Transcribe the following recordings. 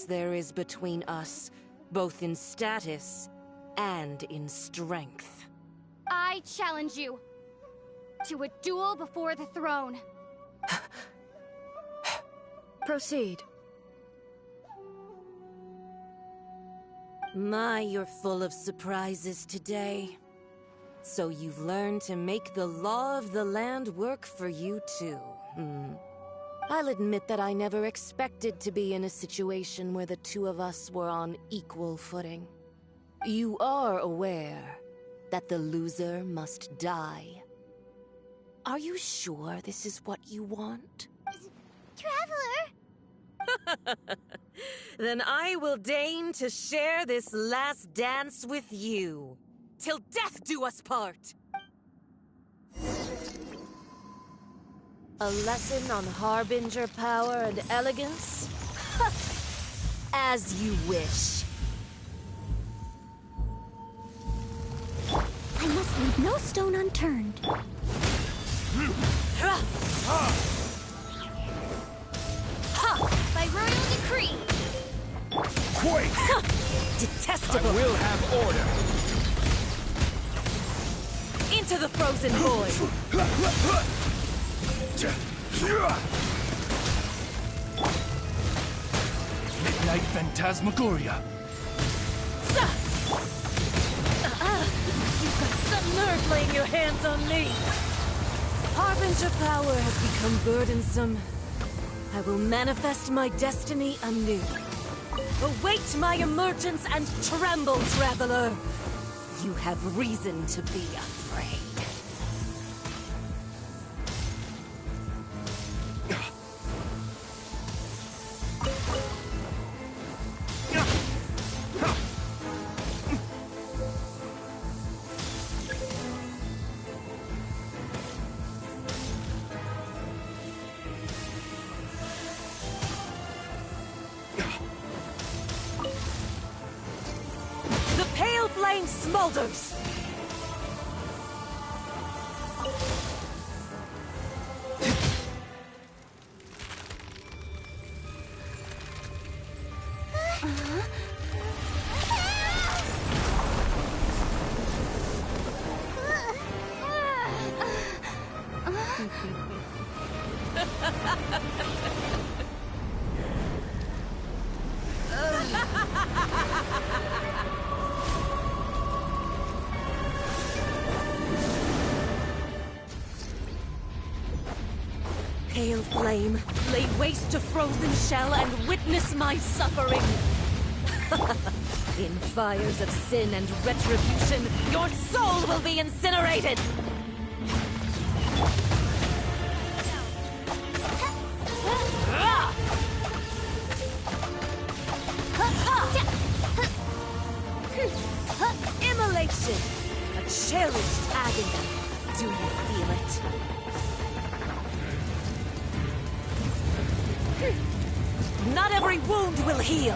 there is between us, both in status and in strength. I challenge you to a duel before the throne. Proceed. My, you're full of surprises today. So you've learned to make the law of the land work for you too. I'll admit that I never expected to be in a situation where the two of us were on equal footing. You are aware that the loser must die. Are you sure this is what you want? Traveler! Then I will deign to share this last dance with you. Till death do us part! A lesson on harbinger power and elegance? As you wish. I must leave no stone unturned. By royal decree! Quake! Detestable! I will have order! Into the frozen void! Midnight Phantasmagoria! You've got some nerve laying your hands on me! Harbinger power has become burdensome. I will manifest my destiny anew. Await my emergence and tremble, traveler! You have reason to be afraid. The pale flame smolders! Pale flame, lay waste to frozen shell and witness my suffering! In fires of sin and retribution, your soul will be incinerated! Immolation! A cherished agony. Do you feel it? Not every wound will heal!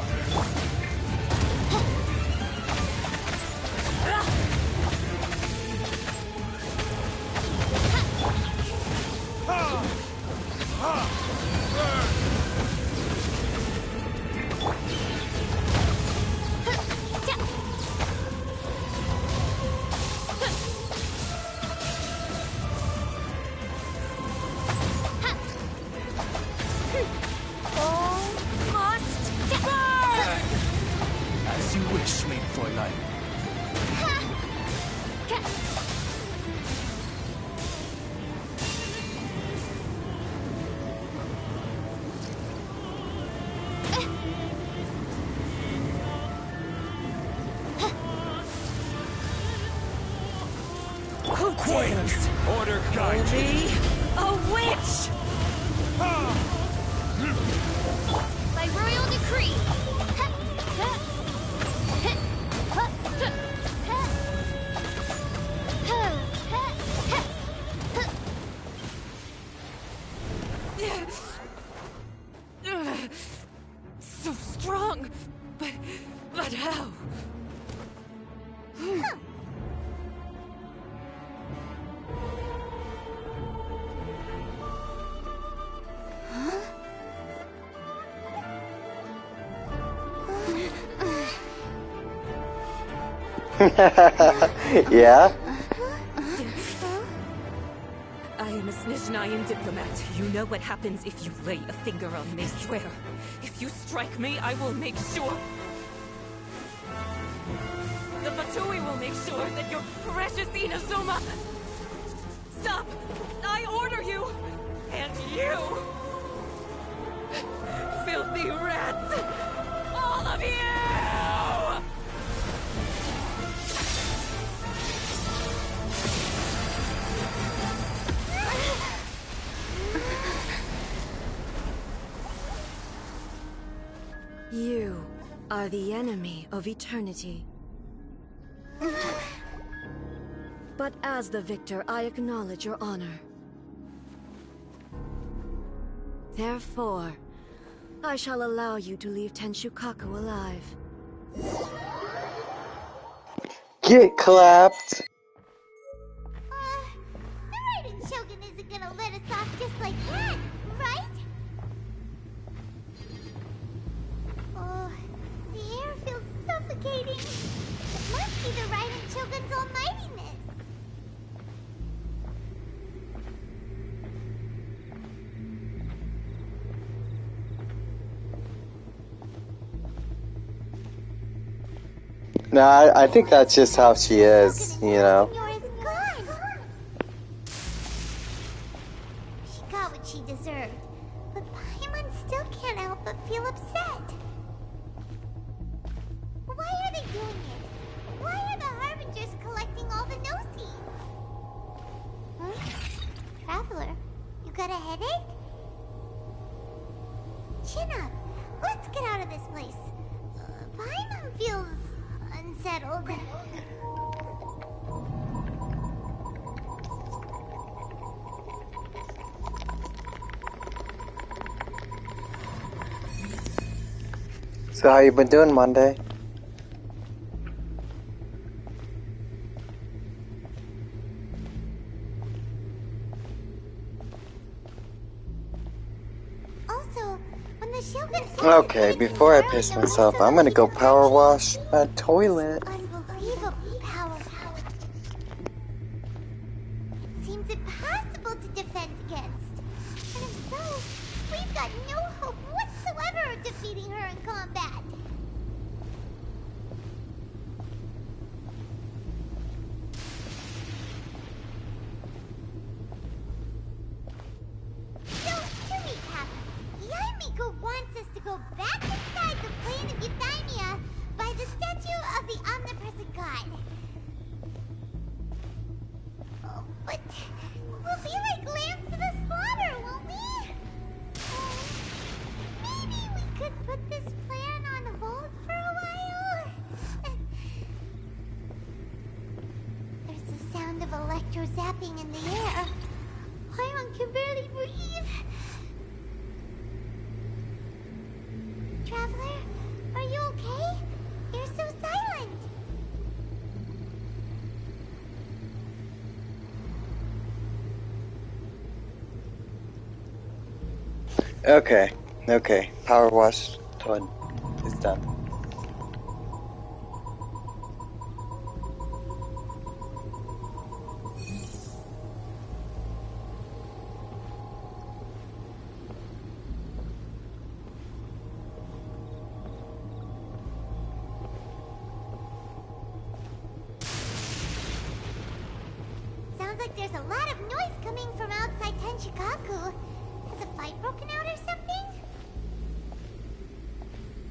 As you wish, maid Fräulein. Who dares? Order guide you. Me? A witch! By royal decree! So strong, but how? Yeah? I am a Snezhnayan diplomat. You know what happens if you lay a finger on me, swear. If you strike me, I will make sure... The Fatui will make sure that your precious Inazuma... Stop! I order you! And you! Filthy rats! All of you! You are the enemy of eternity. But as the victor, I acknowledge your honor. Therefore, I shall allow you to leave Tenshukaku alive. Get clapped. The Raiden Shogun isn't gonna let us off just like that, right? Oh, the air feels suffocating. It must be the Raiden Shogun's almightiness. No, I think that's just how she is, you know. She got what she deserved, but Paimon still can't help but feel upset. Why are they doing it? Why are the Harbingers collecting all the no-seeds? Huh? Traveler, you got a headache? Chin up. Let's get out of this place. Paimon feels unsettled. So how you been doing, Monday? Also, when the Shogun... Okay, before I piss myself, I'm gonna go power wash my toilet. Unbelievably powerful. It seems impossible to defend against. And if so, we've got no hope whatsoever of defeating her in combat. So, to recap, Yaimiko wants us to go back inside the plane of Euthymia by the statue of the omnipresent god. Oh, but we'll be like lambs to the slaughter, won't we? Maybe we could put this plan on hold for a while? There's the sound of electro zapping in the air. Paimon can barely breathe. Traveler, are you okay? You're so silent. Okay. Power wash toilet is done. Sounds like there's a lot of noise coming from outside Tenshukaku. Has a fight broken out or something?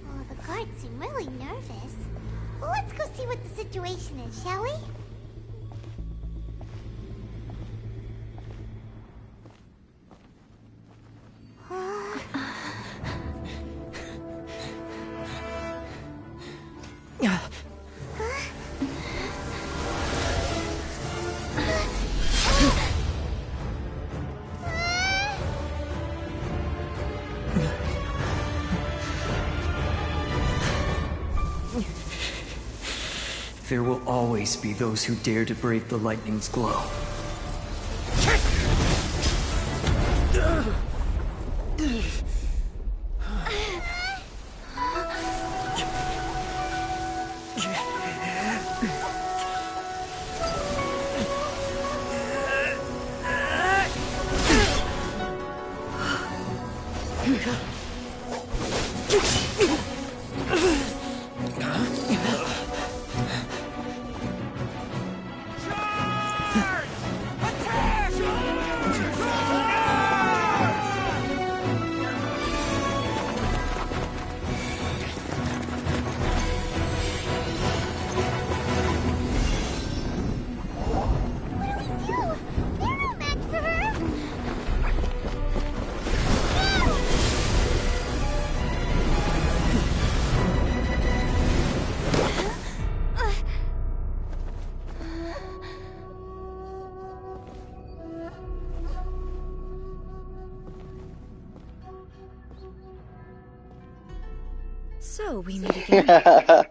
Oh, the guards seem really nervous. Well, let's go see what the situation is, shall we? There will always be those who dare to brave the lightning's glow. So we meet again.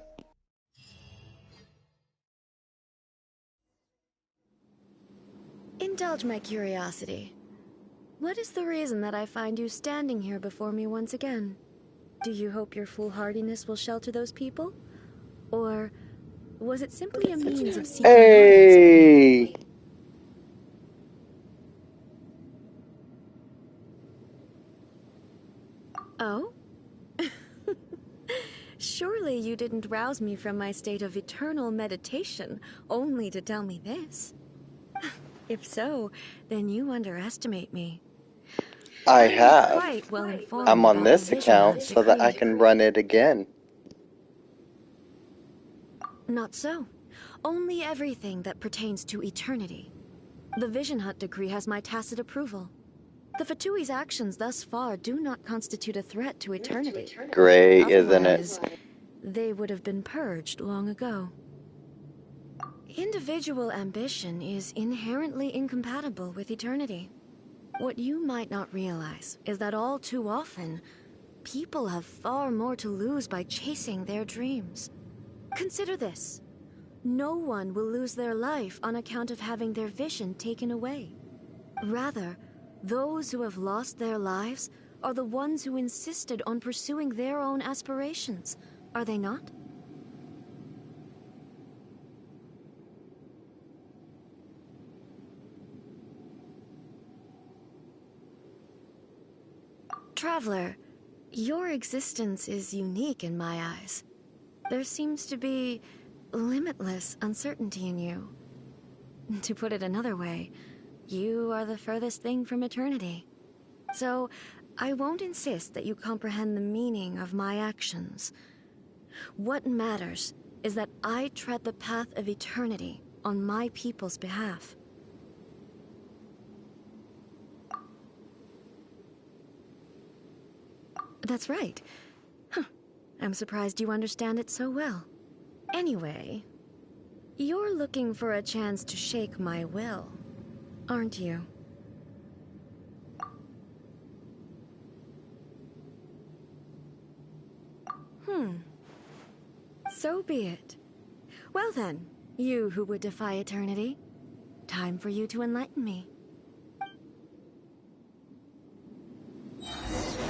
Indulge my curiosity. What is the reason that I find you standing here before me once again? Do you hope your foolhardiness will shelter those people? Or was it simply a means of seeking an audience with me? Hey! Oh? Surely you didn't rouse me from my state of eternal meditation only to tell me this. If so, then you underestimate me. I I'm have. quite well informed I'm on about this the vision account of so that I decree. can run it again. Not so. Only everything that pertains to eternity. The Vision Hut decree has my tacit approval. The Fatui's actions thus far do not constitute a threat to eternity. Great, isn't Otherwise, it? they would have been purged long ago. Individual ambition is inherently incompatible with eternity. What you might not realize is that all too often, people have far more to lose by chasing their dreams. Consider this. No one will lose their life on account of having their vision taken away. Rather, those who have lost their lives are the ones who insisted on pursuing their own aspirations, are they not? Traveler, your existence is unique in my eyes. There seems to be limitless uncertainty in you. To put it another way, you are the furthest thing from eternity. So, I won't insist that you comprehend the meaning of my actions. What matters is that I tread the path of eternity on my people's behalf. That's right. Huh. I'm surprised you understand it so well. Anyway, you're looking for a chance to shake my will, aren't you? So be it. Well then, you who would defy eternity, time for you to enlighten me.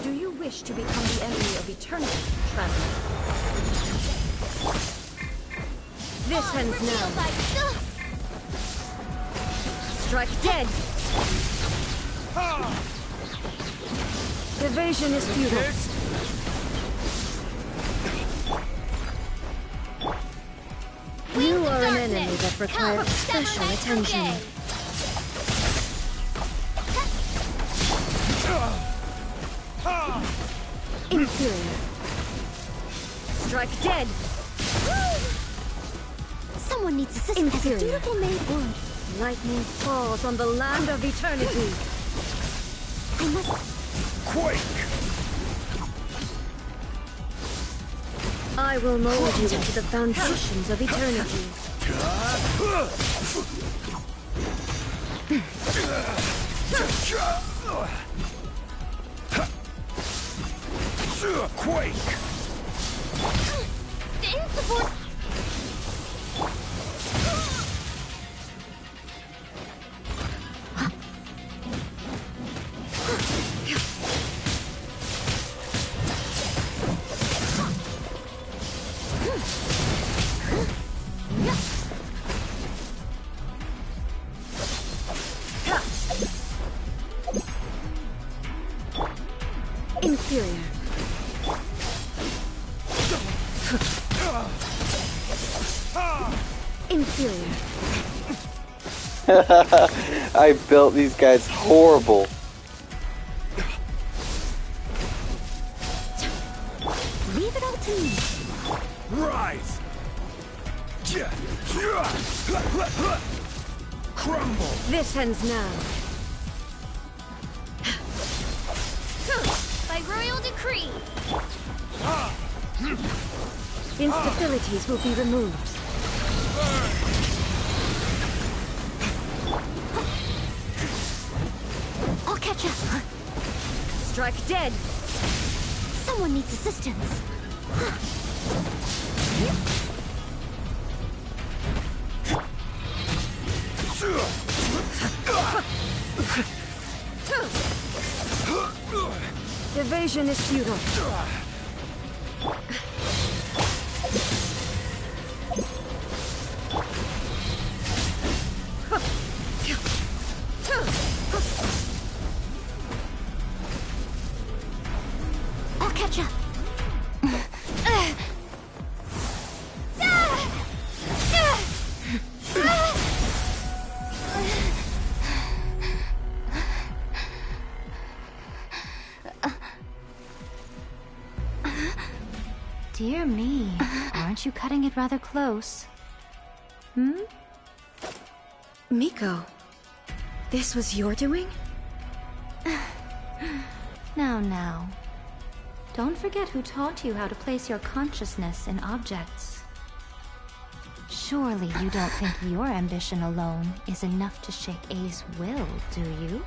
Do you wish to become the enemy of eternity, traveler? This ends now. Strike dead! Evasion is futile. You are an enemy that requires special attention. Inferior. Strike dead! Someone needs assistance. As a dutiful maid would. Lightning falls on the land of eternity. I must... Quake! I will mold you into the foundations of eternity. Quake! Invincible... Inferior. Inferior. I built these guys horrible. Leave it all to me. Rise! Crumble! This ends now. By royal decree. Instabilities will be removed. I'll catch up. Strike dead. Someone needs assistance. Evasion is futile. I'll catch up. Dear me, aren't you cutting it rather close? Miko, this was your doing? Now. Don't forget who taught you how to place your consciousness in objects. Surely you don't think your ambition alone is enough to shake A's will, do you?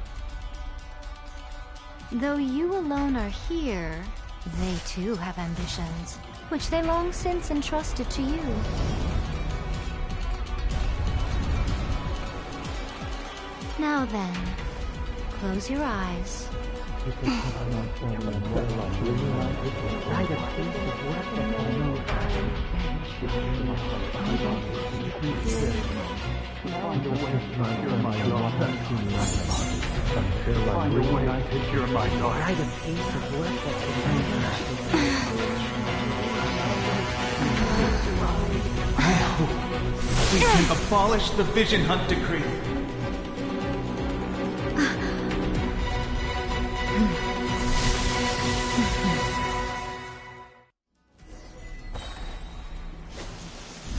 Though you alone are here, they too have ambitions, which they long since entrusted to you. Now then, close your eyes. We can abolish the Vision Hunt Decree.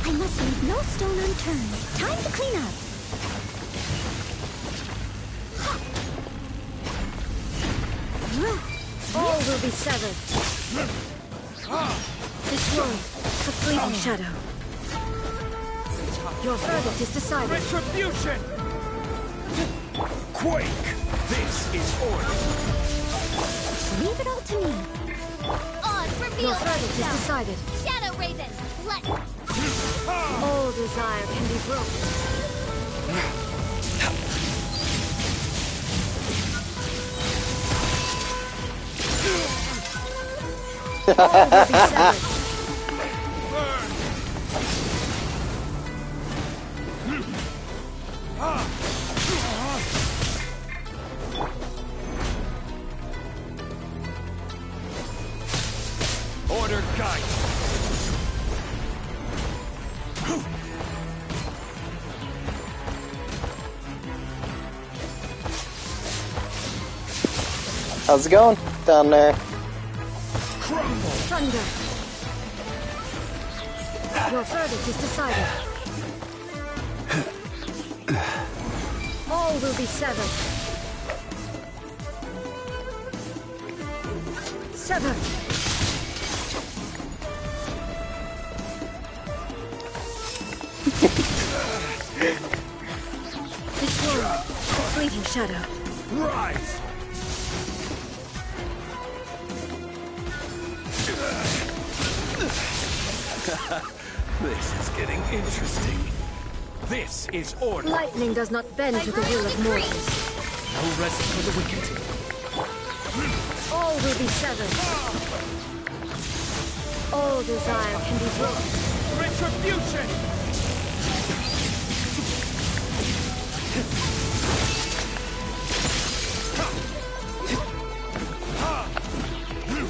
I must leave no stone unturned. Time to clean up. All will be severed. This world, a fleeting shadow. Your verdict is decided. Retribution! Quake! This is order! Leave it all to me. On, reveal Your verdict is decided. Shadow Raven, let All desire can be broken. All will be severed. Order guide! How's it going down there? Thunder. Your verdict is decided. All will be severed. Sever. This world, a fleeting shadow. Rise! This is getting interesting. This is order. Lightning does not bend to the will of mortals. No rest for the wicked. All will be severed. All desire can be broken. Retribution!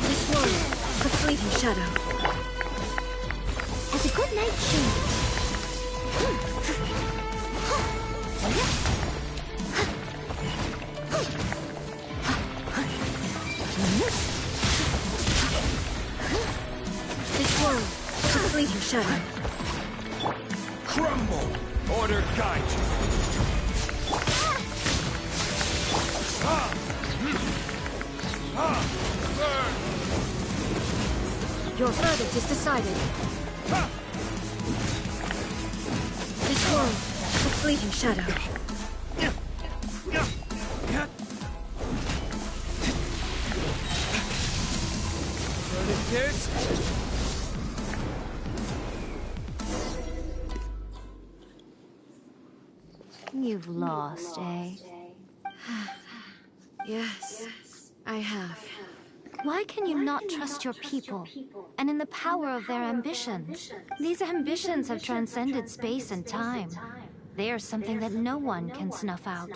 This world, a fleeting shadow. This world, complete your shadow. Crumble! Order guide you! Your verdict is decided. This world, a fleeting shadow. Kids? You've lost, eh? Yes, I have. Why can you not trust your people, and in the power of their ambitions? These ambitions have transcended space and time. They are something that no one can snuff out.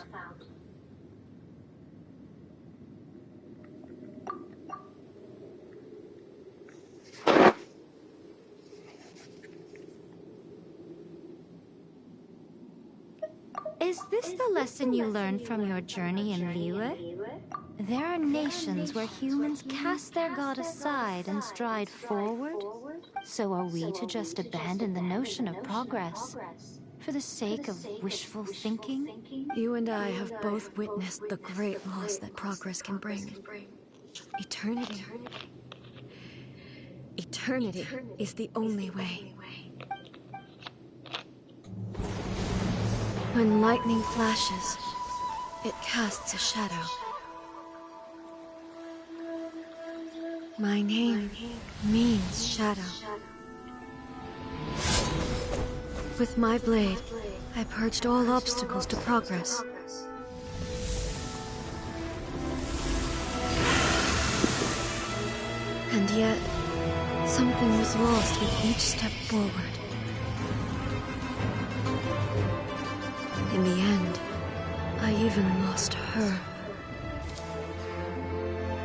Is this the lesson you learned from your journey in Liyue? There are nations where humans cast their god aside and stride forward. So are we to just abandon the notion of progress for the sake of wishful thinking? You and I have both witnessed the great loss that progress can bring. Eternity. Eternity is the only way. When lightning flashes, it casts a shadow. My name means shadow. With my blade, I purged all obstacles to progress. And yet, something was lost with each step forward. In the end, I even lost her.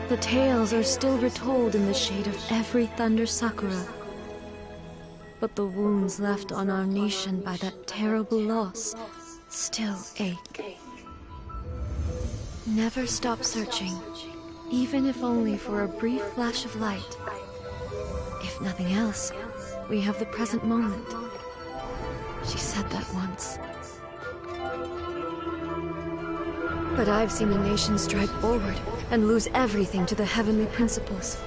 The tales are still retold in the shade of every Thunder Sakura. But the wounds left on our nation by that terrible loss still ache. Never stop searching, even if only for a brief flash of light. If nothing else, we have the present moment. She said that once. But I've seen a nation stride forward and lose everything to the heavenly principles.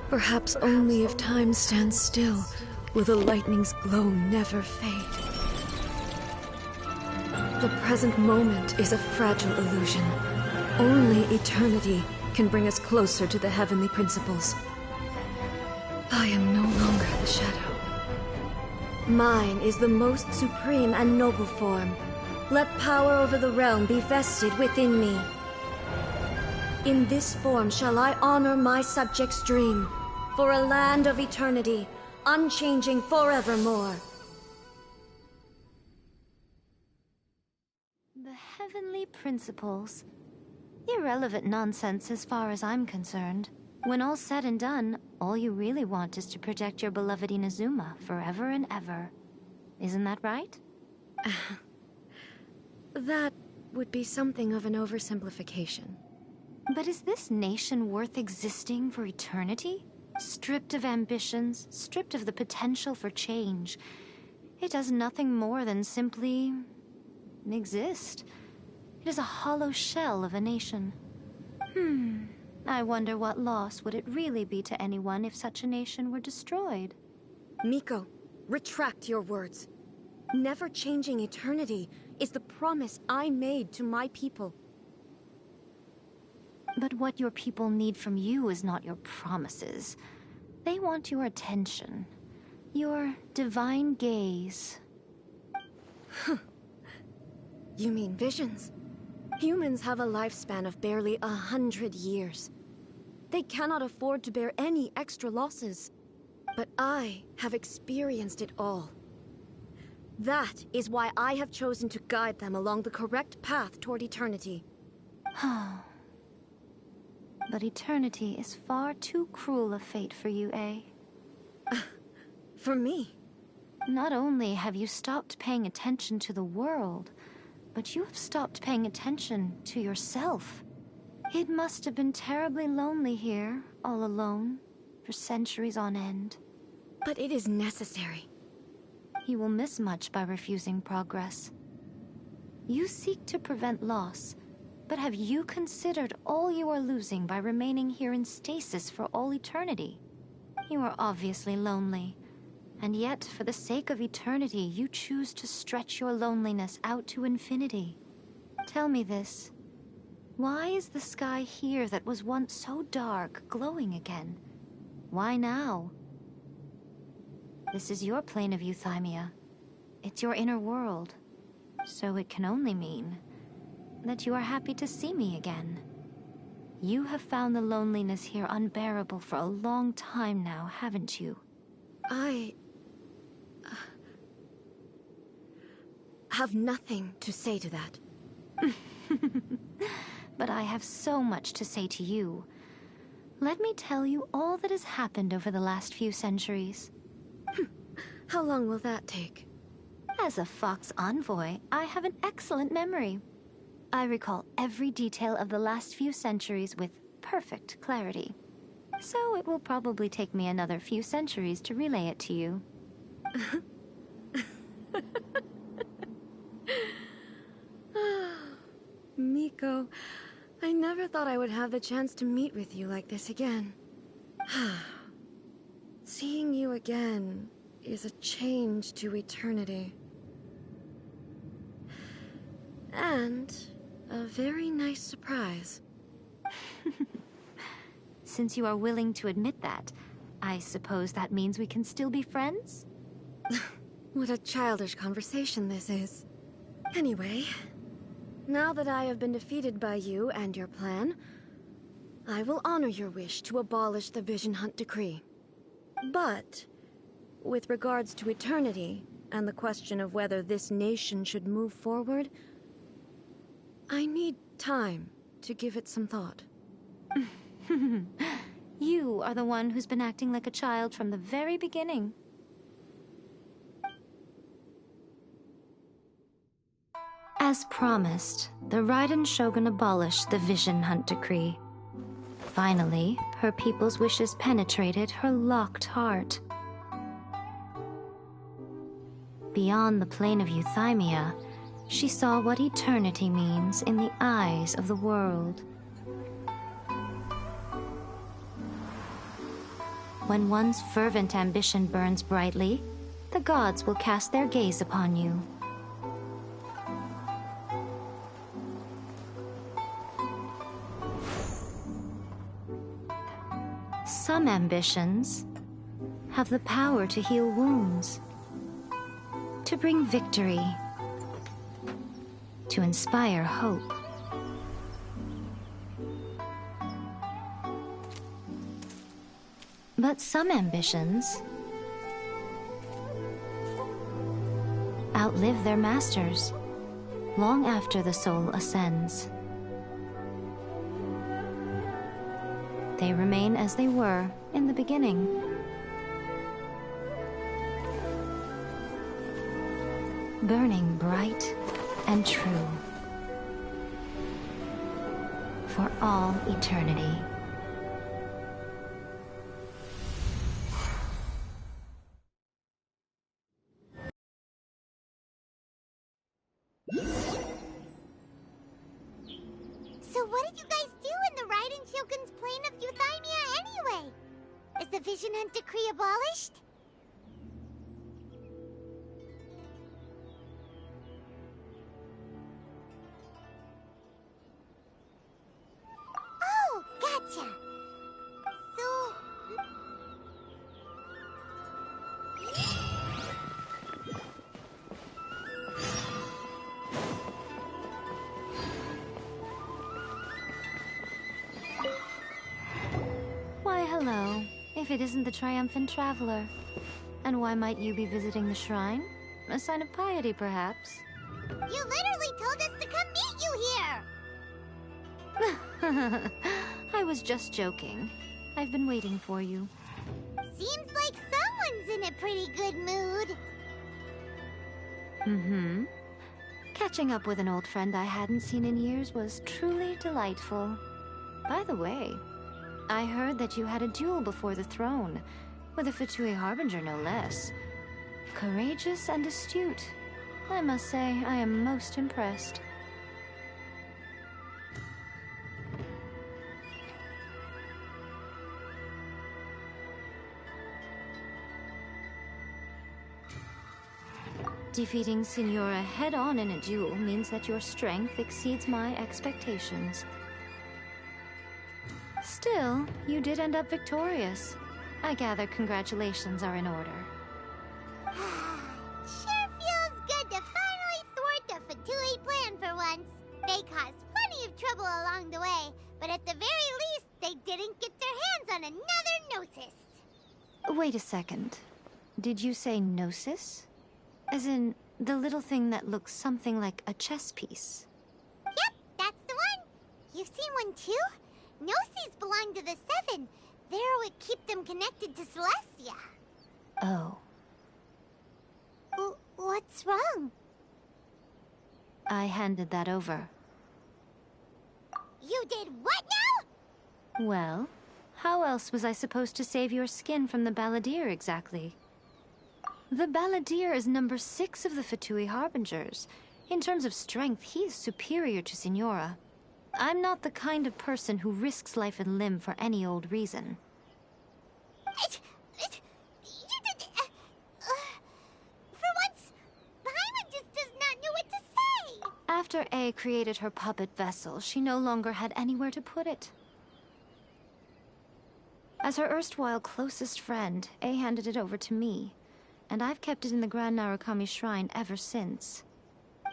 Perhaps only if time stands still will the lightning's glow never fade. The present moment is a fragile illusion. Only eternity can bring us closer to the heavenly principles. I am no longer the shadow. Mine is the most supreme and noble form. Let power over the realm be vested within me. In this form shall I honor my subjects' dream, for a land of eternity, unchanging forevermore. The heavenly principles. Irrelevant nonsense as far as I'm concerned. When all's said and done, all you really want is to protect your beloved Inazuma forever and ever. Isn't that right? That would be something of an oversimplification. But is this nation worth existing for eternity? Stripped of ambitions, stripped of the potential for change. It does nothing more than simply exist. It is a hollow shell of a nation. I wonder what loss would it really be to anyone if such a nation were destroyed? Miko, retract your words. Never changing eternity is the promise I made to my people. But what your people need from you is not your promises. They want your attention. Your divine gaze. You mean visions? Humans have a lifespan of barely 100 years. They cannot afford to bear any extra losses. But I have experienced it all. That is why I have chosen to guide them along the correct path toward eternity. But eternity is far too cruel a fate for you, eh? for me. Not only have you stopped paying attention to the world, but you have stopped paying attention to yourself. It must have been terribly lonely here, all alone, for centuries on end. But it is necessary. You will miss much by refusing progress. You seek to prevent loss, but have you considered all you are losing by remaining here in stasis for all eternity? You are obviously lonely, and yet for the sake of eternity you choose to stretch your loneliness out to infinity. Tell me this. Why is the sky here that was once so dark glowing again? Why now? This is your plane of euthymia. It's your inner world. So it can only mean that you are happy to see me again. You have found the loneliness here unbearable for a long time now, haven't you? I have nothing to say to that. But I have so much to say to you. Let me tell you all that has happened over the last few centuries. How long will that take? As a Fox envoy, I have an excellent memory. I recall every detail of the last few centuries with perfect clarity. So it will probably take me another few centuries to relay it to you. Miko, I never thought I would have the chance to meet with you like this again. Seeing you again is a change to eternity. And a very nice surprise. Since you are willing to admit that, I suppose that means we can still be friends? What a childish conversation this is. Anyway, now that I have been defeated by you and your plan, I will honor your wish to abolish the Vision Hunt Decree. But, with regards to eternity, and the question of whether this nation should move forward, I need time to give it some thought. You are the one who's been acting like a child from the very beginning. As promised, the Raiden Shogun abolished the Vision Hunt Decree. Finally, her people's wishes penetrated her locked heart. Beyond the plane of euthymia, she saw what eternity means in the eyes of the world. When one's fervent ambition burns brightly, the gods will cast their gaze upon you. Some ambitions have the power to heal wounds, to bring victory, to inspire hope. But some ambitions outlive their masters long after the soul ascends. They remain as they were in the beginning. Burning bright and true for all eternity. So what did you guys do in the Raiden Shogun's plane of euthymia anyway? Is the Vision Hunt Decree abolished? Oh, gotcha. So... Why, hello. If it isn't the triumphant traveler. And why might you be visiting the shrine? A sign of piety, perhaps? You literally told us to come meet you here! I was just joking. I've been waiting for you. Seems like someone's in a pretty good mood. Mm-hmm. Catching up with an old friend I hadn't seen in years was truly delightful. By the way, I heard that you had a duel before the throne, with a Fatui Harbinger no less. Courageous and astute. I must say, I am most impressed. Defeating Signora head-on in a duel means that your strength exceeds my expectations. Still, you did end up victorious. I gather congratulations are in order. Sure feels good to finally thwart the Fatui plan for once. They caused plenty of trouble along the way, but at the very least, they didn't get their hands on another Gnosis. Wait a second. Did you say Gnosis? As in, the little thing that looks something like a chess piece? Yep, that's the one. You've seen one too? Gnosis belong to the Seven. They're what keep them connected to Celestia. Oh. What's wrong? I handed that over. You did what now? Well, how else was I supposed to save your skin from the Balladeer exactly? The Balladeer is number 6 of the Fatui Harbingers. In terms of strength, he is superior to Signora. I'm not the kind of person who risks life and limb for any old reason. For once, Paimon just does not know what to say. After A created her puppet vessel, she no longer had anywhere to put it. As her erstwhile closest friend, A handed it over to me, and I've kept it in the Grand Narukami Shrine ever since.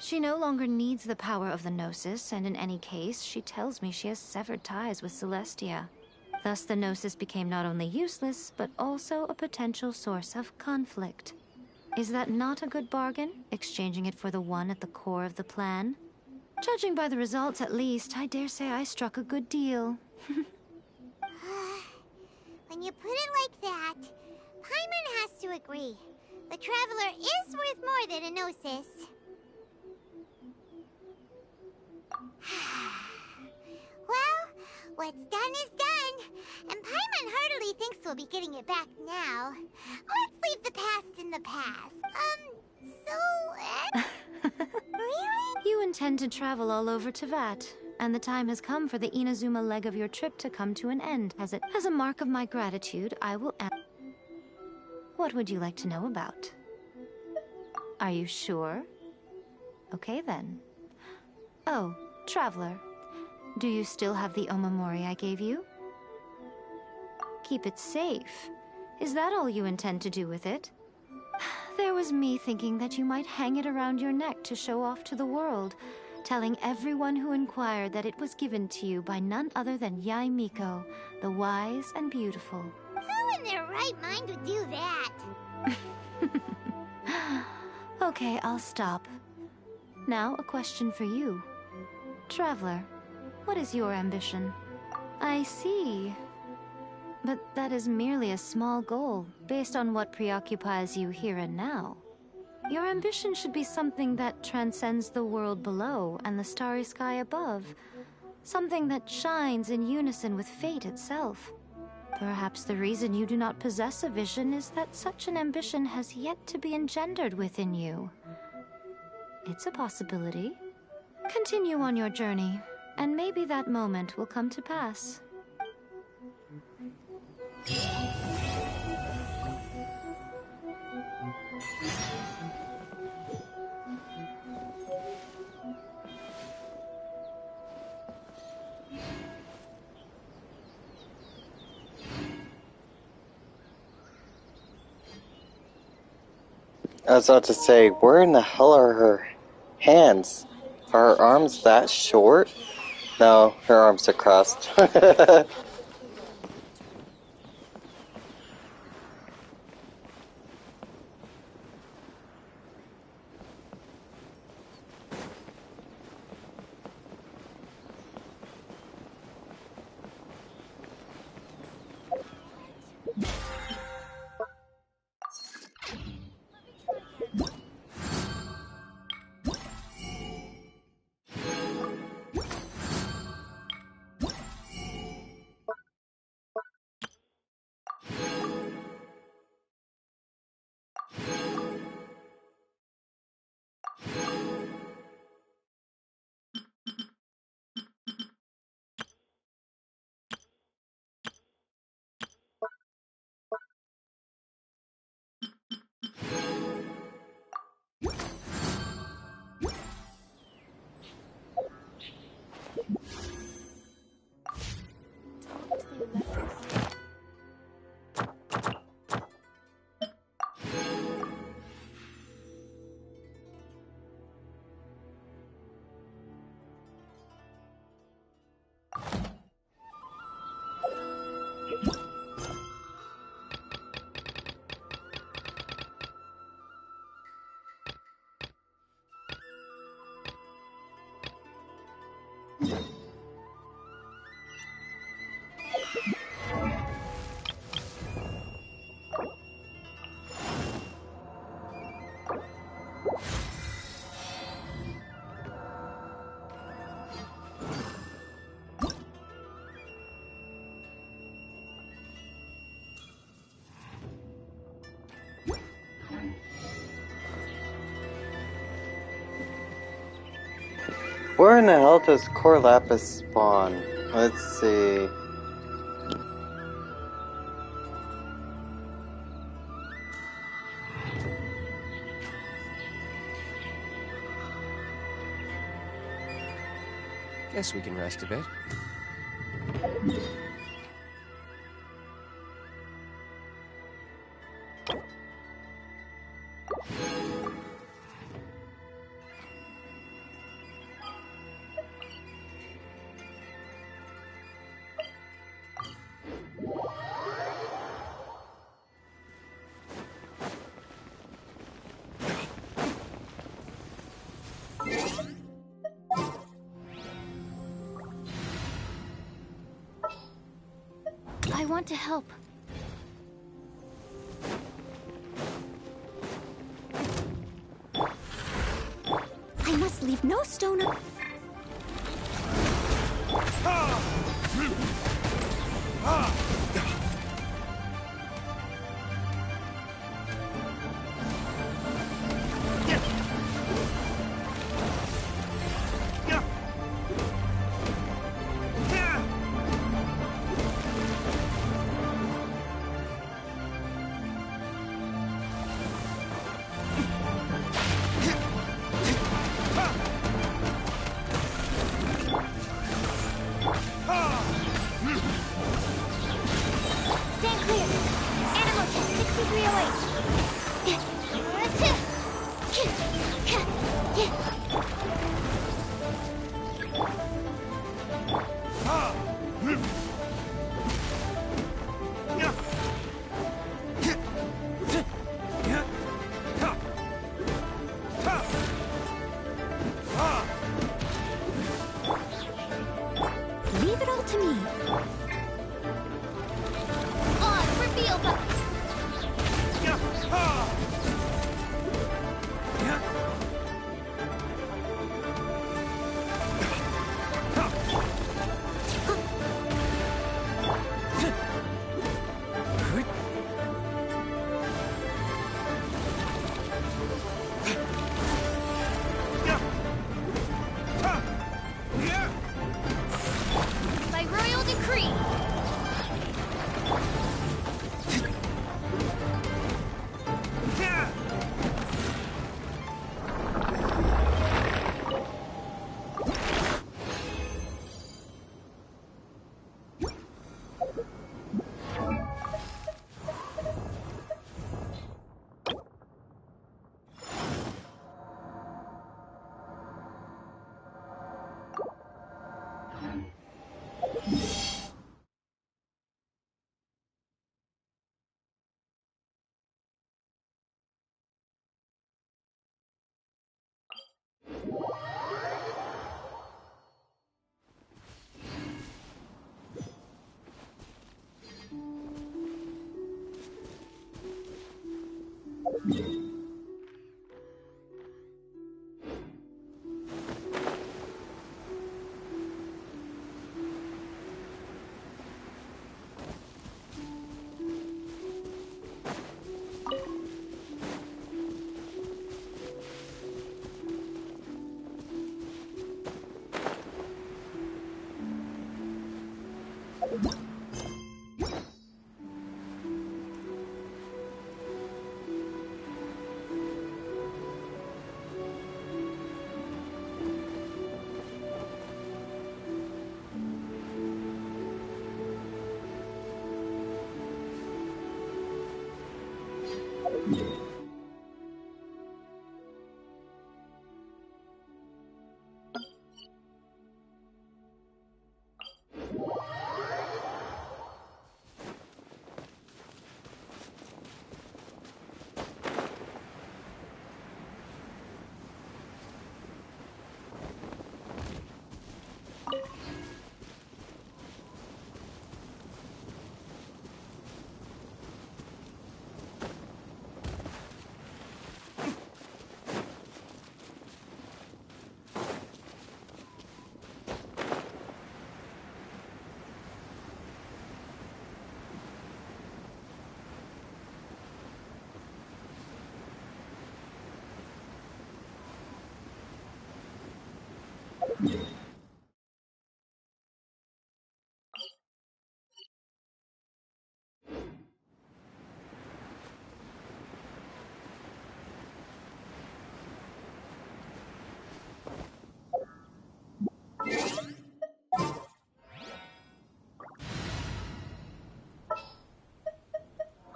She no longer needs the power of the Gnosis, and in any case, she tells me she has severed ties with Celestia. Thus, the Gnosis became not only useless, but also a potential source of conflict. Is that not a good bargain, exchanging it for the one at the core of the plan? Judging by the results, at least, I dare say I struck a good deal. When you put it like that, Paimon has to agree. The Traveler is worth more than a Gnosis. Well, what's done is done, and Paimon hardly thinks we'll be getting it back now. Let's leave the past in the past. Really? You intend to travel all over Teyvat, and the time has come for the Inazuma leg of your trip to come to an end, has it? As a mark of my gratitude, I will ask. What would you like to know about? Are you sure? Okay then. Oh, Traveler, do you still have the Omamori I gave you? Keep it safe. Is that all you intend to do with it? There was me thinking that you might hang it around your neck to show off to the world, telling everyone who inquired that it was given to you by none other than Yae Miko, the wise and beautiful. Who in their right mind would do that? Okay, I'll stop. Now, a question for you. Traveler, what is your ambition? I see. But that is merely a small goal, based on what preoccupies you here and now. Your ambition should be something that transcends the world below and the starry sky above. Something that shines in unison with fate itself. Perhaps the reason you do not possess a vision is that such an ambition has yet to be engendered within you. It's a possibility. Continue on your journey, and maybe that moment will come to pass. I was about to say, where in the hell are her hands? Are her arms that short? No, her arms are crossed. Where in the hell does Core Lapis spawn? Let's see. Guess we can rest a bit. I want to help. I must leave no stone unturned. Stand clear. Animal test 6308. Leave it all to me. On reveal button. By royal decree.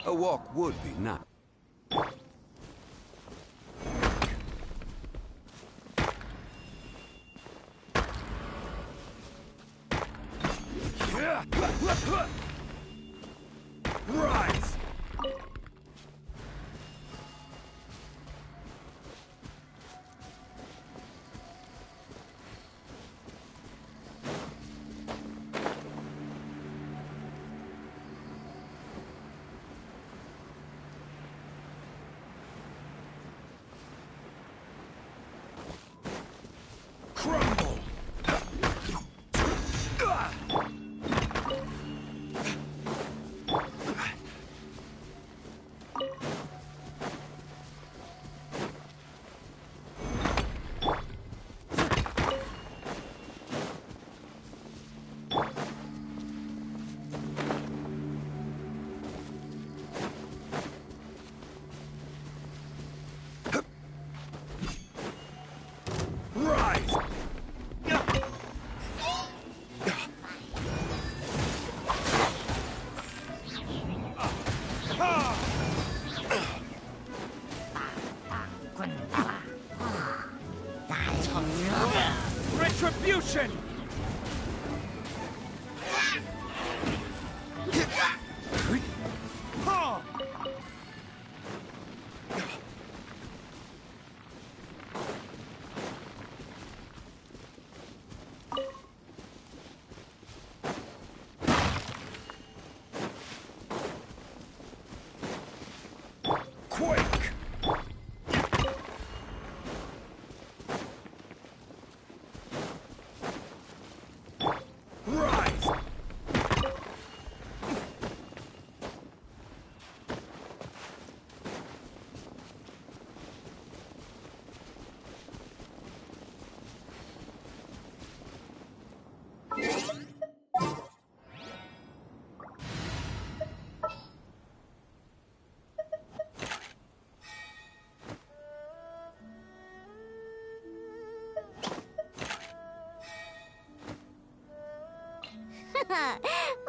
A walk would be nice. Rise! Crumble! Rise! Retribution! Quake! Rise!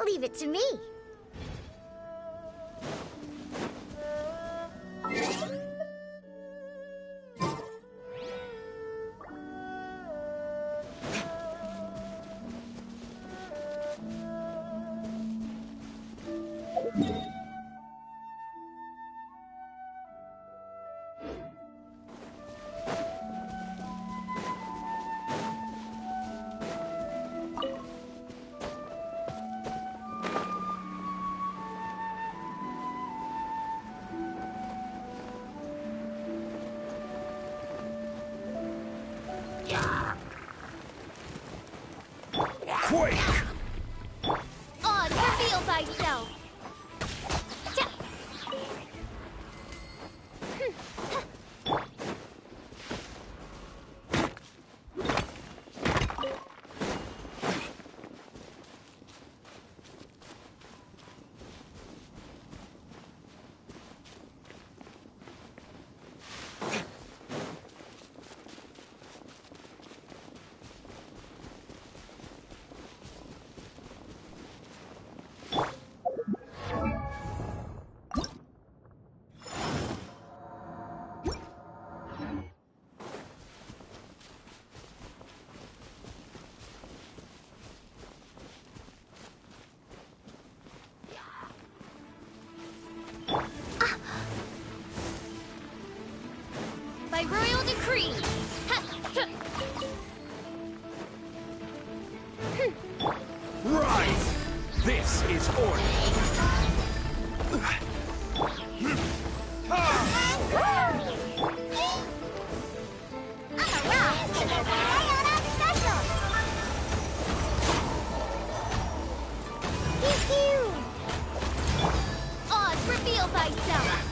Leave it to me. Quake! On, reveal thyself! By royal decree! Rise! This is order! On, reveal thyself!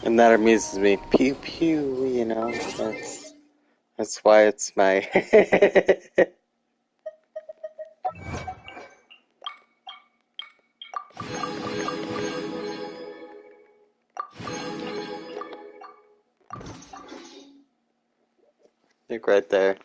And that amuses me. Pew pew, you know. That's why it's my. Look right there.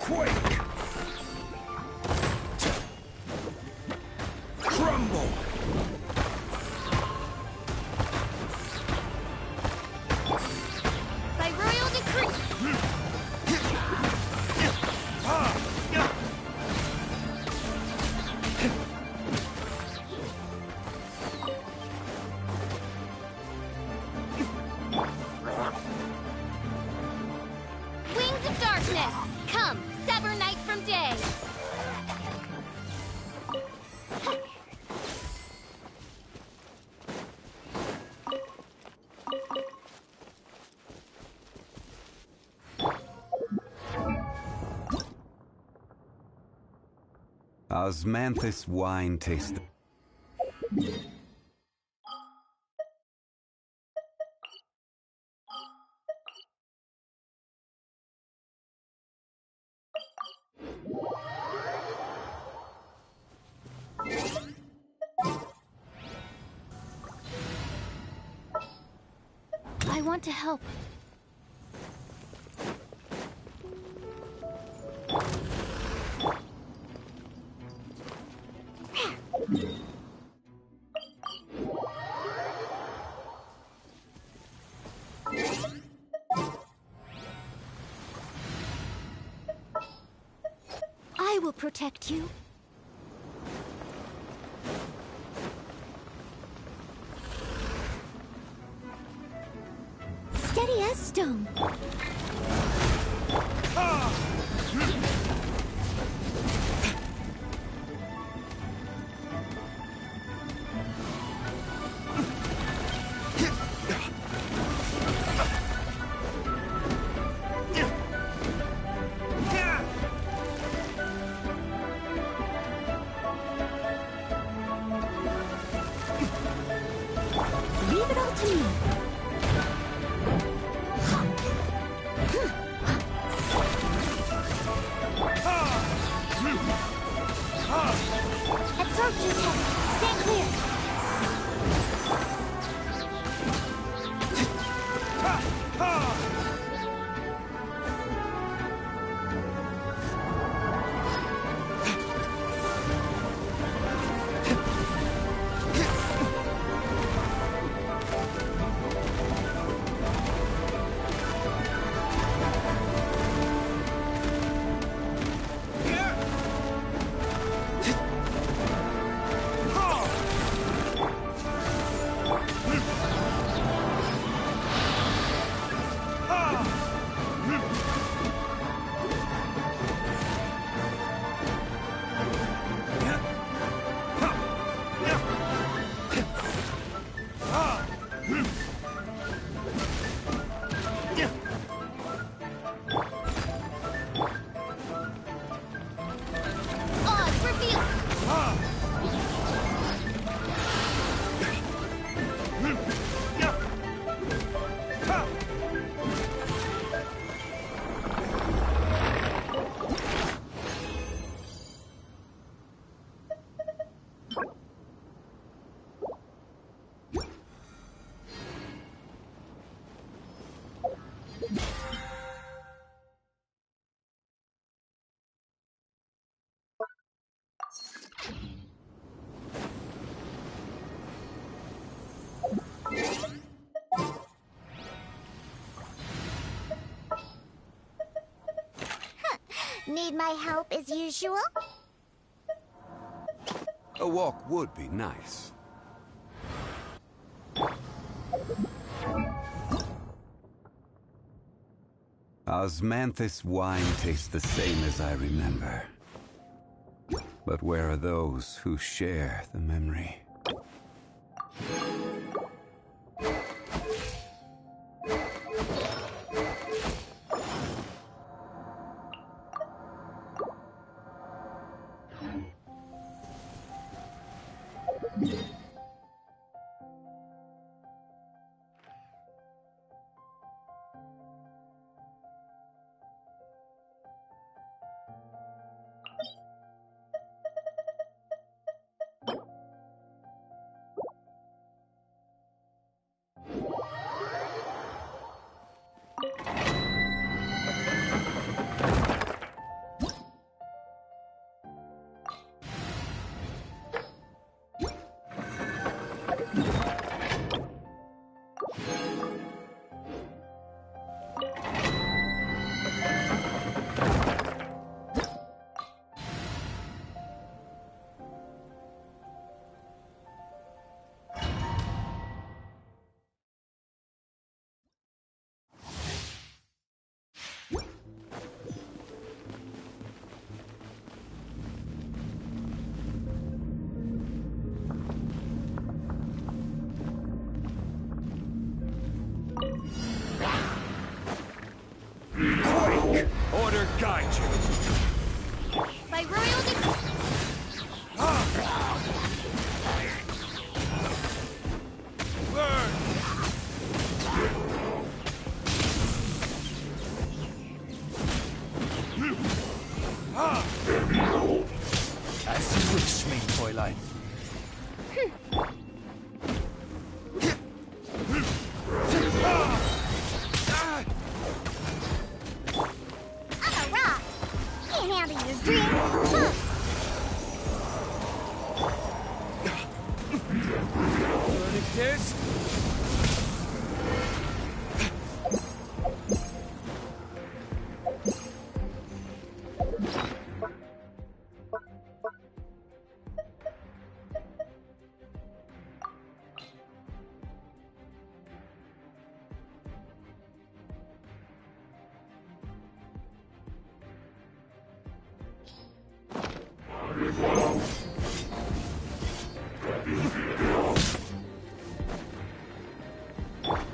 Quake! Crumble! By royal decree! Wings of darkness! Come, sever night from day! Osmanthus wine taste. I want to help. I will protect you. Steady as stone. Leave it all to me. Absorption test. Stay clear. Odds revealed. Need my help as usual? A walk would be nice. Osmanthus wine tastes the same as I remember. But where are those who share the memory? Thunder guide you. By royal decree. Burn! As you wish, mein Fräulein. I'm a rock. Can't handle your drink. Huh. Verdict is...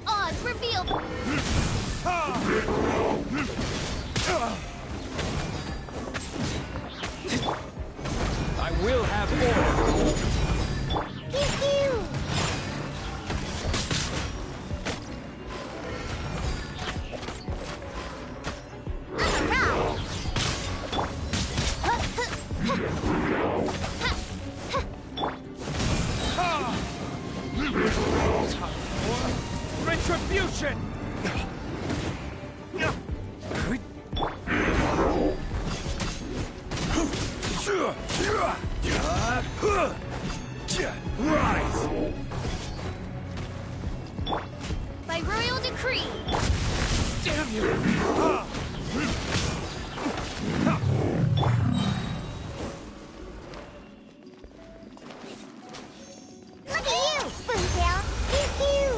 Odds revealed. I will have order. Pew pew. I'm a rock. Retribution! Rise! By royal decree. Damn you! Look at you, Spoontail. Pew pew.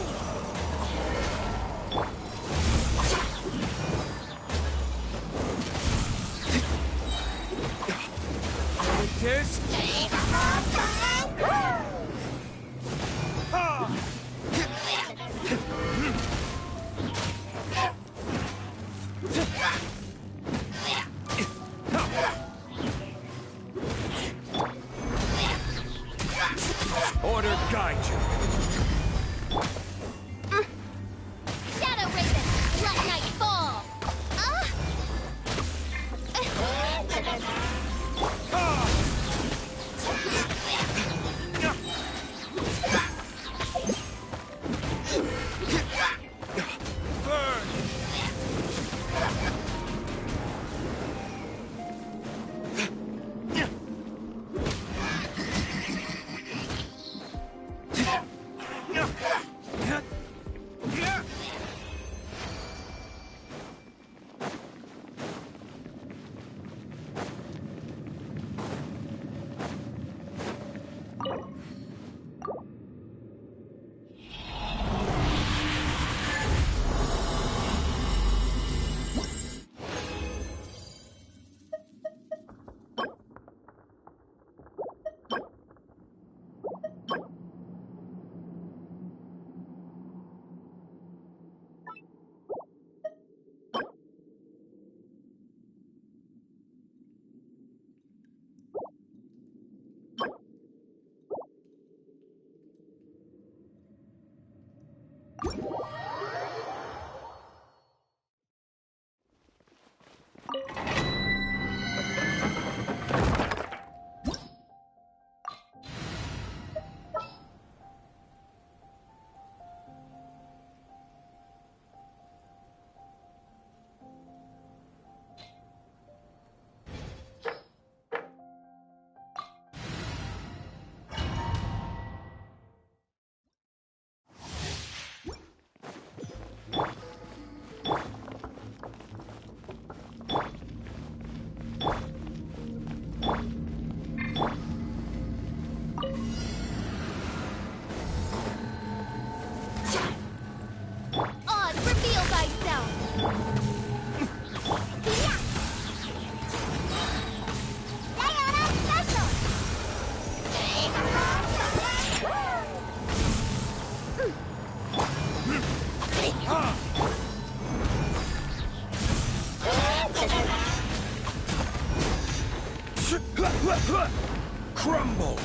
Crumble!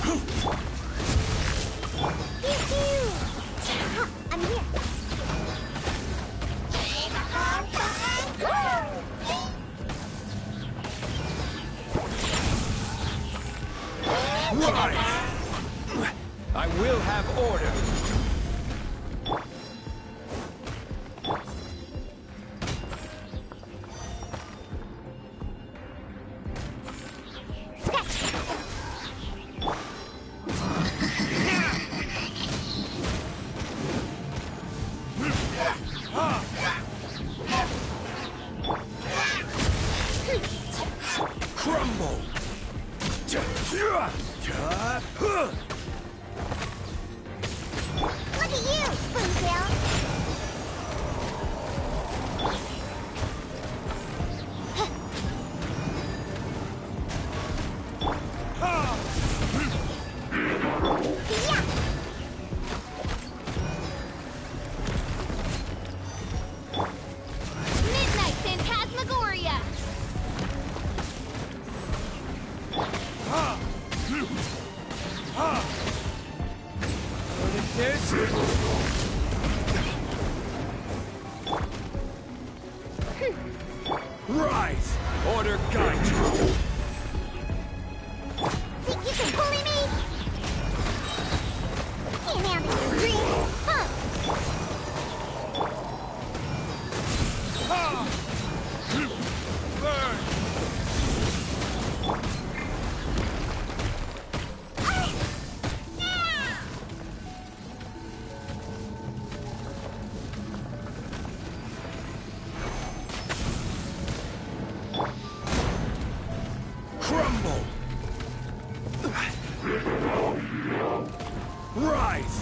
Pew pew! I'm here. Right! I will have order. Crumble! Look at you, Spoontail. Midnight Phantasmagoria! Rise! Order guide you! Think you can bully me? Can't handle your dream, huh? Burn! Crumble! Rise!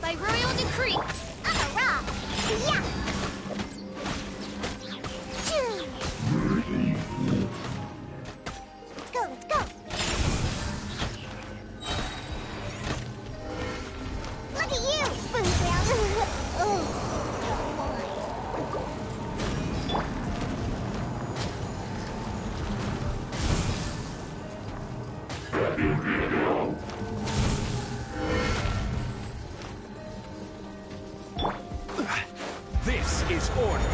By royal decree! I'm a rock. Yeah. Let's go, let's go. Look at you, Spoontail. Oh. This is order!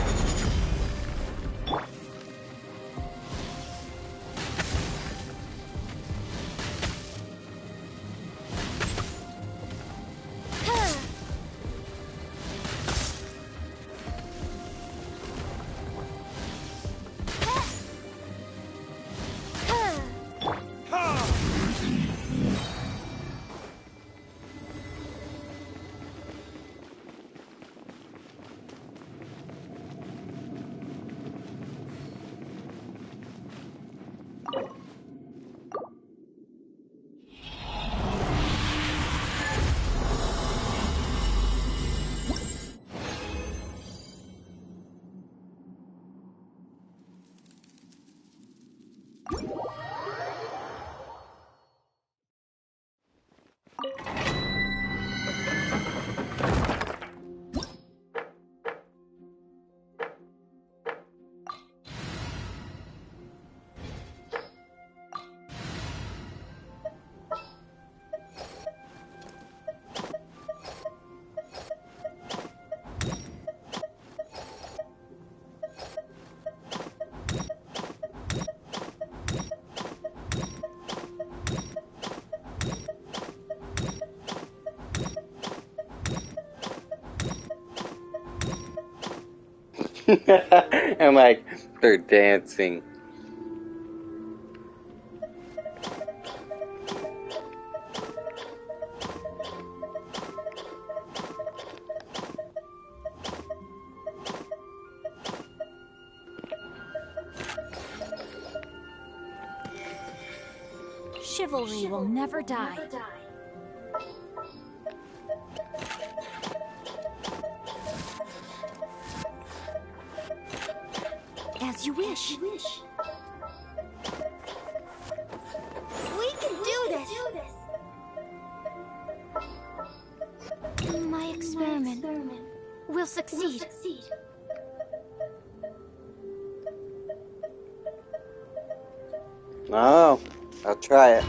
I'm like, they're dancing. Chivalry will never die. As you wish. We can do this! My experiment will succeed. Oh, I'll try it.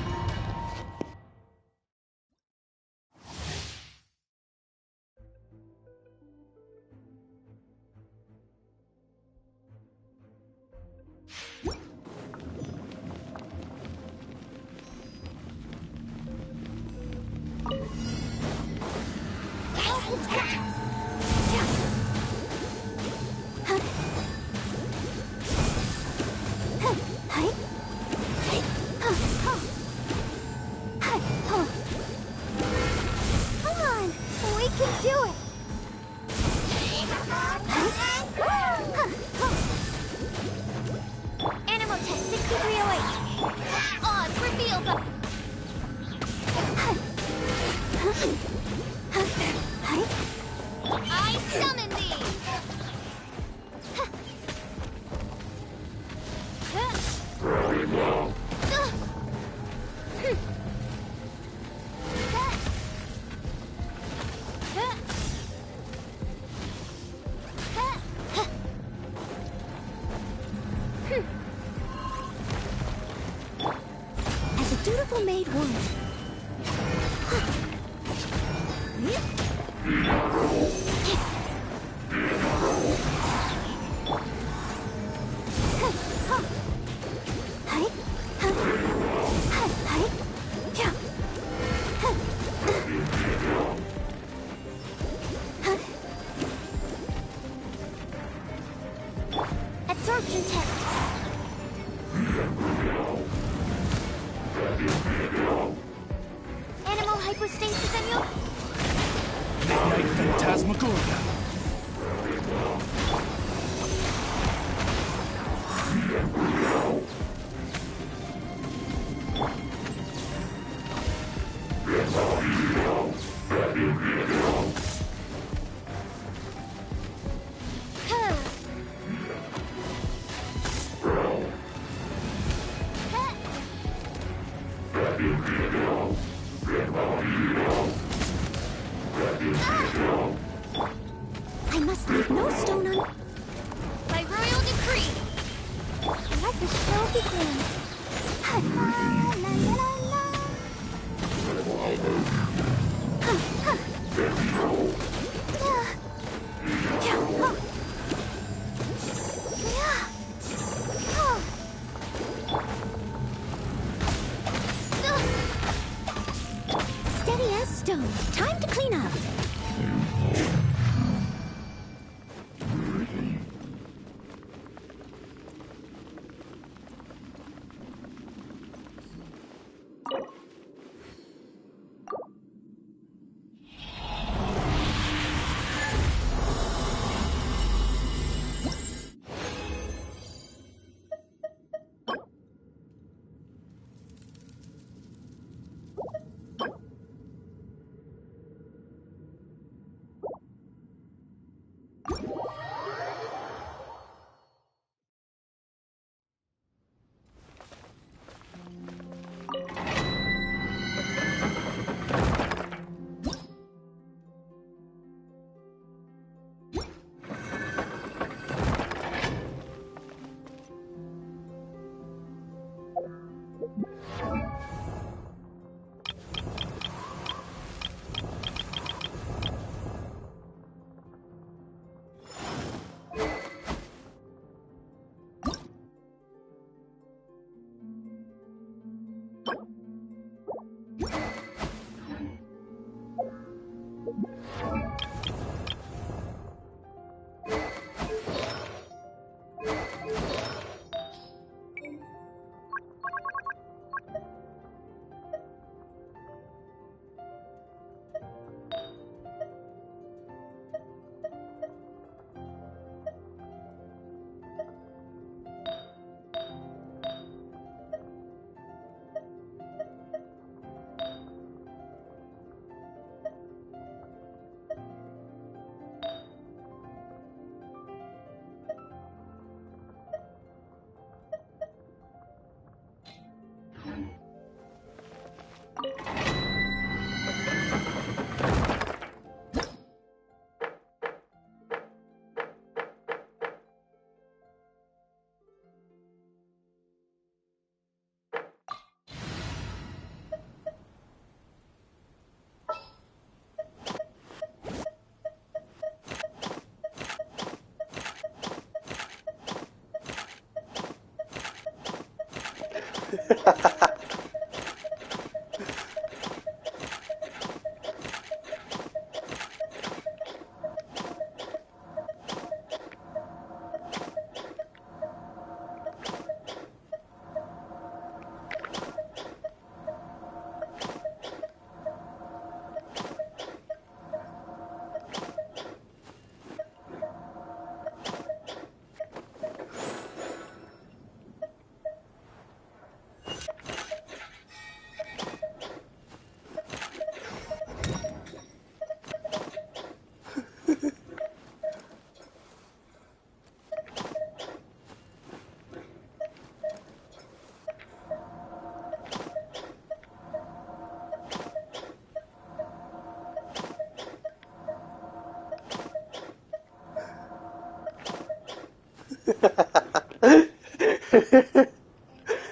Come on! We can do it! Animal test 6308. Odds reveal the... I summon thee! As a dutiful maid would. Absorption test. Animal hypostasis and you... Midnight Phantasmagoria. I must leave no stone un... By royal decree. Let the show begin. La la la la la. Steady as stone. Time to clean up.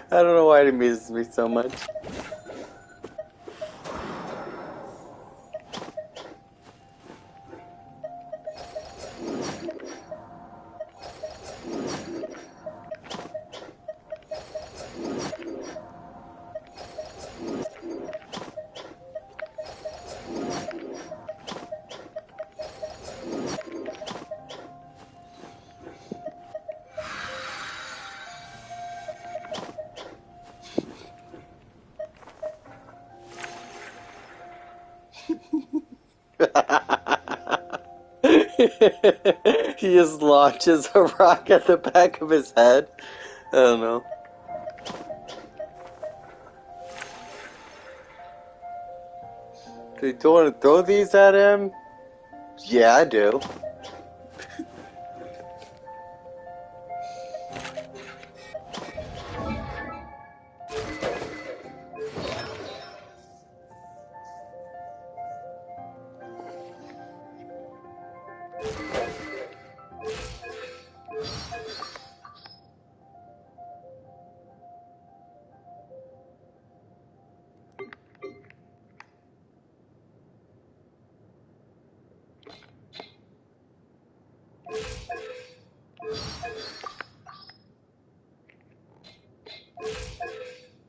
I don't know why it amuses me so much. He just launches a rock at the back of his head. I don't know. Do you want to throw these at him? Yeah, I do.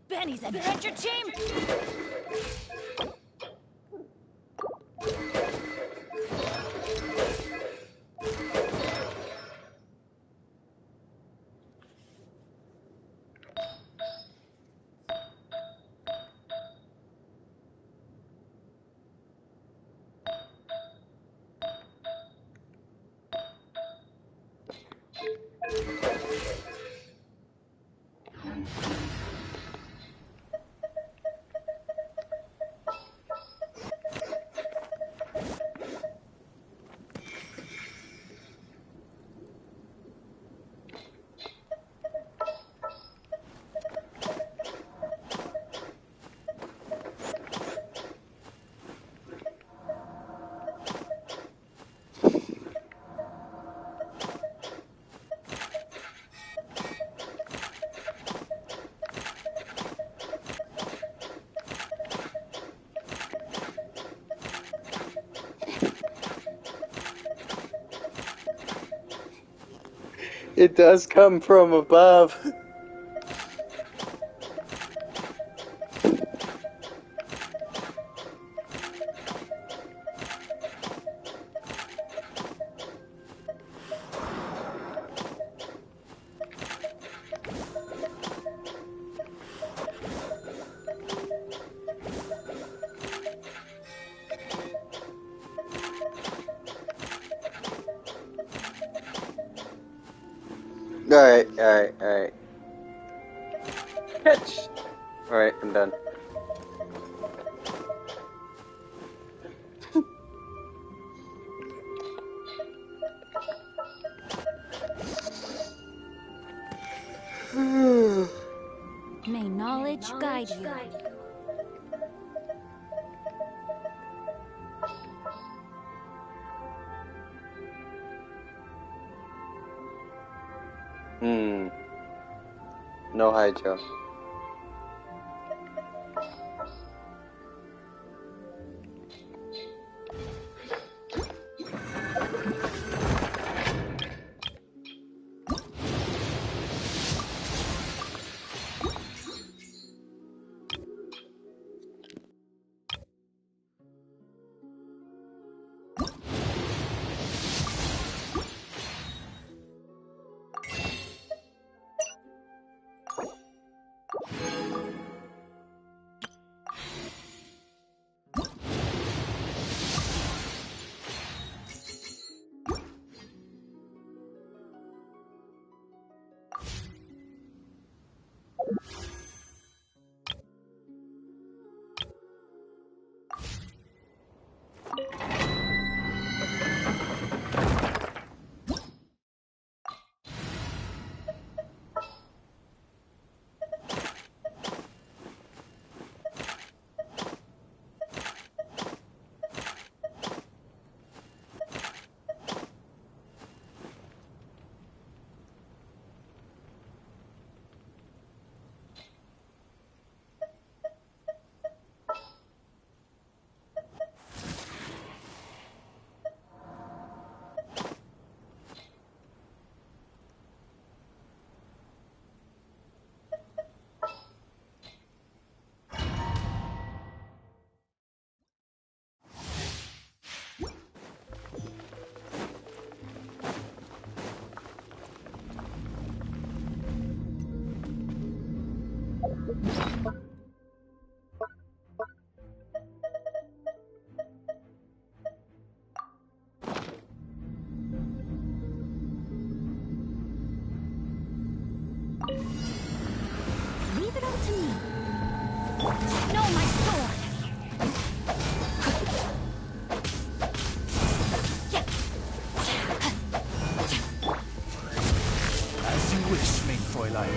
Benny's adventure team! It does come from above. Alright. Catch! Alright, I'm done. May knowledge guide you. No hydro. Leave it all to me. No, my sword! As you wish, main Fräulein.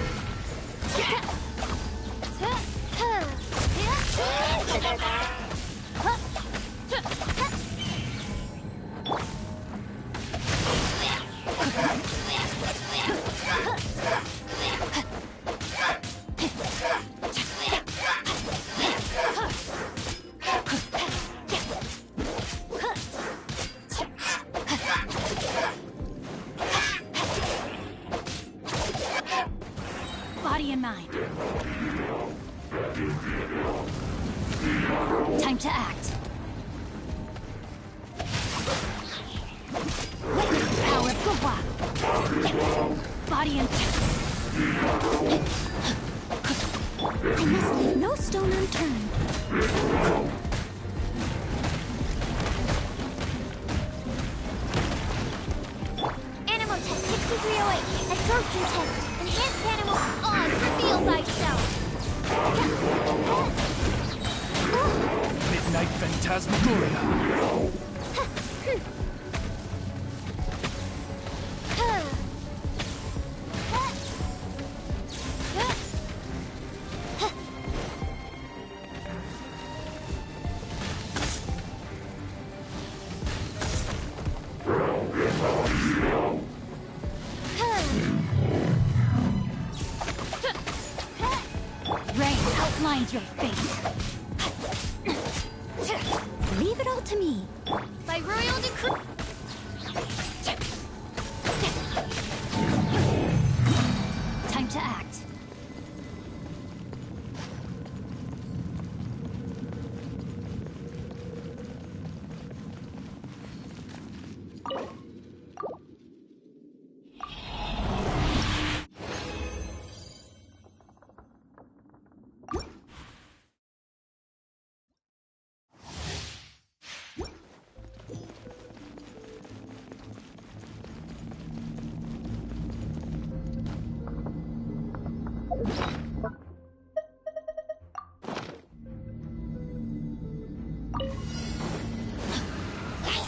Body and mind. Time to act. Witness the power of Gugwa. Body and I must leave no stone unturned. Animal test 6308. Absorption test. Enhanced animal. Oz, reveal thyself. Midnight Phantasmagoria. Rain outlines your fate. Leave it all to me. By royal decree. Time to act.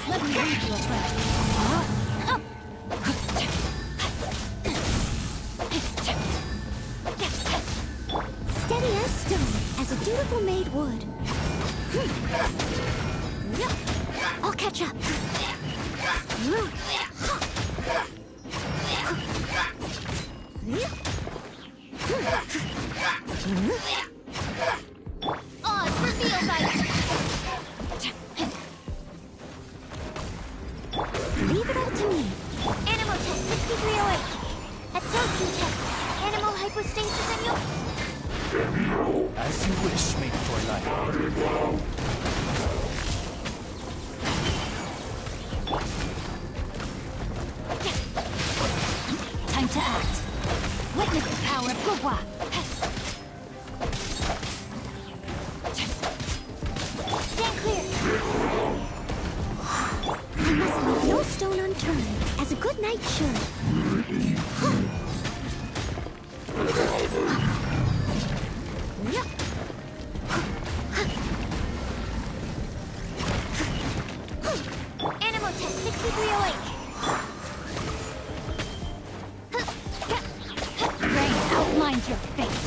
Let me read you a verse. Steady as stone, as a dutiful maid would. I'll catch up. Oz, reveal thyself. Leave it all to me. Animal test 6308. Absorption test. Animal hypostasis and you. As you wish, main Fräulein. Time to act. Witness the power of Gugwa. Stand clear. I must leave no stone unturned, as a good knight should. Animal test 6308. Rain outlines your fate.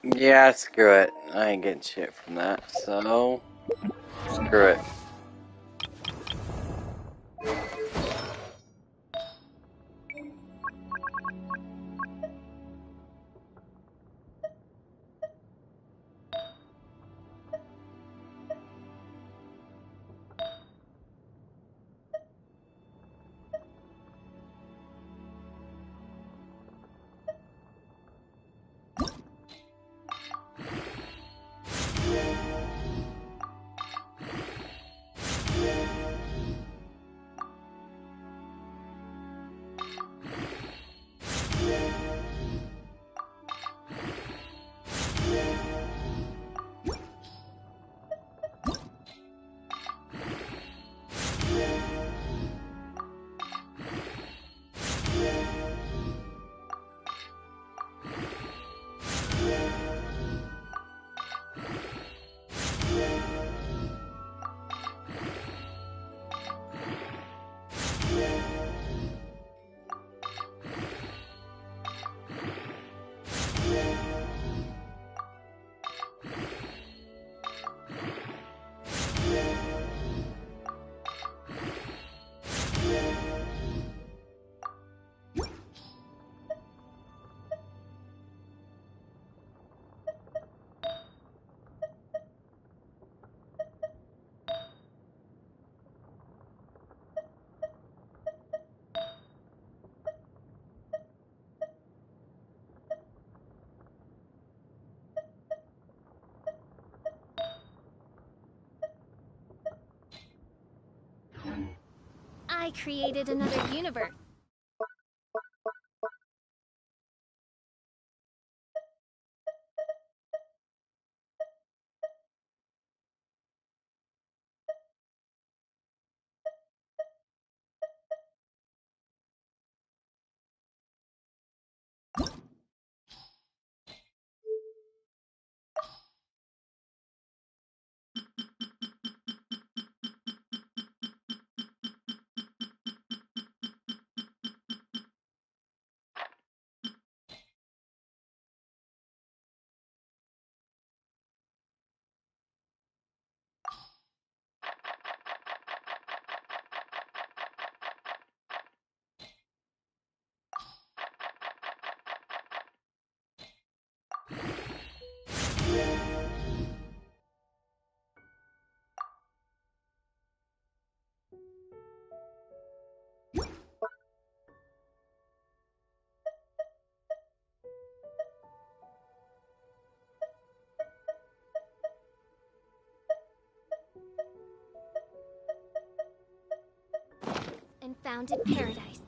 Yeah, screw it. I ain't getting shit from that, so screw it. I created another universe. And founded paradise.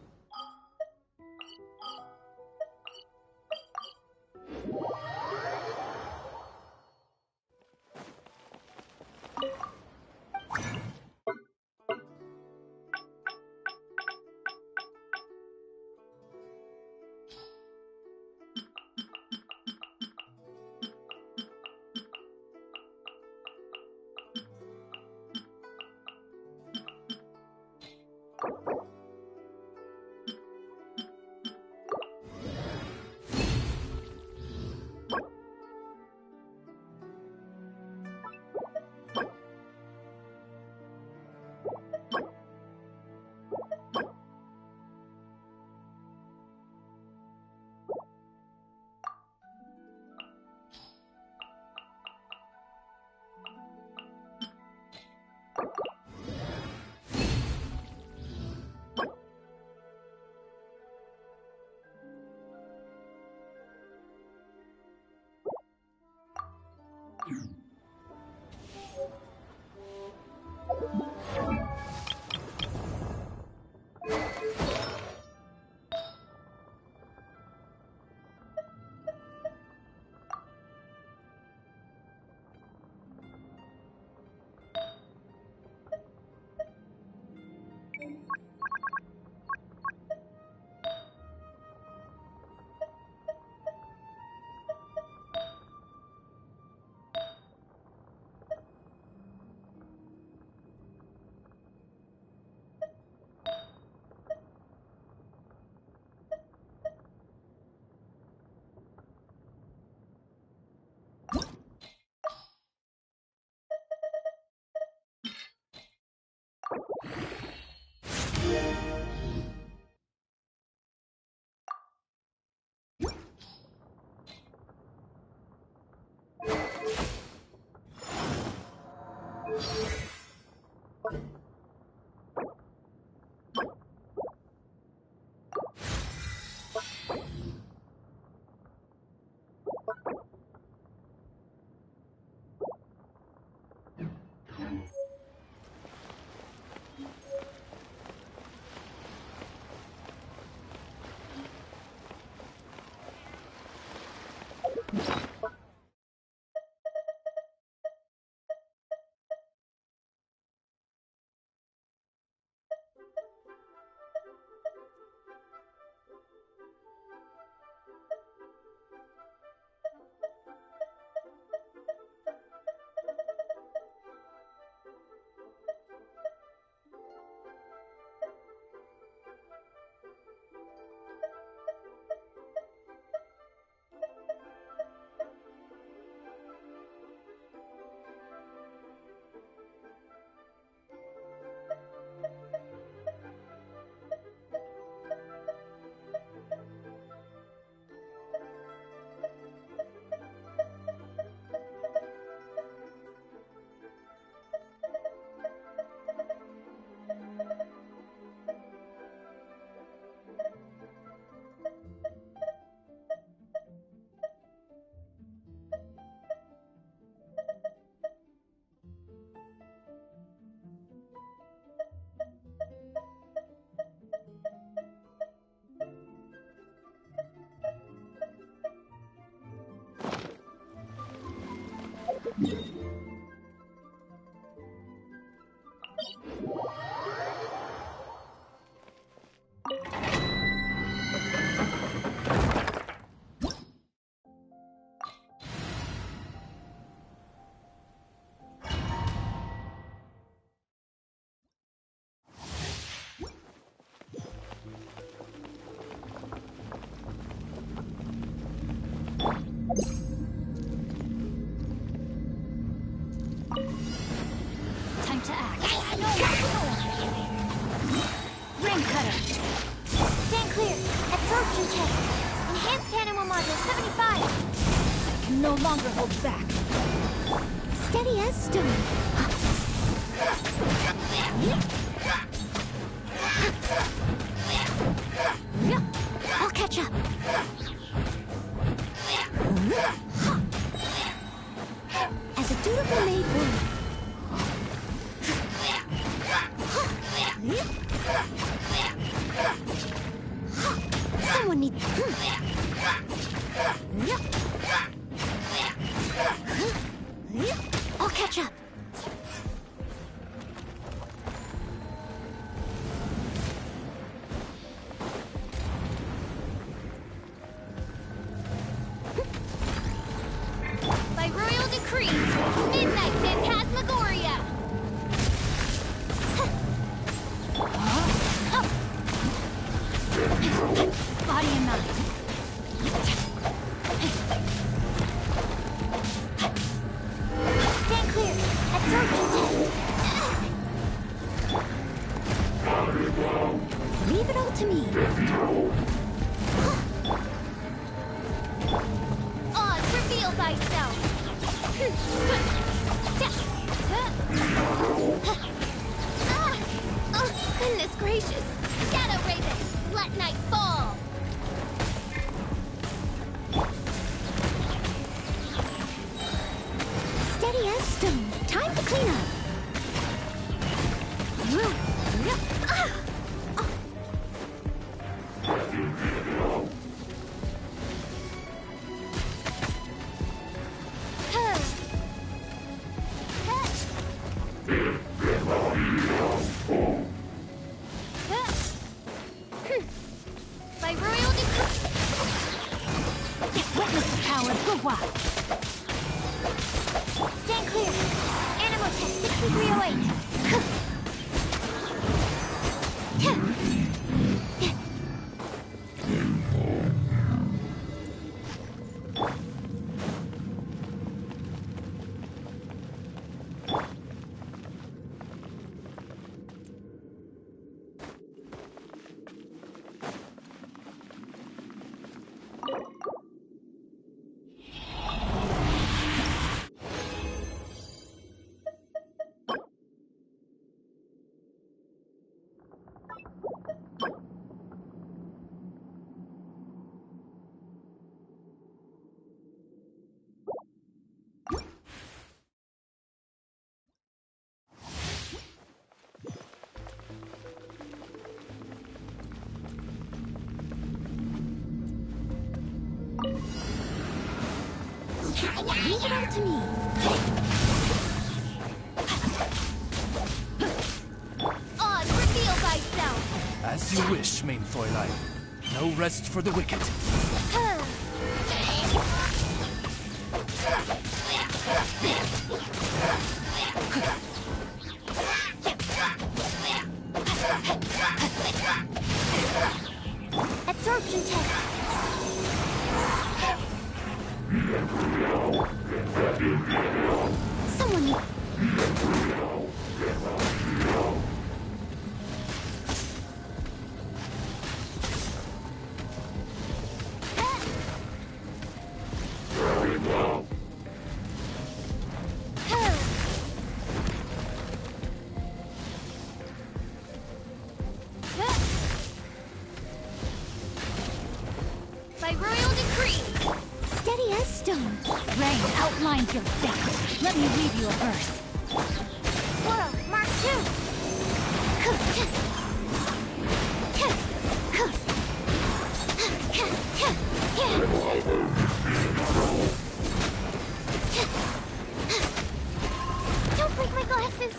Time to act. Ring cutter. Stand clear. Absorption test. Enhanced animal module 75. I can no longer hold back. Steady as stone. I'll catch up. As a dutiful maid would. Someone needs... I'll catch up. By royal decree, Midnight Phantasmagoria! Body and mind. Stand clear. Absorption test. Leave it all to me. Oz, reveal thyself. Oh, goodness gracious. Shadow Raven, let night fall. Steady as stone. Time to clean up. By royal decree. Witness the power of Gugwa. Stand clear. Animal test 6308. Leave it all to me. Oz, reveal thyself. As you wish, main Fräulein. No rest for the wicked. Absorption test. Someone needs... By royal decree, steady as stone. Rain outlines your fate. Let me read you a verse. Squirrel, Mark 2. Don't break my glasses.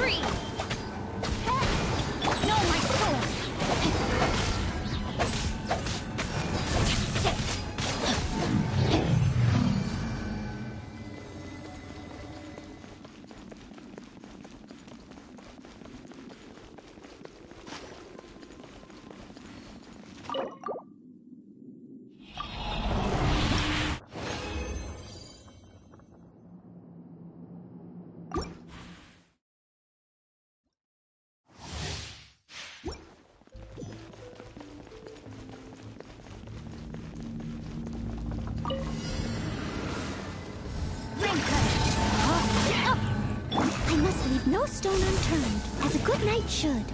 decree! No, my sword! I must leave no stone unturned, as a good knight should.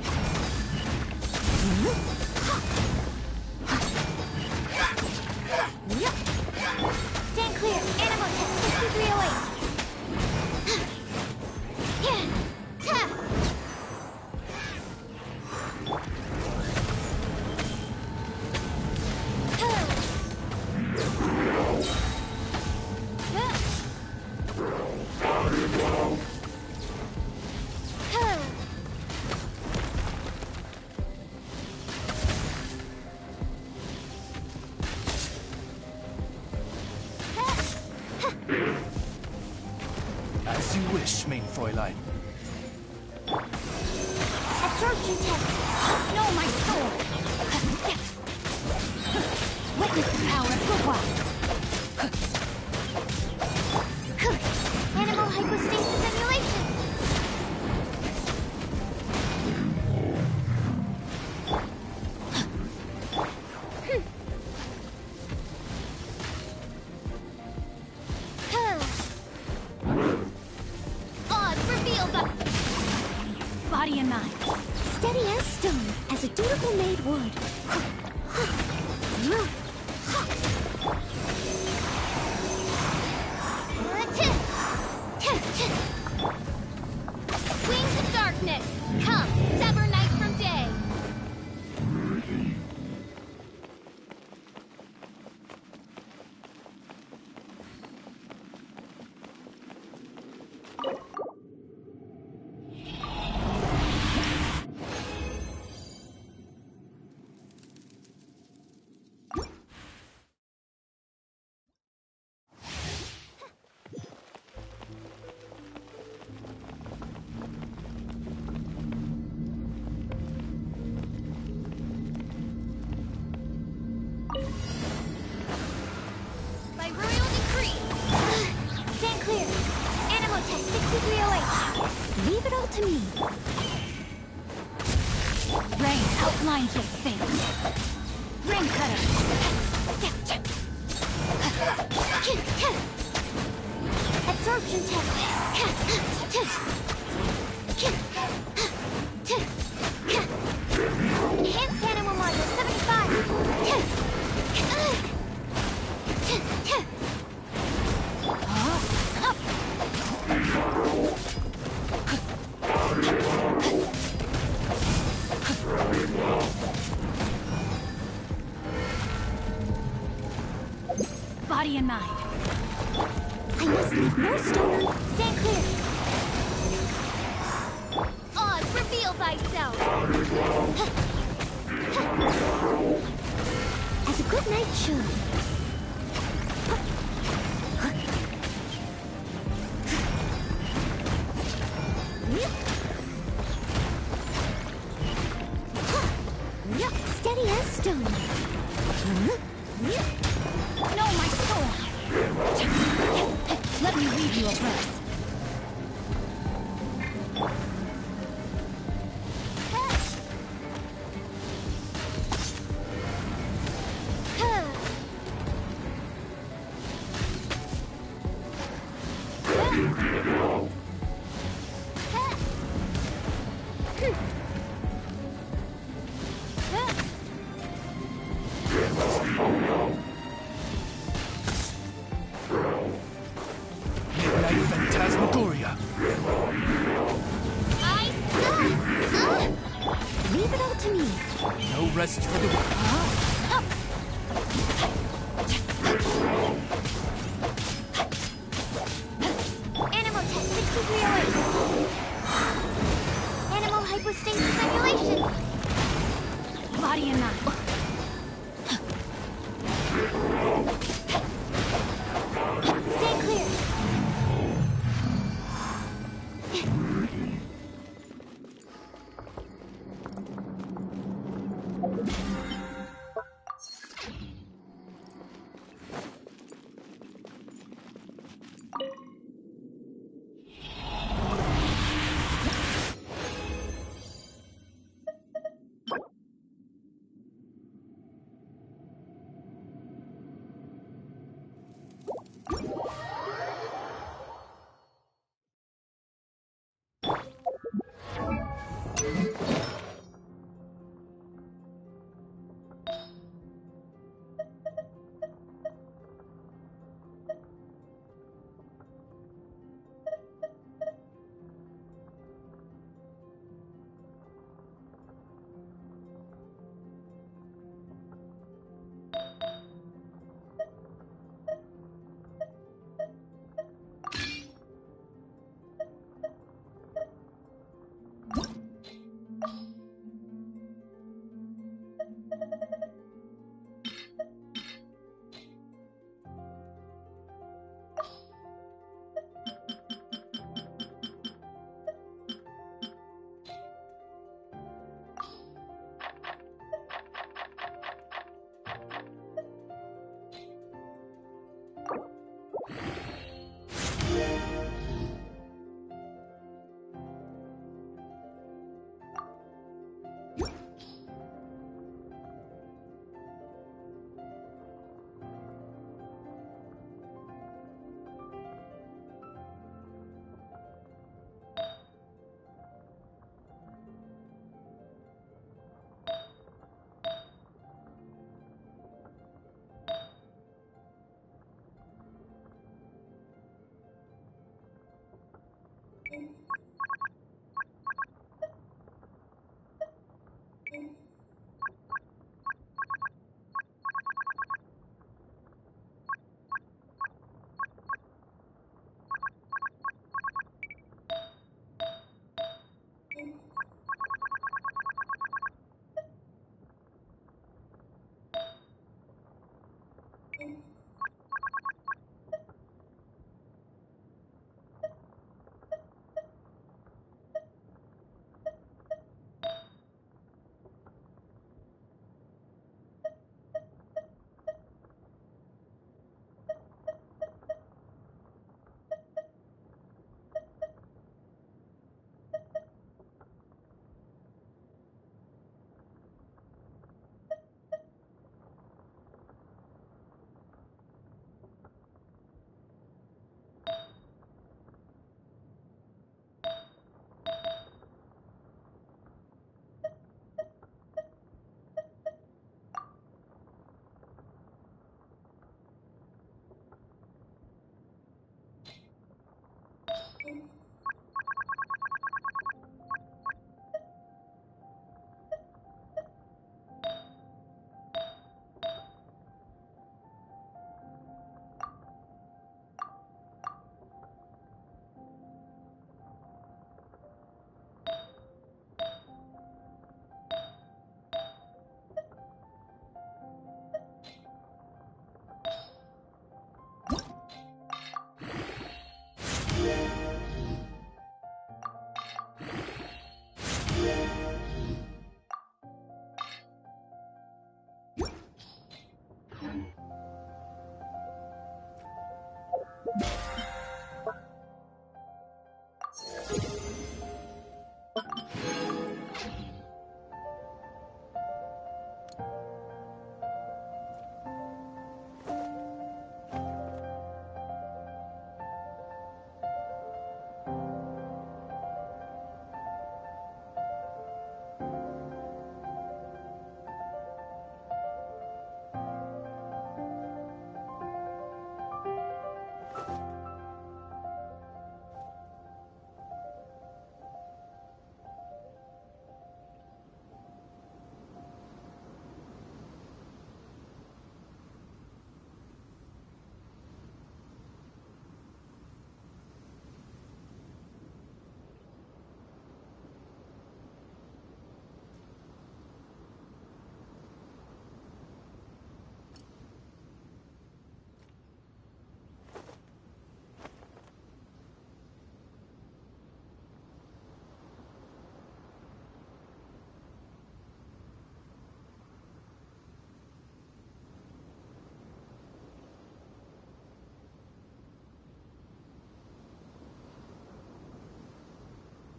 Stand clear. Animal test 6308. As you wish, main Fräulein. Absorption test. No, my sword. Witness the power of Goodwill. Animal hypostasis emulation. Odds revealed the... Body and mind. Steady as stone, as a dutiful maid would. Wings of darkness! Come, sever night from day! By royal decree! Stand clear. Animal test 6308. Leave it all to me. Rain outlines your fate. Ring cutter! Absorption test. Enhanced animal module 75. Body and mind. I must leave no stone. Stand clear. Odds reveal thyself! As a good knight should. Steady as stone. No, my sword! Let me read you a verse. Midnight Phantasmagoria. Leave it all to me. No rest for the wicked. Animal test 6308. with stasis emulation. Body and mind. Stay clear.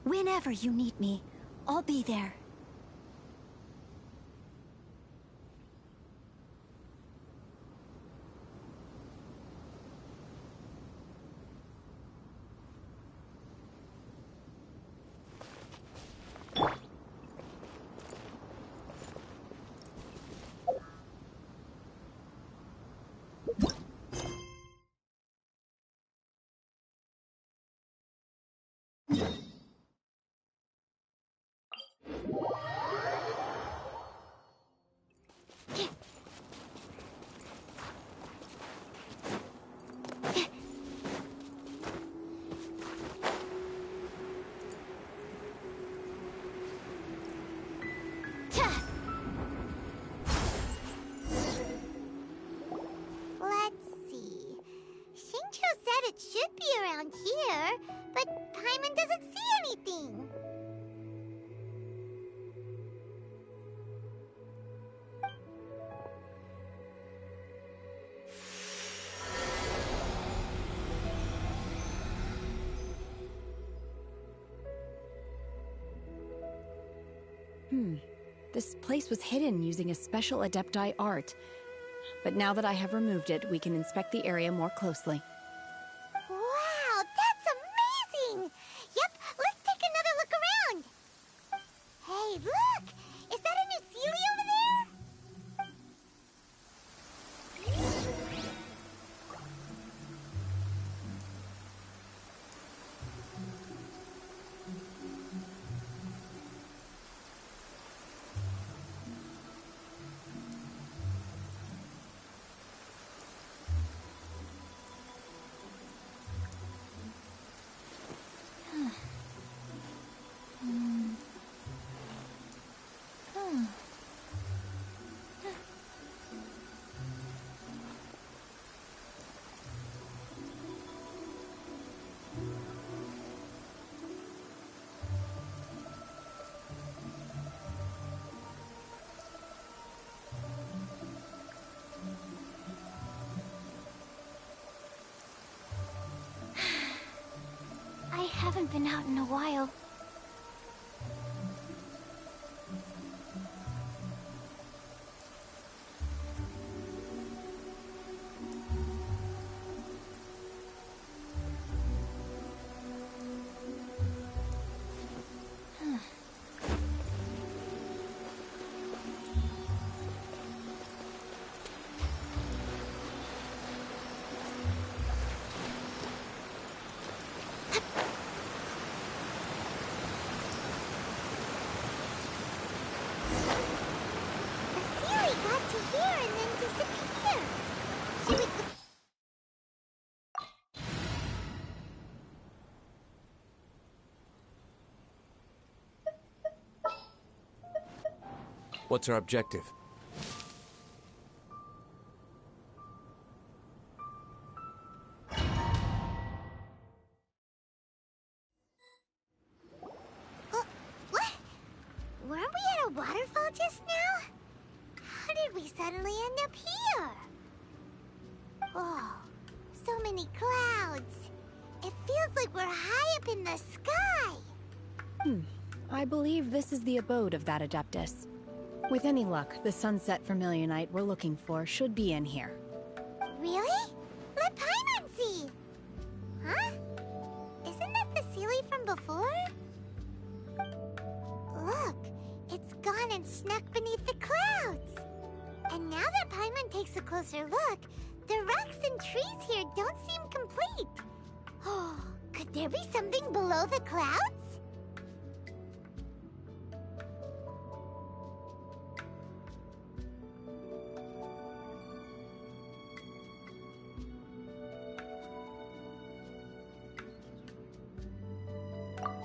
Whenever you need me, I'll be there. It should be around here, but Paimon doesn't see anything. This place was hidden using a special Adepti art. But now that I have removed it, we can inspect the area more closely. Wow, that's amazing! Yep, let's take another look around. Hey, look! Is that a new Sealy over there? I haven't been out in a while. What's our objective? What? Weren't we at a waterfall just now? How did we suddenly end up here? Oh, so many clouds. It feels like we're high up in the sky. I believe this is the abode of that Adeptus. With any luck, the sunset Vermilionite we're looking for should be in here. Really? Let Paimon see! Huh? Isn't that the Sealy from before? Look, it's gone and snuck beneath the clouds. And now that Paimon takes a closer look, the rocks and trees here don't seem complete. Oh, could there be something below the clouds?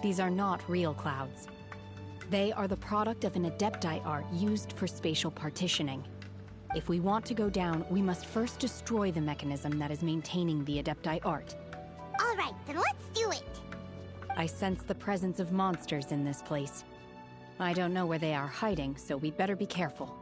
These are not real clouds. They are the product of an Adepti art used for spatial partitioning. If we want to go down, we must first destroy the mechanism that is maintaining the Adepti art. All right, then let's do it. I sense the presence of monsters in this place. I don't know where they are hiding, so we'd better be careful.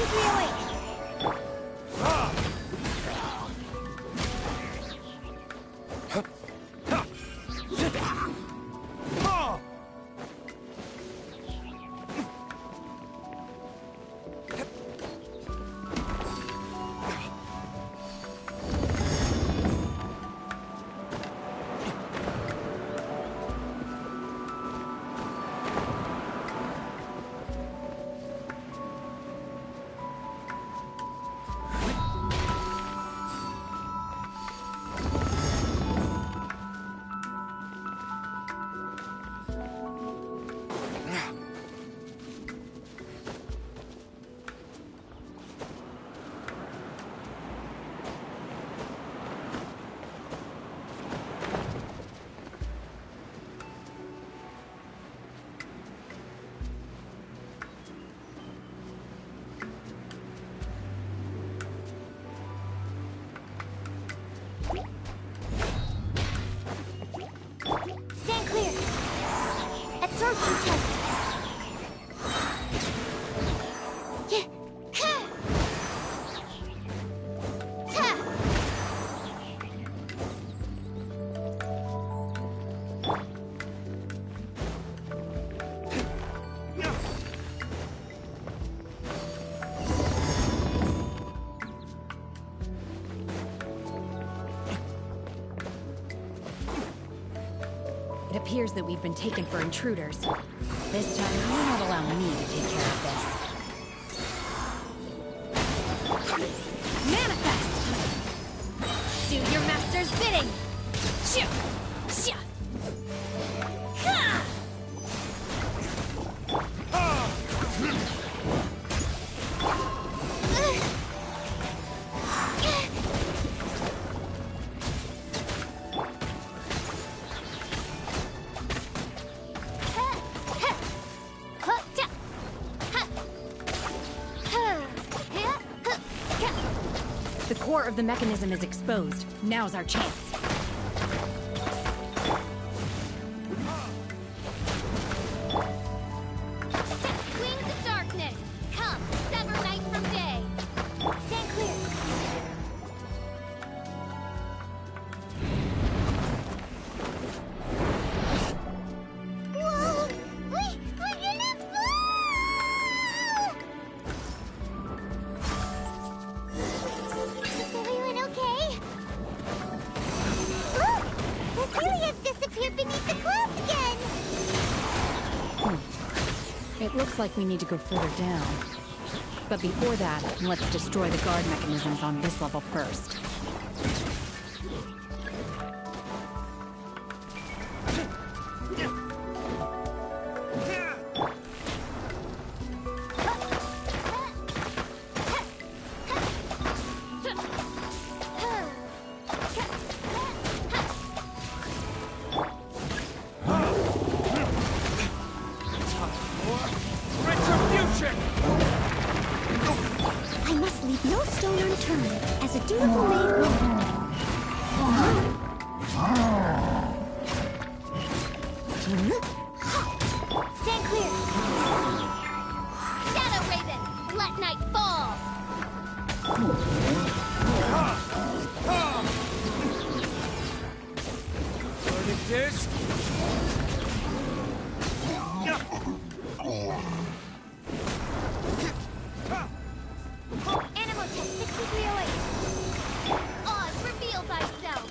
degree awake. Stand clear. Absorption test. Yeah. Ta. It appears that we've been taken for intruders. This time, you will not allow me to take care of this. Manifest! Do your master's bidding! Shoo! Shoo! Ha! The core of the mechanism is exposed. Now's our chance. Wings of darkness! Come, sever night from day! Stand clear. Whoa! We're gonna fall! Is everyone okay? Look! The Celia's disappeared beneath the clouds again! It looks like we need to go further down. But before that, let's destroy the guard mechanisms on this level first. Retribution! I must leave no stone unturned, as a dutiful maid will. Stand clear! Shadow Raven! Let night fall! Verdict is... Animal test 6 degree away. Oz, reveal thyself!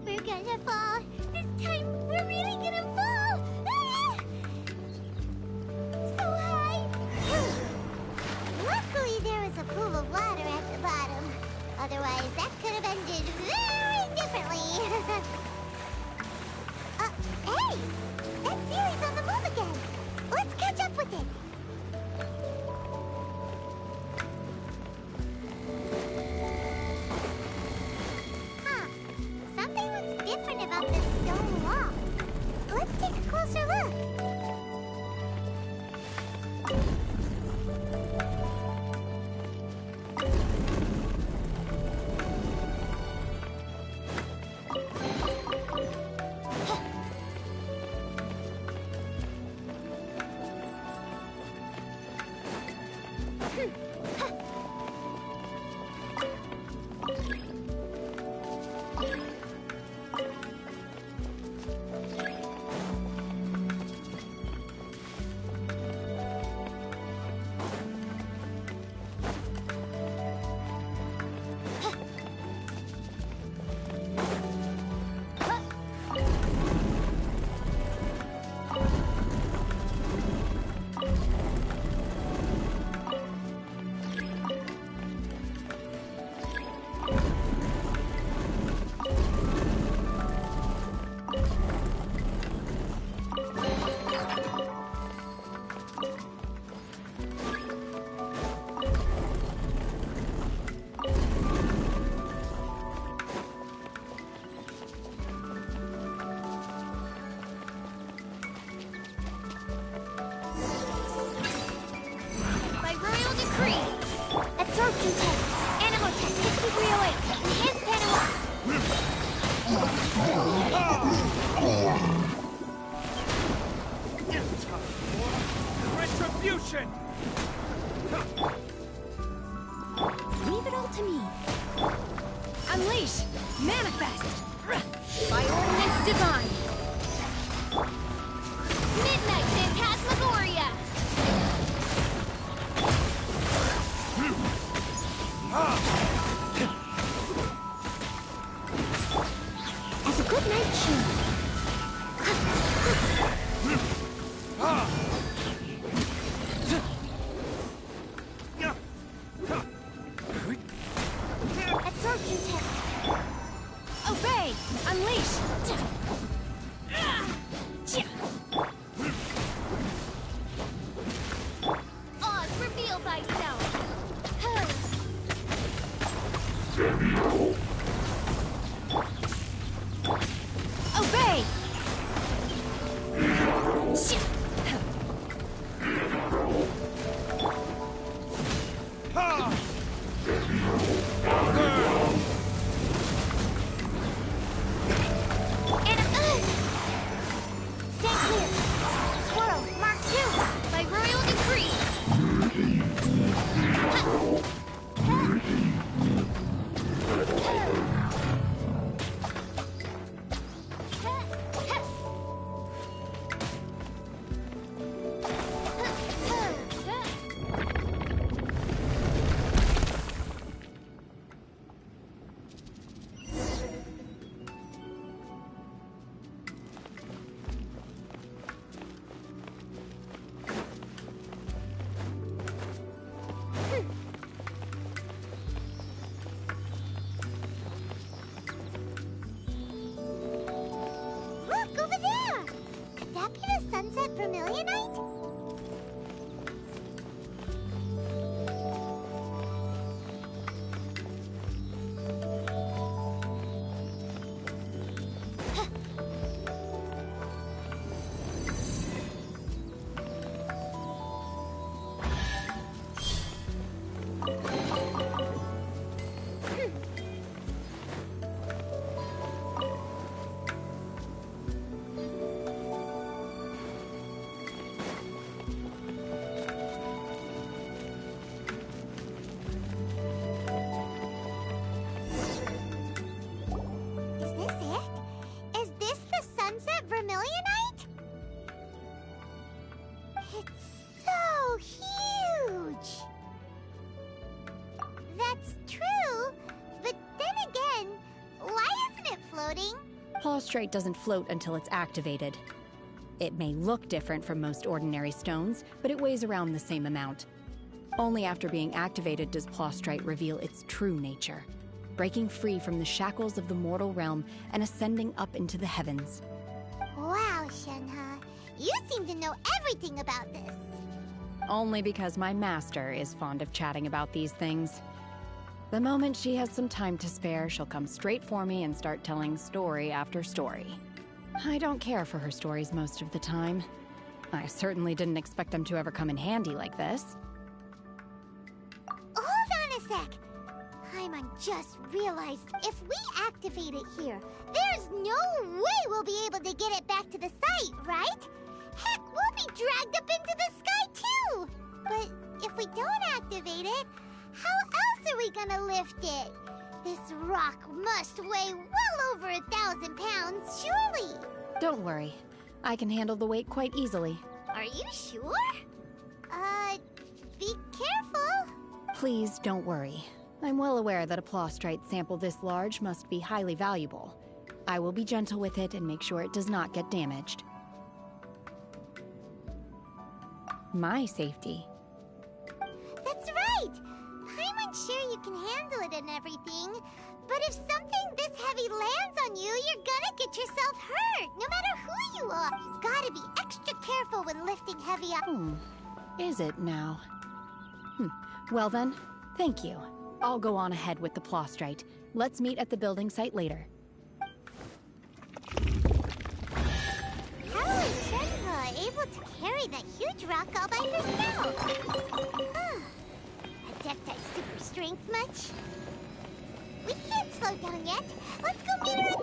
We're gonna fall. This time, we're really gonna fall. Ah! So high. Luckily, there was a pool of water at the bottom. Otherwise, that could have ended very differently. Hey! That Series on the move again. Let's catch up with it. Huh. Something looks different about this stone wall. Let's take a closer look. Absorption test. Obey! Unleash! Oz, reveal thyself! Obey! Stay clear. Swirl, Mark 2. By royal decree! Look, over there! Could that be the sunset vermilionite? Is this it? Is this the sunset vermilionite? It's so huge! That's true, but then again, why isn't it floating? Plaustrite doesn't float until it's activated. It may look different from most ordinary stones, but it weighs around the same amount. Only after being activated does Plaustrite reveal its true nature, breaking free from the shackles of the mortal realm and ascending up into the heavens. Wow, Shenhe, you seem to know everything about this. Only because my master is fond of chatting about these things. The moment she has some time to spare, she'll come straight for me and start telling story after story. I don't care for her stories most of the time. I certainly didn't expect them to ever come in handy like this. Hold on a sec. Paimon just realized if we activate it here, there's no way we'll be able to get it back to the site, right? Heck, we'll be dragged up into the sky too! But if we don't activate it, how else are we gonna lift it? This rock must weigh well over 1,000 pounds, surely! Don't worry. I can handle the weight quite easily. Are you sure? Be careful! Please don't worry. I'm well aware that a Plaustrite sample this large must be highly valuable. I will be gentle with it and make sure it does not get damaged. My safety. That's right! Paimon's sure you can handle it and everything, but if something this heavy lands on you, you're gonna get yourself hurt, no matter who you are. You gotta be extra careful when lifting heavy up. Is it now? Well then, thank you. I'll go on ahead with the Plaustrite. Let's meet at the building site later. How is Shenhe able to carry that huge rock all by herself? Adepti super strength much? We can't slow down yet. Let's go meet her at...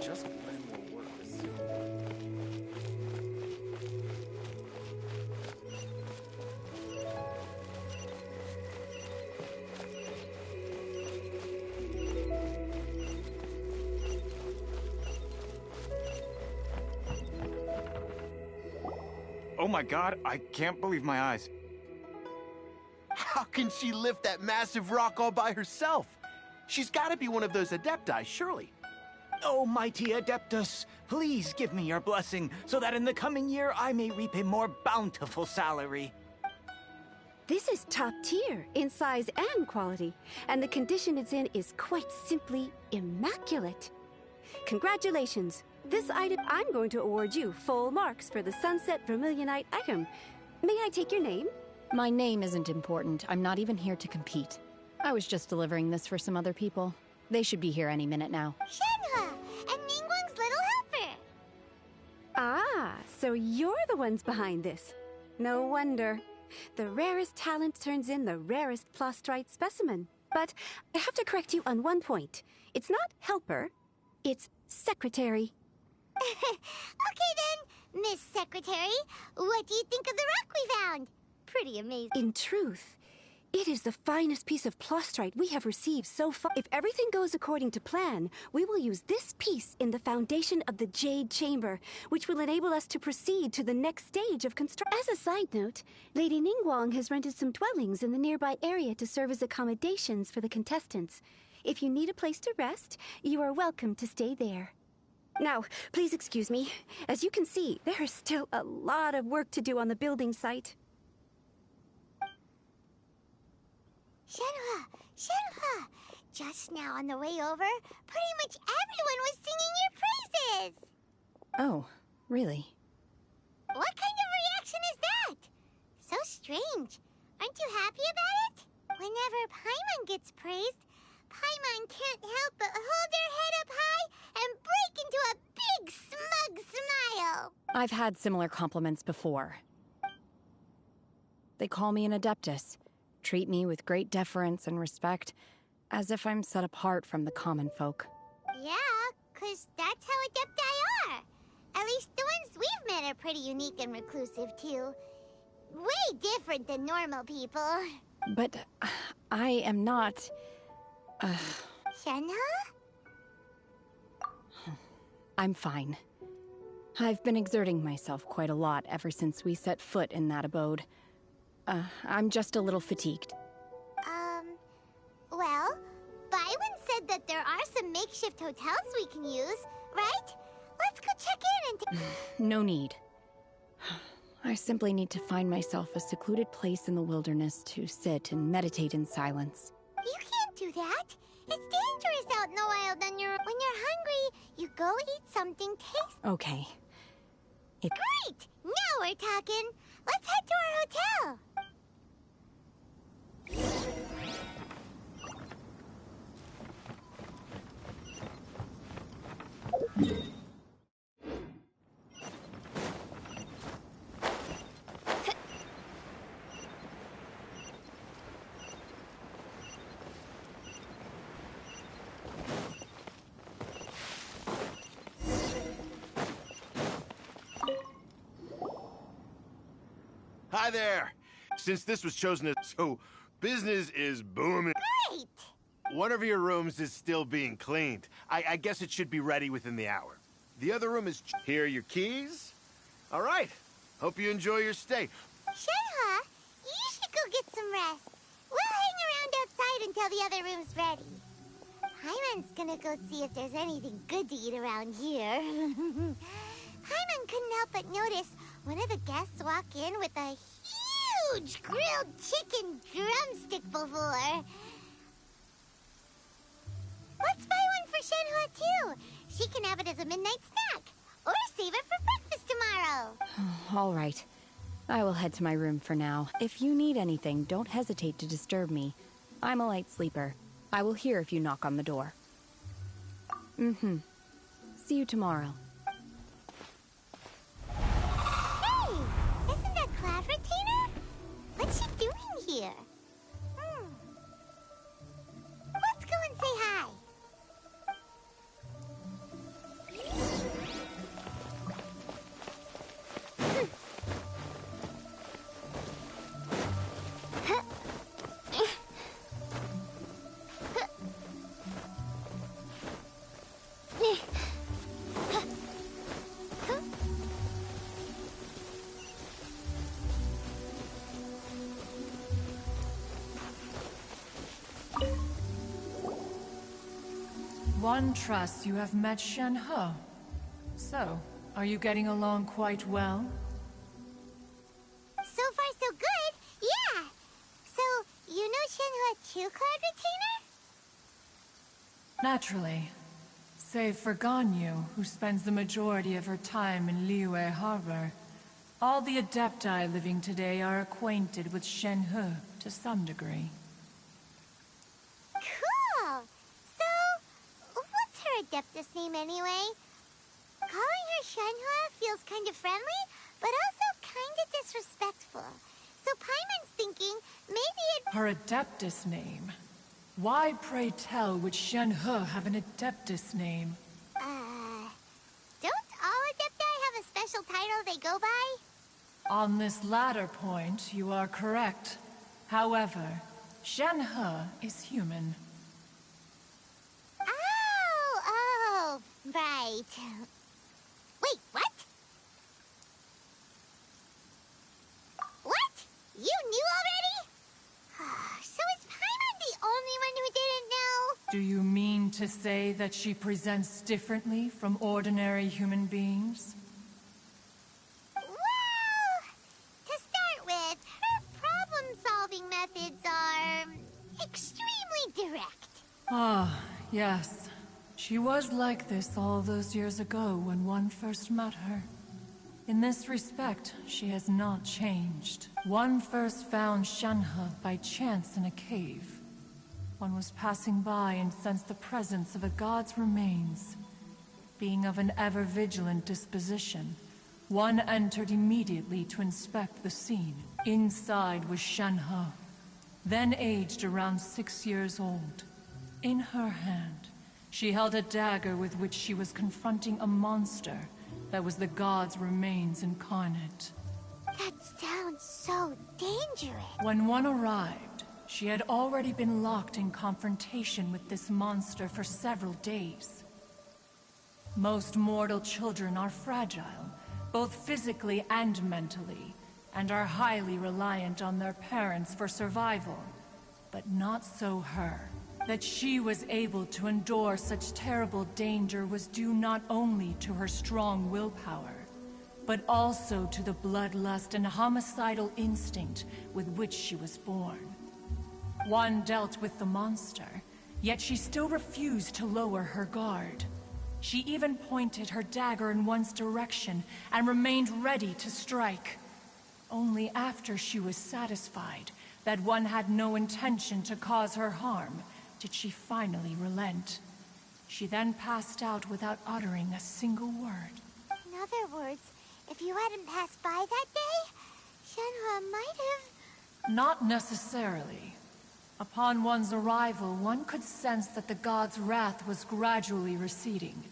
Just when will work resume? Oh my god, I can't believe my eyes. How can she lift that massive rock all by herself? She's gotta be one of those adepti, surely. Oh, mighty Adeptus, please give me your blessing so that in the coming year I may reap a more bountiful salary. This is top tier in size and quality, and the condition it's in is quite simply immaculate. Congratulations! This item, I'm going to award you full marks for the Sunset Vermilionite item. May I take your name? My name isn't important. I'm not even here to compete. I was just delivering this for some other people. They should be here any minute now. Shenhua, and Ningguang's little helper. Ah, so you're the ones behind this. No wonder. The rarest talent turns in the rarest Plostrite specimen. But I have to correct you on one point. It's not helper, it's secretary. Okay then, Miss Secretary, what do you think of the rock we found? Pretty amazing. In truth, it is the finest piece of Plostrite we have received so far. If everything goes according to plan, we will use this piece in the foundation of the Jade Chamber, which will enable us to proceed to the next stage of construction. As a side note, Lady Ningguang has rented some dwellings in the nearby area to serve as accommodations for the contestants. If you need a place to rest, you are welcome to stay there. Now, please excuse me. As you can see, there is still a lot of work to do on the building site. Shenhua! Just now on the way over, pretty much everyone was singing your praises! Oh, really? What kind of reaction is that? So strange. Aren't you happy about it? Whenever Paimon gets praised, Paimon can't help but hold their head up high and break into a big smug smile. I've had similar compliments before. They call me an Adeptus, treat me with great deference and respect, as if I'm set apart from the common folk. Yeah, 'cause that's how Adepti are. At least the ones we've met are pretty unique and reclusive, too. Way different than normal people. But I am not... Shenhua? I'm fine. I've been exerting myself quite a lot ever since we set foot in that abode. I'm just a little fatigued. Well, Byron said that there are some makeshift hotels we can use, right? Let's go check in and... No need. I simply need to find myself a secluded place in the wilderness to sit and meditate in silence. You can't do that. It's dangerous out in the wild when you're hungry. You go eat something tasty. Okay. Great! Now we're talking. Let's head to our hotel. Hi there. Since this was chosen as... So, business is booming. Great! One of your rooms is still being cleaned. I guess it should be ready within the hour. The other room is... Here are your keys. All right. Hope you enjoy your stay. Shenhua, you should go get some rest. We'll hang around outside until the other room's ready. Paimon's gonna go see if there's anything good to eat around here. Paimon couldn't help but notice one of the guests walk in with a huge grilled chicken drumstick before. Let's buy one for Shenhua, too. She can have it as a midnight snack. Or save it for breakfast tomorrow. All right. I will head to my room for now. If you need anything, don't hesitate to disturb me. I'm a light sleeper. I will hear if you knock on the door. See you tomorrow. Hey! Isn't that Cloud Retainer? What's she doing here? Let's go and say hi. One trusts you have met Shen-He. So, are you getting along quite well? So far, so good. Yeah. So, you know Shen-He too, Cloud Retainer? Naturally. Save for Ganyu, who spends the majority of her time in Liyue Harbor. All the Adepti living today are acquainted with Shen-He to some degree. Cool! So, what's her Adeptus name anyway? Calling her Shen-He feels kind of friendly, but also kind of disrespectful. So Paimon's thinking maybe it... Her Adeptus name? Why, pray tell, would Shen-He have an Adeptus name? Don't all Adepti have a special title they go by? On this latter point, you are correct. However, Shen-He is human. Oh, right. Wait, what? What? You knew already? So is Paimon the only one who didn't know? Do you mean to say that she presents differently from ordinary human beings? Well, to start with, her problem-solving methods are extremely direct. Ah, yes. She was like this all those years ago when one first met her. In this respect, she has not changed. One first found Shen-He by chance in a cave. One was passing by and sensed the presence of a god's remains. Being of an ever-vigilant disposition, one entered immediately to inspect the scene. Inside was Shen-He, then aged around 6 years old. In her hand, she held a dagger with which she was confronting a monster that was the god's remains incarnate. That sounds so dangerous. When one arrived, she had already been locked in confrontation with this monster for several days. Most mortal children are fragile, both physically and mentally, and are highly reliant on their parents for survival. But not so her. That she was able to endure such terrible danger was due not only to her strong willpower, but also to the bloodlust and homicidal instinct with which she was born. One dealt with the monster, yet she still refused to lower her guard. She even pointed her dagger in one's direction and remained ready to strike. Only after she was satisfied that one had no intention to cause her harm did she finally relent. She then passed out without uttering a single word. In other words, if you hadn't passed by that day, Shen-He might have... Not necessarily. Upon one's arrival, one could sense that the god's wrath was gradually receding.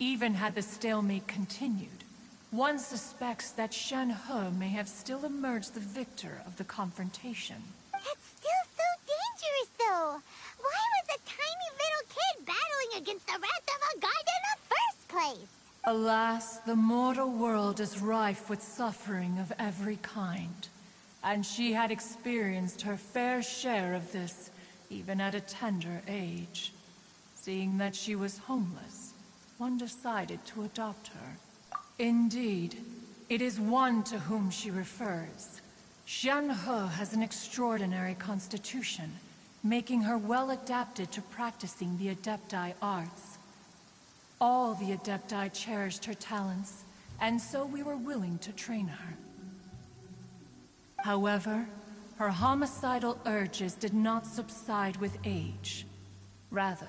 Even had the stalemate continued, one suspects that Shen-He may have still emerged the victor of the confrontation. That's still so dangerous, though! Why was a tiny little kid battling against the wrath of a god in the first place? Alas, the mortal world is rife with suffering of every kind. And she had experienced her fair share of this, even at a tender age. Seeing that she was homeless, one decided to adopt her. Indeed, it is one to whom she refers. Shen-He has an extraordinary constitution, making her well adapted to practicing the Adepti arts. All the Adepti cherished her talents, and so we were willing to train her. However, her homicidal urges did not subside with age. Rather,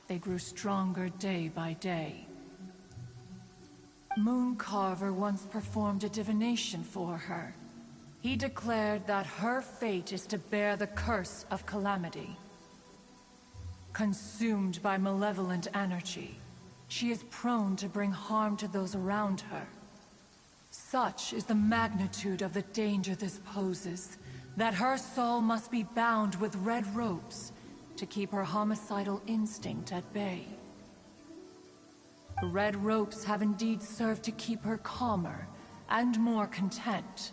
they grew stronger day by day. Mooncarver once performed a divination for her. He declared that her fate is to bear the curse of calamity. Consumed by malevolent energy, she is prone to bring harm to those around her. Such is the magnitude of the danger this poses, that her soul must be bound with red ropes to keep her homicidal instinct at bay. The red ropes have indeed served to keep her calmer and more content.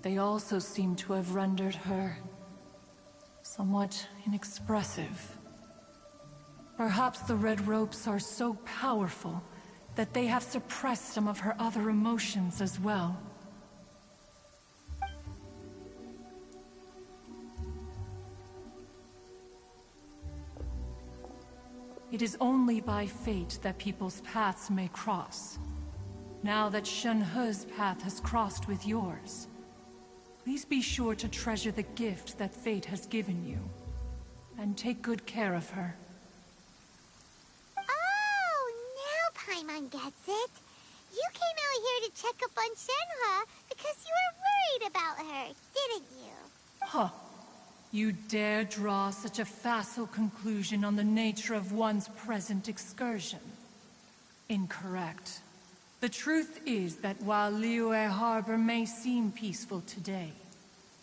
They also seem to have rendered her somewhat inexpressive. Perhaps the red ropes are so powerful that they have suppressed some of her other emotions as well. It is only by fate that people's paths may cross. Now that Shenhe's path has crossed with yours, please be sure to treasure the gift that fate has given you, and take good care of her. Oh, now Paimon gets it. You came out here to check up on Shenhe because you were worried about her, didn't you? Huh. You dare draw such a facile conclusion on the nature of one's present excursion? Incorrect. The truth is that while Liyue Harbor may seem peaceful today,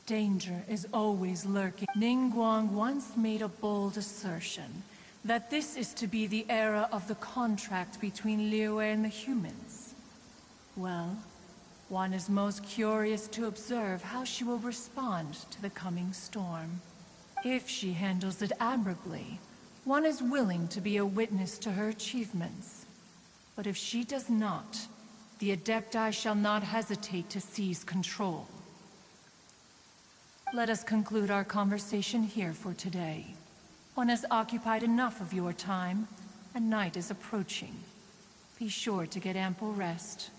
danger is always lurking. Ningguang once made a bold assertion that this is to be the era of the contract between Liyue and the humans. Well, one is most curious to observe how she will respond to the coming storm. If she handles it admirably, one is willing to be a witness to her achievements. But if she does not, the Adepti shall not hesitate to seize control. Let us conclude our conversation here for today. One has occupied enough of your time, and night is approaching. Be sure to get ample rest.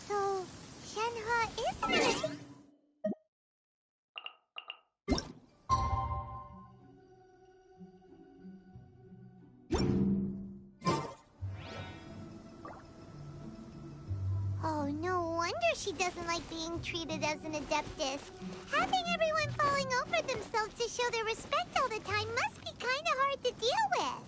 So, Shenhe is not... Oh, no wonder she doesn't like being treated as an Adeptus. Having everyone falling over themselves to show their respect all the time must be kinda hard to deal with.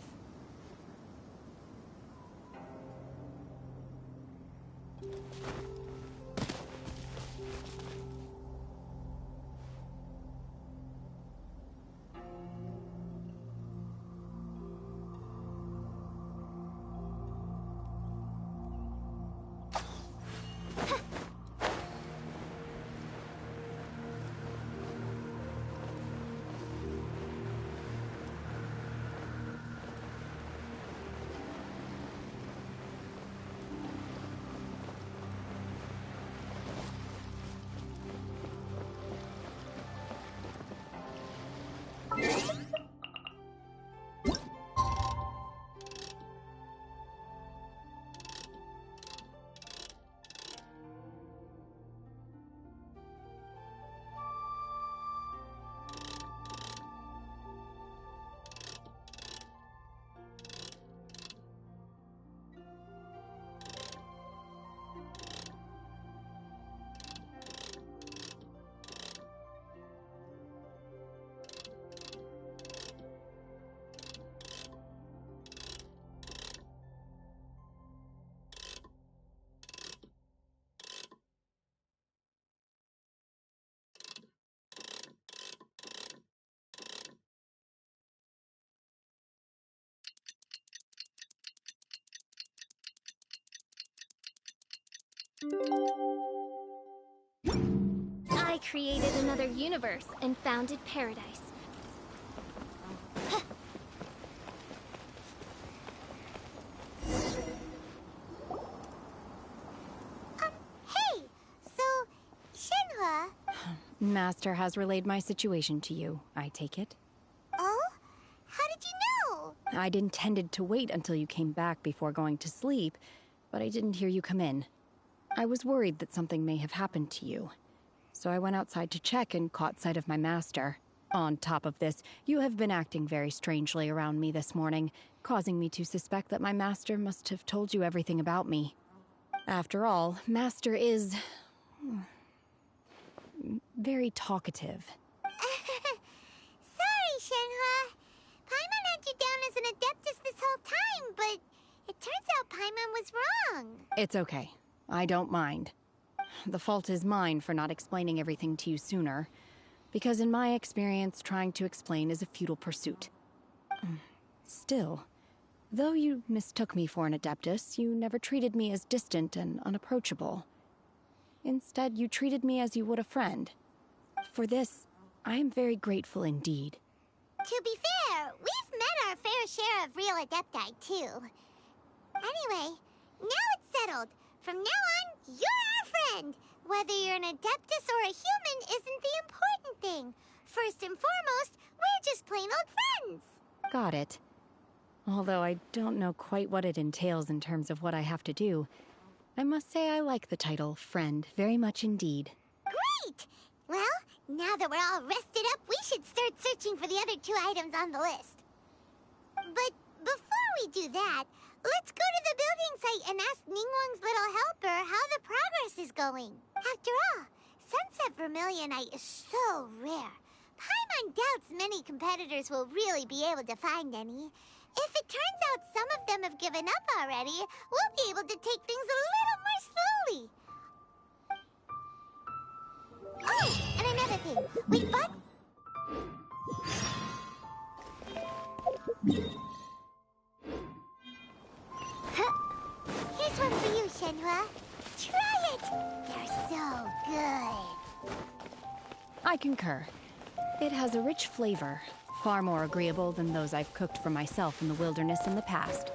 I created another universe and founded paradise. Hey! So, Shenhe... Master has relayed my situation to you, I take it? Oh? How did you know? I'd intended to wait until you came back before going to sleep, but I didn't hear you come in. I was worried that something may have happened to you, so I went outside to check and caught sight of my master. On top of this, you have been acting very strangely around me this morning, causing me to suspect that my master must have told you everything about me. After all, Master is... very talkative. Sorry, Shenhe. Paimon had you down as an Adeptus this whole time, but it turns out Paimon was wrong. It's okay. I don't mind. The fault is mine for not explaining everything to you sooner, because in my experience, trying to explain is a futile pursuit. Still, though you mistook me for an Adeptus, you never treated me as distant and unapproachable. Instead, you treated me as you would a friend. For this, I am very grateful indeed. To be fair, we've met our fair share of real Adepti, too. Anyway, now it's settled. From now on, you're our friend. Whether you're an Adeptus or a human isn't the important thing. First and foremost, we're just plain old friends. Got it. Although I don't know quite what it entails in terms of what I have to do, I must say I like the title, Friend, very much indeed. Great! Well, now that we're all rested up, we should start searching for the other 2 items on the list. But before we do that, let's go to the building site and ask Ningguang's little helper how the progress is going. After all, Sunset Vermilionite is so rare. Paimon doubts many competitors will really be able to find any. If it turns out some of them have given up already, we'll be able to take things a little more slowly. Oh, and another thing. We bought... Here's one for you, Shenhua. Try it! They're so good. I concur. It has a rich flavor, far more agreeable than those I've cooked for myself in the wilderness in the past.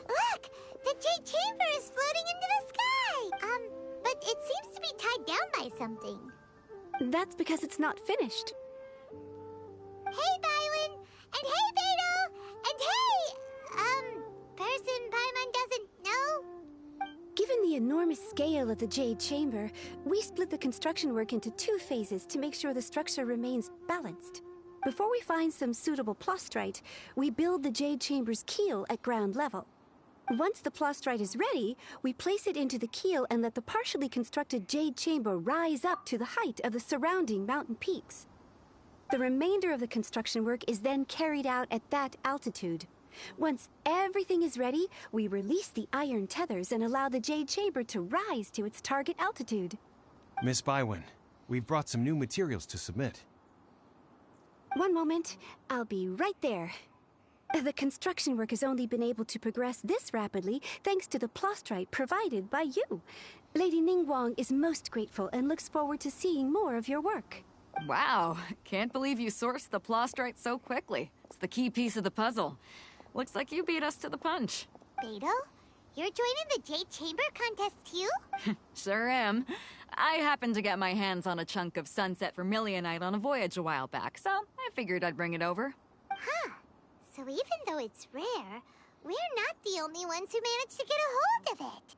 Look! The Jade Chamber is floating into the sky! But it seems to be tied down by something. That's because it's not finished. Hey, Bywin! And hey, Beto! And hey, person Paimon doesn't know? Given the enormous scale of the Jade Chamber, we split the construction work into 2 phases to make sure the structure remains balanced. Before we find some suitable plastrite, we build the Jade Chamber's keel at ground level. Once the plastrite is ready, we place it into the keel and let the partially constructed Jade Chamber rise up to the height of the surrounding mountain peaks. The remainder of the construction work is then carried out at that altitude. Once everything is ready, we release the iron tethers and allow the Jade Chamber to rise to its target altitude. Miss Bywin, we've brought some new materials to submit. One moment, I'll be right there. The construction work has only been able to progress this rapidly thanks to the plastrite provided by you. Lady Ningguang is most grateful and looks forward to seeing more of your work. Wow, can't believe you sourced the plastrite so quickly. It's the key piece of the puzzle. Looks like you beat us to the punch. Beto? You're joining the Jade Chamber contest too? Sure am. I happened to get my hands on a chunk of Sunset Vermilionite on a voyage a while back, so I figured I'd bring it over. Huh. So even though it's rare, we're not the only ones who managed to get a hold of it.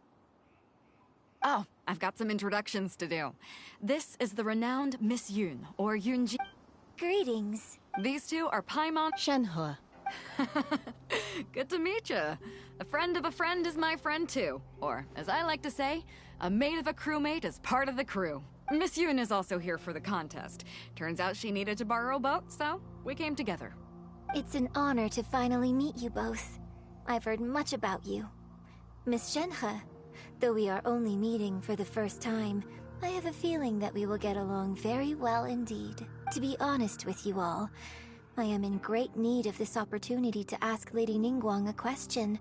Oh, I've got some introductions to do. This is the renowned Miss Yun, or Yunji. Greetings. These 2 are Paimon Shenhe. Good to meet you. A friend of a friend is my friend too. Or, as I like to say, a mate of a crewmate is part of the crew. Miss Yun is also here for the contest. Turns out she needed to borrow a boat, so we came together. It's an honor to finally meet you both. I've heard much about you. Miss Shenhe, though we are only meeting for the first time, I have a feeling that we will get along very well indeed. To be honest with you all, I am in great need of this opportunity to ask Lady Ningguang a question.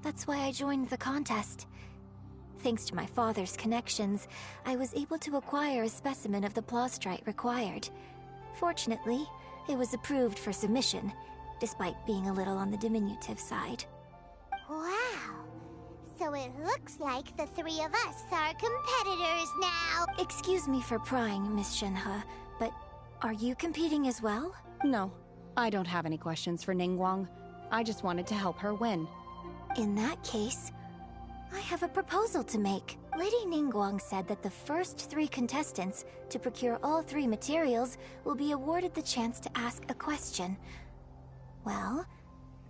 That's why I joined the contest. Thanks to my father's connections, I was able to acquire a specimen of the plastrite required. Fortunately, it was approved for submission, despite being a little on the diminutive side. Wow. So it looks like the 3 of us are competitors now. Excuse me for prying, Miss Shenhe, but are you competing as well? No, I don't have any questions for Ningguang. I just wanted to help her win. In that case, I have a proposal to make. Lady Ningguang said that the first 3 contestants to procure all 3 materials will be awarded the chance to ask a question. Well,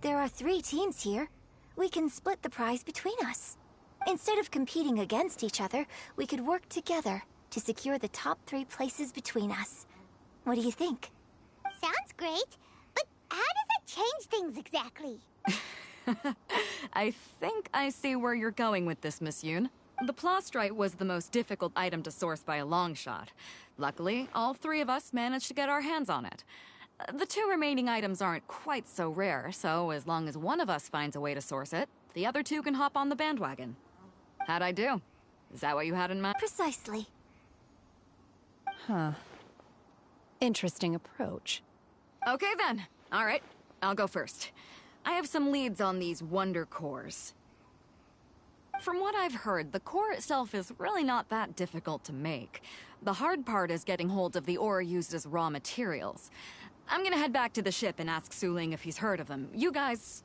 there are 3 teams here. We can split the prize between us. Instead of competing against each other, we could work together to secure the top 3 places between us. What do you think? Sounds great, but how does that change things exactly? I think I see where you're going with this, Miss Yun. The plastrite was the most difficult item to source by a long shot. Luckily, all three of us managed to get our hands on it. The two remaining items aren't quite so rare, so as long as one of us finds a way to source it, the other two can hop on the bandwagon. How'd I do? Is that what you had in mind? Precisely. Huh. Interesting approach. Okay then. All right, I'll go first. I have some leads on these wonder cores. From what I've heard, the core itself is really not that difficult to make. The hard part is getting hold of the ore used as raw materials. I'm gonna head back to the ship and ask Suling if he's heard of them. You guys...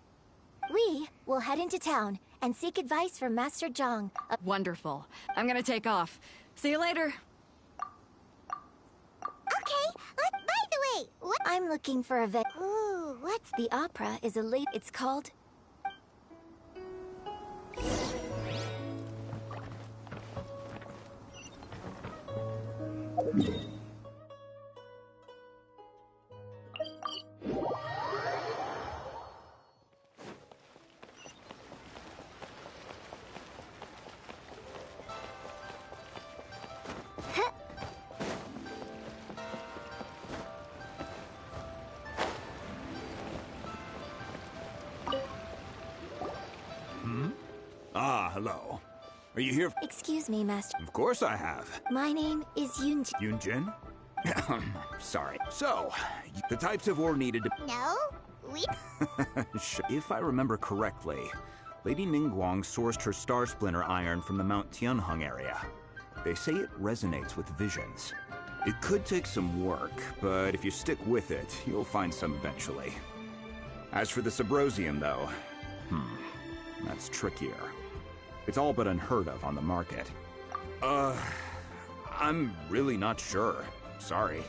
We will head into town and seek advice from Master Zhang. Wonderful. I'm gonna take off. See you later. Okay, by the way, what? I'm looking for a vet. Ooh, what's the opera is a late... It's called... Hello. Are you here? Excuse me, Master. Of course I have. My name is Yunjin. Yunjin? Sorry. So, the types of ore needed to... No, we... If I remember correctly, Lady Ningguang sourced her Star Splinter iron from the Mount Tianheng area. They say it resonates with visions. It could take some work, but if you stick with it, you'll find some eventually. As for the Subrosium, though, that's trickier. It's all but unheard of on the market. I'm really not sure. Sorry.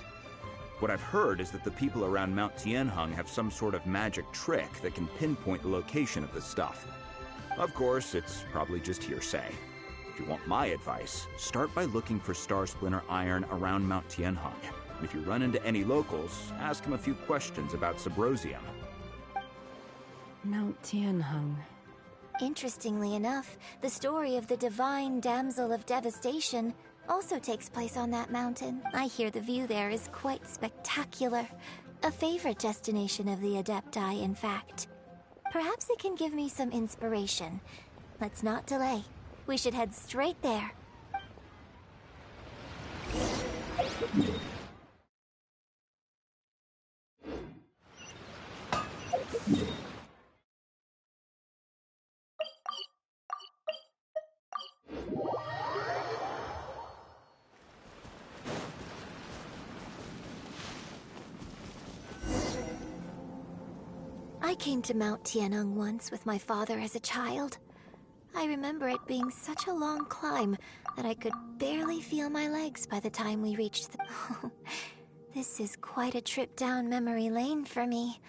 What I've heard is that the people around Mount Tianheng have some sort of magic trick that can pinpoint the location of the stuff. Of course, it's probably just hearsay. If you want my advice, start by looking for Star Splinter iron around Mount Tianheng. And if you run into any locals, ask them a few questions about Subrosium. Mount Tianheng. Interestingly enough, the story of the divine damsel of devastation also takes place on that mountain. I hear the view there is quite spectacular. A favorite destination of the Adepti, in fact. Perhaps it can give me some inspiration. Let's not delay. We should head straight there. I came to Mount Tianheng once with my father as a child. I remember it being such a long climb that I could barely feel my legs by the time we reached the... This is quite a trip down memory lane for me.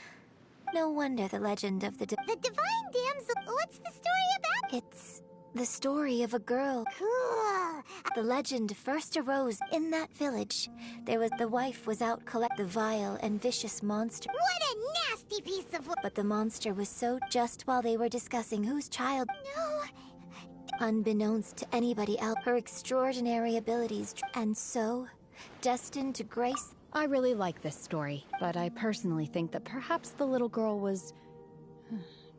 No wonder the legend of the divine damsel... What's the story about? It's the story of a girl. Cool. The legend first arose in that village. The wife was out collect the vile and vicious monster. What a nasty piece of... But the monster was so just while they were discussing whose child... No. Unbeknownst to anybody else, her extraordinary abilities, and so, destined to grace... I really like this story, but I personally think that perhaps the little girl was...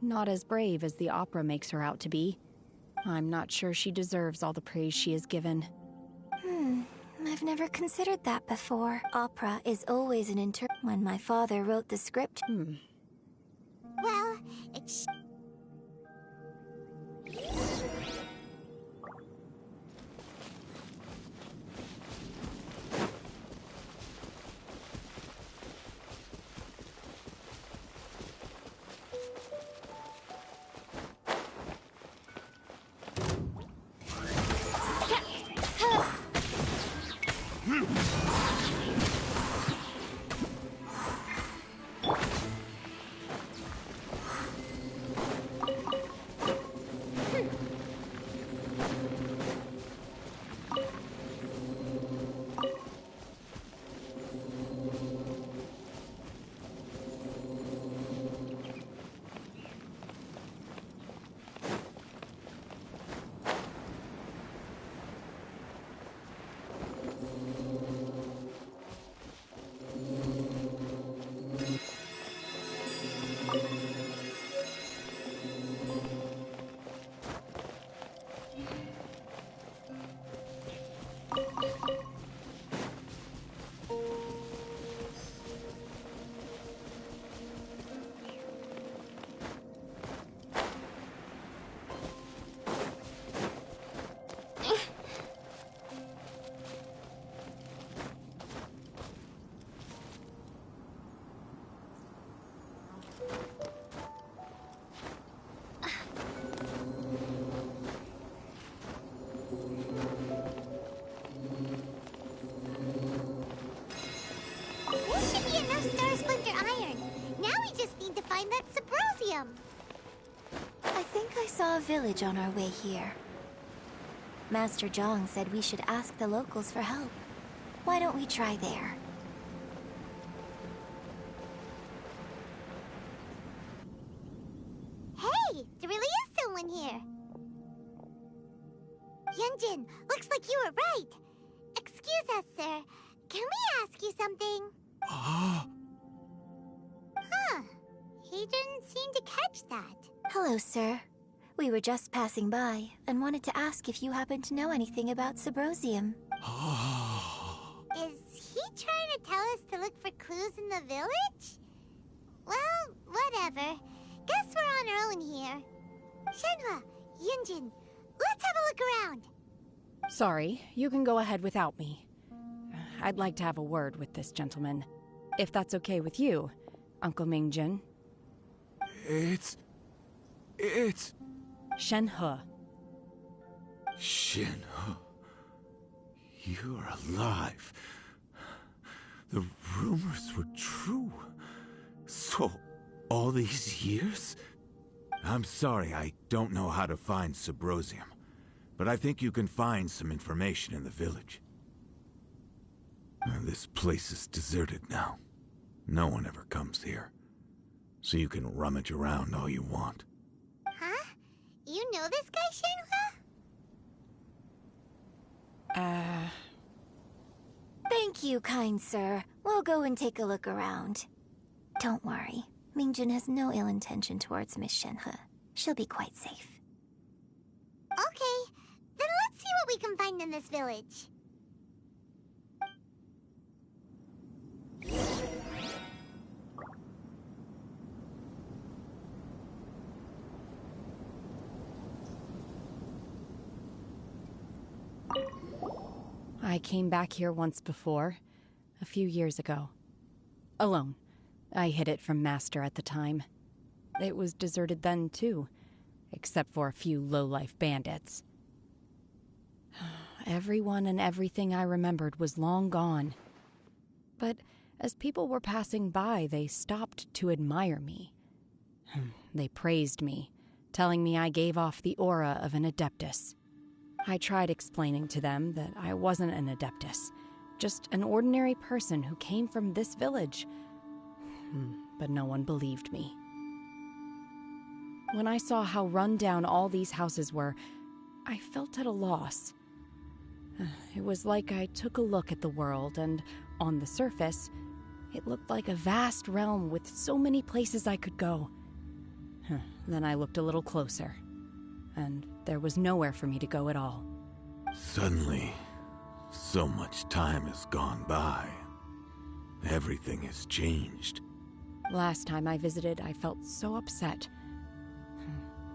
not as brave as the opera makes her out to be. I'm not sure she deserves all the praise she is given. I've never considered that before. Opera is always an When my father wrote the script... Well, it's... saw a village on our way here. Master Zhang said we should ask the locals for help. Why don't we try there? Hey, there really is someone here. Yunjin, looks like you were right. Excuse us, sir. Can we ask you something? Huh. He didn't seem to catch that. Hello, sir. We were just passing by and wanted to ask if you happen to know anything about Subrosium. Is he trying to tell us to look for clues in the village? Well, whatever. Guess we're on our own here. Shenhua, Yunjin, let's have a look around. Sorry, you can go ahead without me. I'd like to have a word with this gentleman. If that's okay with you, Uncle Mingjin. It's... Shenhe. Shenhe. You're alive. The rumors were true. So, all these years? I'm sorry, I don't know how to find Subrosium, but I think you can find some information in the village. This place is deserted now. No one ever comes here. So you can rummage around all you want. Huh? You know this guy, Shenhua? Thank you, kind sir. We'll go and take a look around. Don't worry. Mingjin has no ill intention towards Miss Shenhe. She'll be quite safe. Okay, then let's see what we can find in this village. I came back here once before, a few years ago. Alone. I hid it from Master at the time. It was deserted then, too, except for a few low-life bandits. Everyone and everything I remembered was long gone. But as people were passing by, they stopped to admire me. They praised me, telling me I gave off the aura of an Adeptus. I tried explaining to them that I wasn't an Adeptus, just an ordinary person who came from this village. But no one believed me. When I saw how run down all these houses were, I felt at a loss. It was like I took a look at the world, and on the surface, it looked like a vast realm with so many places I could go. Then I looked a little closer, and there was nowhere for me to go at all. Suddenly, so much time has gone by. Everything has changed. Last time I visited, I felt so upset.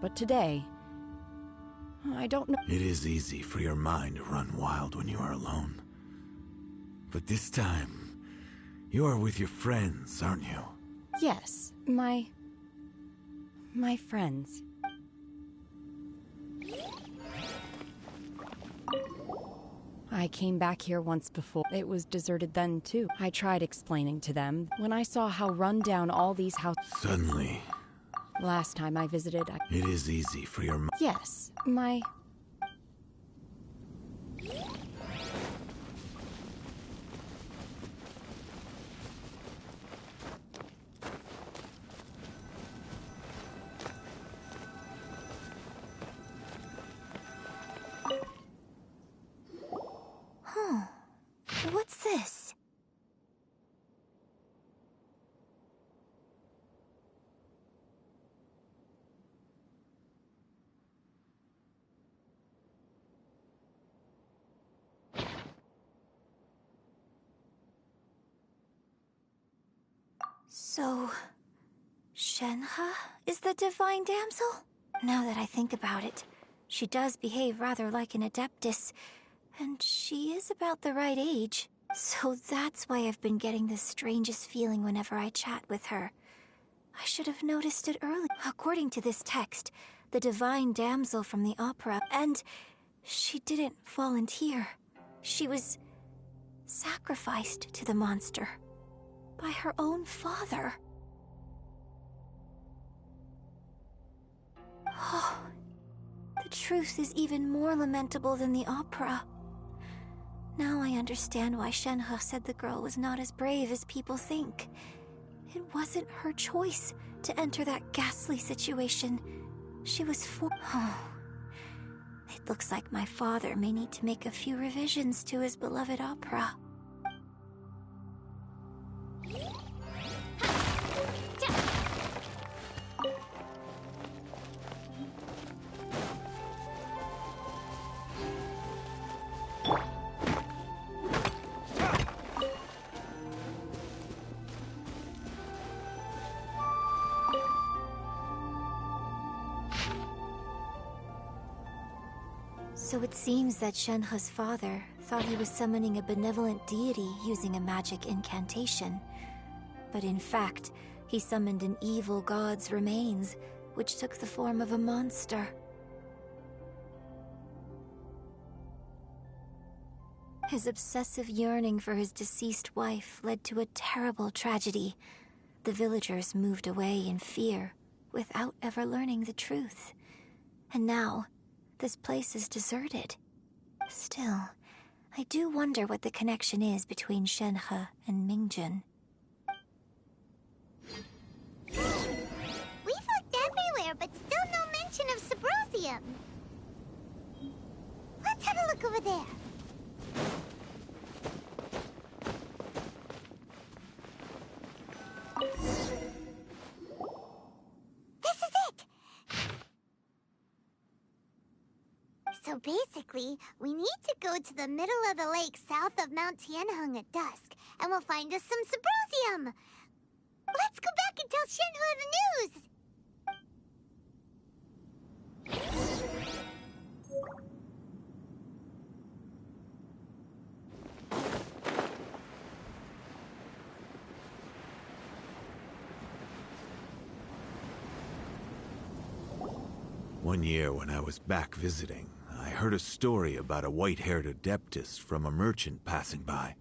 But today, I don't know. It is easy for your mind to run wild when you are alone. But this time, you are with your friends, aren't you? Yes, my friends. I came back here once before. It was deserted then, too. I tried explaining to them when I saw how run down all these houses. Suddenly. Last time I visited, It is easy for your mind. Yes, What's this? So, Shenhe is the divine damsel? Now that I think about it, she does behave rather like an Adeptus, and she is about the right age. So that's why I've been getting the strangest feeling whenever I chat with her. I should have noticed it early. According to this text, the divine damsel from the opera, and she didn't volunteer. She was sacrificed to the monster by her own father. Oh, truth is even more lamentable than the opera. Now I understand why Shenhe said the girl was not as brave as people think. It wasn't her choice to enter that ghastly situation. She was Oh. It looks like my father may need to make a few revisions to his beloved opera. So it seems that Shenhe's father thought he was summoning a benevolent deity using a magic incantation. But in fact, he summoned an evil god's remains, which took the form of a monster. His obsessive yearning for his deceased wife led to a terrible tragedy. The villagers moved away in fear, without ever learning the truth. And now, this place is deserted. Still, I do wonder what the connection is between Shenhe and Mingjun. We've looked everywhere, but still no mention of Sabrosium. Let's have a look over there. This is it! So basically, we need to go to the middle of the lake south of Mount Tianheng at dusk, and we'll find us some Sabrosium! Let's go back and tell Shenhe the news! One year when I was back visiting, I heard a story about a white-haired adeptus from a merchant passing by.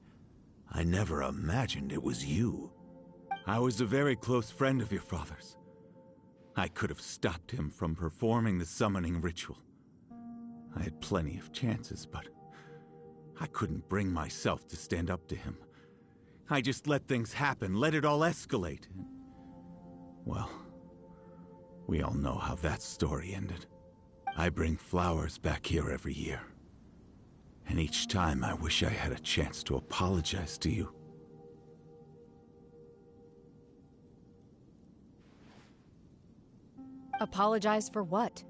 I never imagined it was you. I was a very close friend of your father's. I could have stopped him from performing the summoning ritual. I had plenty of chances, but I couldn't bring myself to stand up to him. I just let things happen, let it all escalate. Well, we all know how that story ended. I bring flowers back here every year. And each time I wish I had a chance to apologize to you. Apologize for what?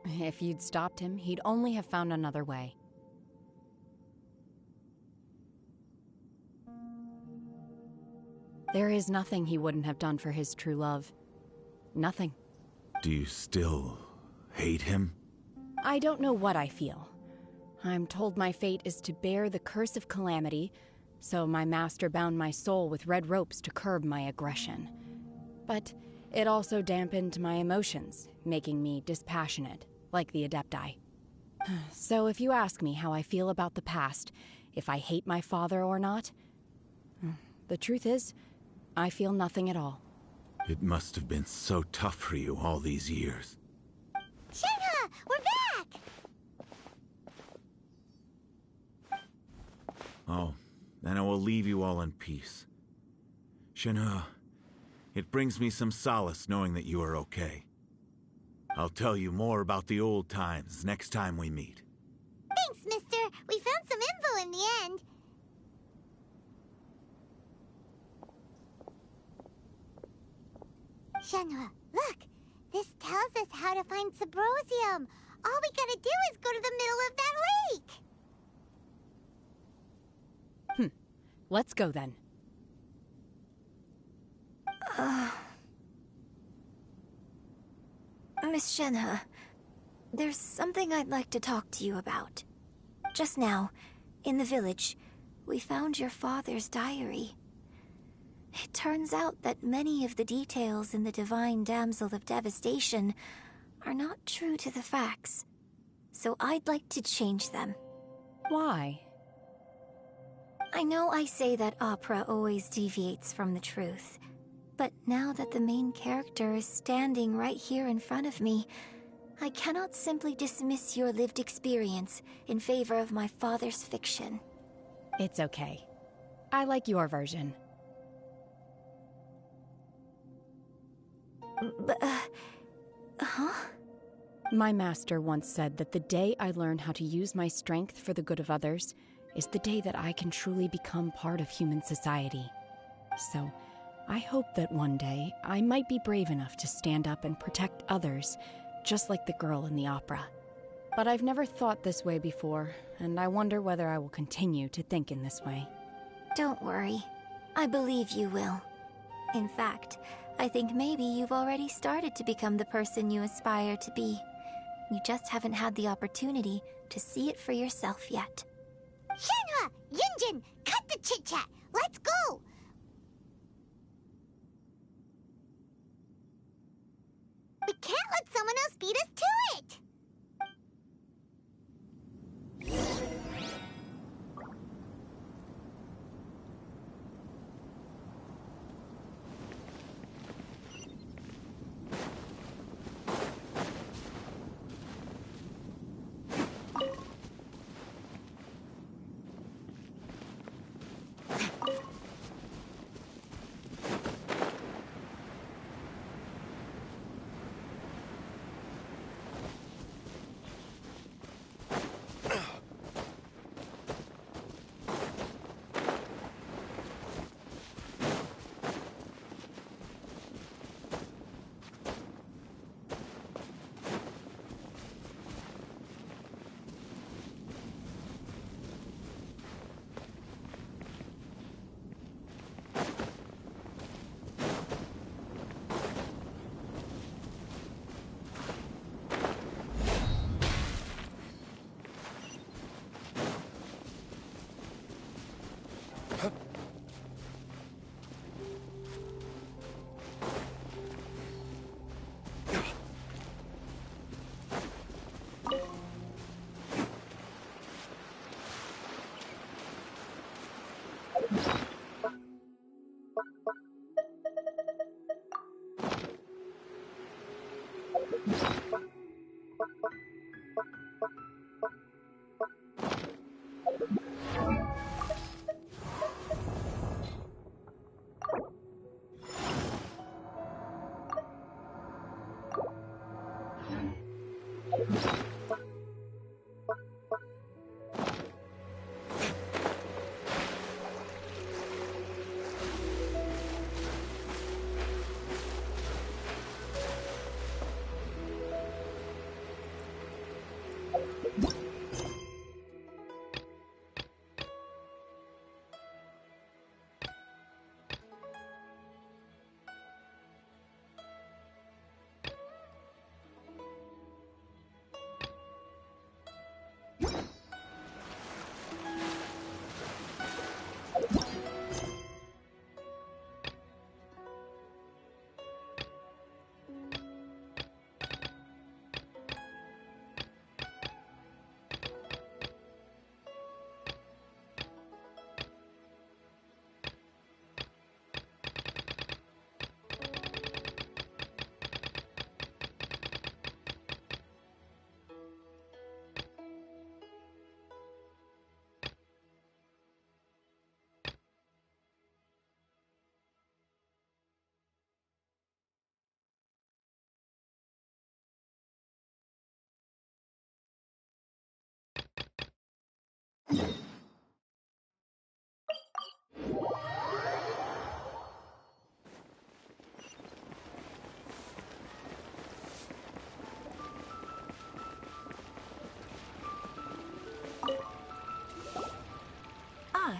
If you'd stopped him, he'd only have found another way. There is nothing he wouldn't have done for his true love. Nothing. Do you still hate him? I don't know what I feel. I'm told my fate is to bear the curse of calamity, so my master bound my soul with red ropes to curb my aggression. But it also dampened my emotions, making me dispassionate, like the Adepti. So if you ask me how I feel about the past, if I hate my father or not, the truth is, I feel nothing at all. It must have been so tough for you all these years. Shenhe! We're back! Oh, then I will leave you all in peace. Shenhe, it brings me some solace knowing that you are okay. I'll tell you more about the old times next time we meet. Thanks, mister. We found some info in the end. Shenhe, look! This tells us how to find Sabrosium. All we gotta do is go to the middle of that lake! Let's go then. Miss Shenhe, there's something I'd like to talk to you about. Just now, in the village, we found your father's diary. It turns out that many of the details in the Divine Damsel of Devastation are not true to the facts, so I'd like to change them. Why? I know I say that opera always deviates from the truth, but now that the main character is standing right here in front of me, I cannot simply dismiss your lived experience in favor of my father's fiction. It's okay. I like your version. But, huh? My master once said that the day I learn how to use my strength for the good of others is the day that I can truly become part of human society. So, I hope that one day I might be brave enough to stand up and protect others, just like the girl in the opera. But I've never thought this way before, and I wonder whether I will continue to think in this way. Don't worry. I believe you will. In fact, I think maybe you've already started to become the person you aspire to be. You just haven't had the opportunity to see it for yourself yet. Shenhe! Yunjin! Cut the chit-chat! Let's go! We can't let someone else beat us to it!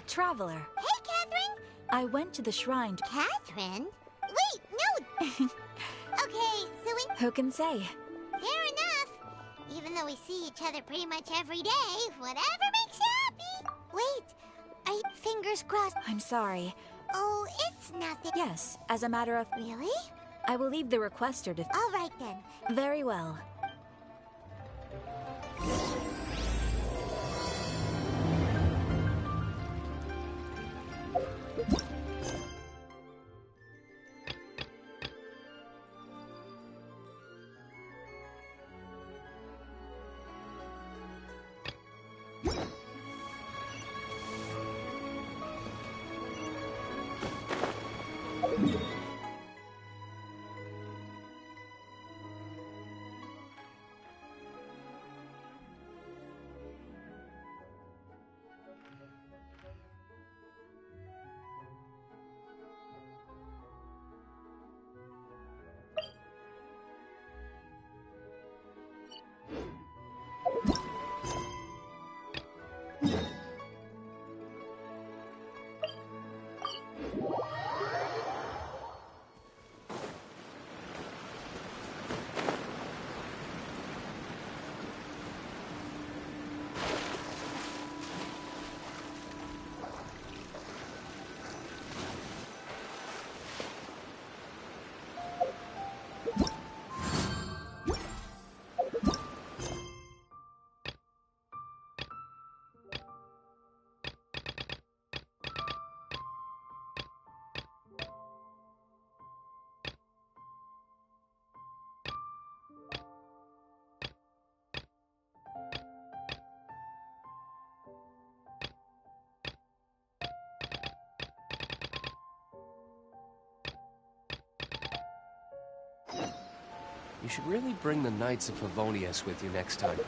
Traveler. Hey, Catherine! I went to the shrine to... Catherine? Wait, no! Okay, so we... Who can say? Fair enough. Even though we see each other pretty much every day, whatever makes you happy. Wait, fingers crossed. I'm sorry. Oh, it's nothing. Yes, as a matter of... Really? I will leave the requester to... All right, then. Very well. You should really bring the Knights of Favonius with you next time.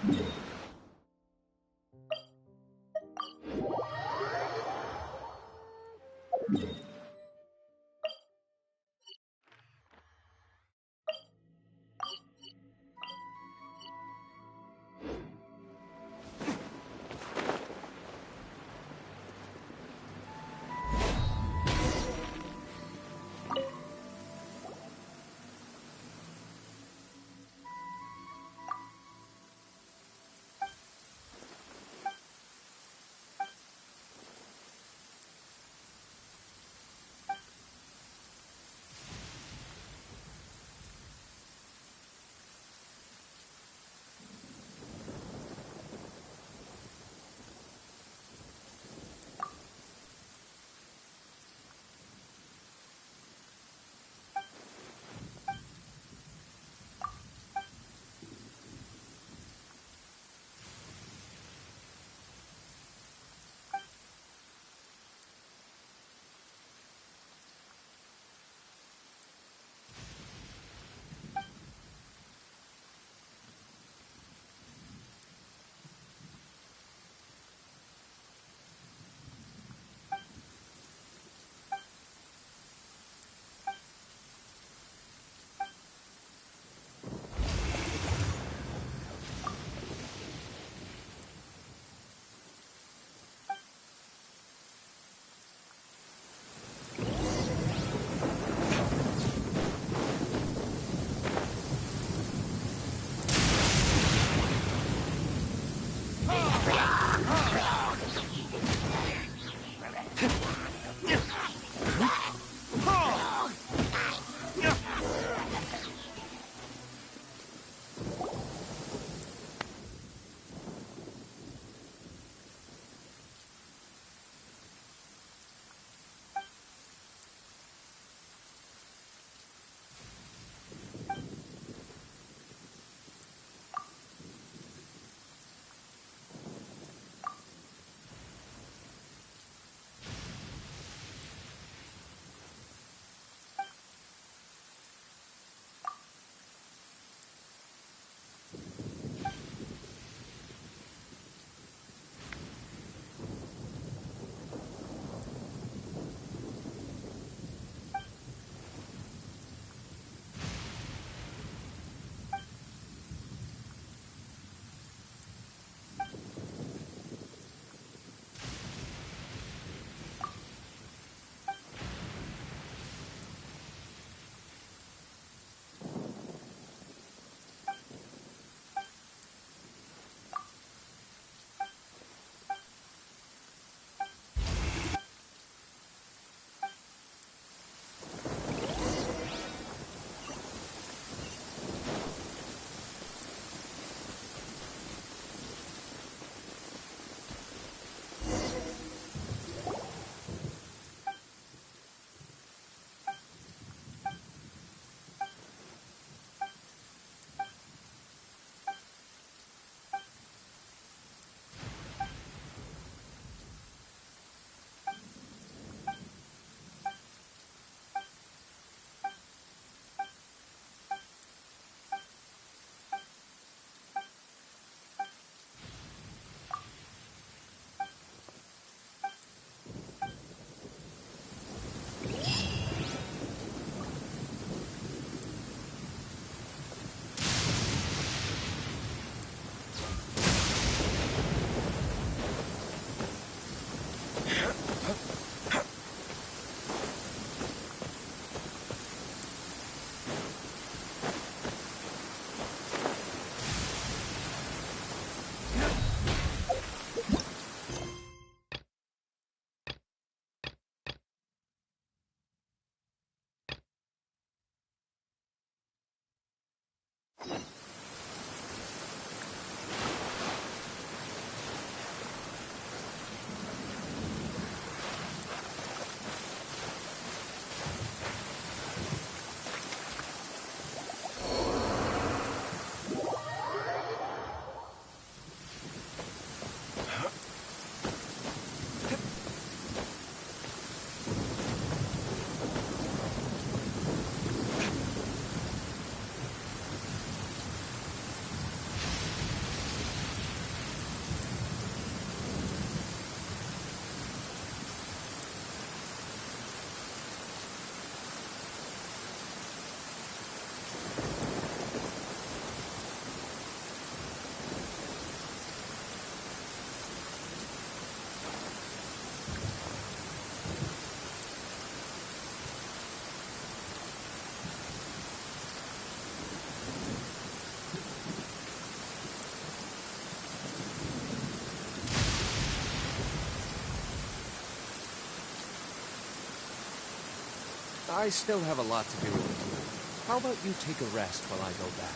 I still have a lot to do with it. How about you take a rest while I go back?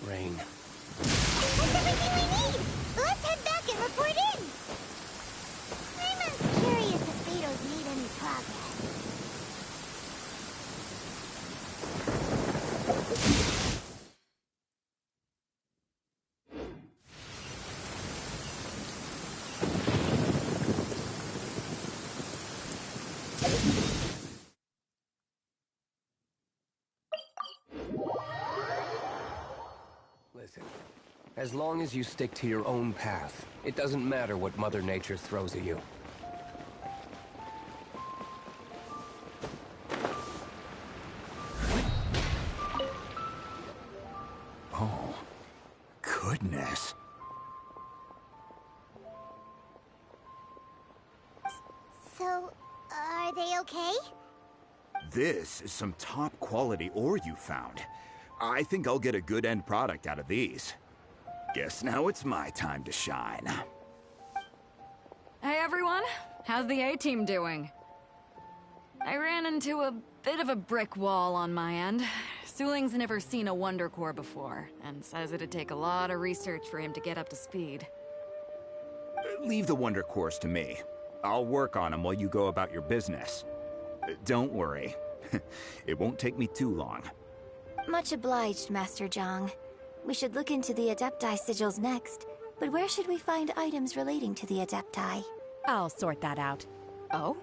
Rain. That's everything we need! Let's head back and report in! I'm curious if Beto's made any progress. Listen, as long as you stick to your own path, it doesn't matter what Mother Nature throws at you. Oh, goodness. So, are they okay? This is some top quality ore you found. I think I'll get a good end product out of these. Guess now it's my time to shine. Hey everyone, how's the A-team doing? I ran into a bit of a brick wall on my end. Suling's never seen a Wonder Core before, and says it'd take a lot of research for him to get up to speed. Leave the Wonder Cores to me. I'll work on them while you go about your business. Don't worry. It won't take me too long. Much obliged, Master Zhang. We should look into the Adepti sigils next, but where should we find items relating to the Adepti? I'll sort that out. Oh?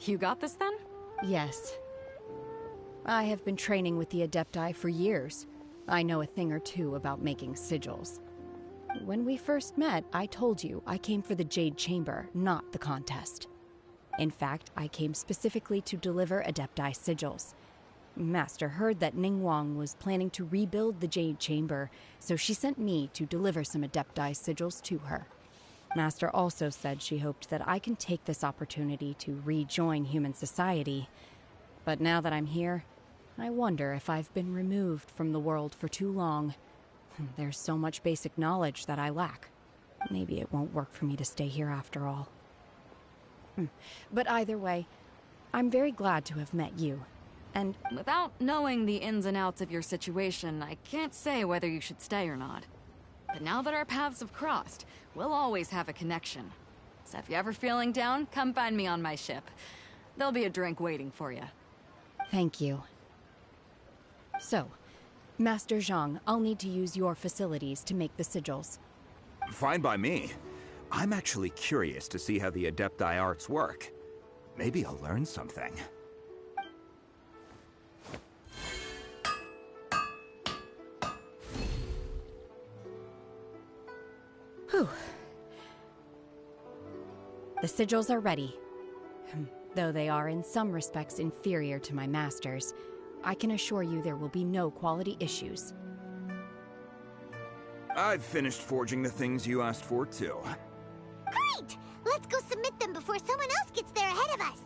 You got this then? Yes. I have been training with the Adepti for years. I know a thing or two about making sigils. When we first met, I told you I came for the Jade Chamber, not the contest. In fact, I came specifically to deliver Adepti sigils. Master heard that Ningguang was planning to rebuild the Jade Chamber, so she sent me to deliver some Adepti sigils to her. Master also said she hoped that I can take this opportunity to rejoin human society. But now that I'm here, I wonder if I've been removed from the world for too long. There's so much basic knowledge that I lack. Maybe it won't work for me to stay here after all. But either way, I'm very glad to have met you. And without knowing the ins and outs of your situation, I can't say whether you should stay or not. But now that our paths have crossed, we'll always have a connection. So if you're ever feeling down, come find me on my ship. There'll be a drink waiting for you. Thank you. So, Master Zhang, I'll need to use your facilities to make the sigils. Fine by me. I'm actually curious to see how the Adepti arts work. Maybe I'll learn something. Whew. The sigils are ready. Though they are in some respects inferior to my master's, I can assure you there will be no quality issues. I've finished forging the things you asked for, too. Great! Let's go submit them before someone else gets there ahead of us!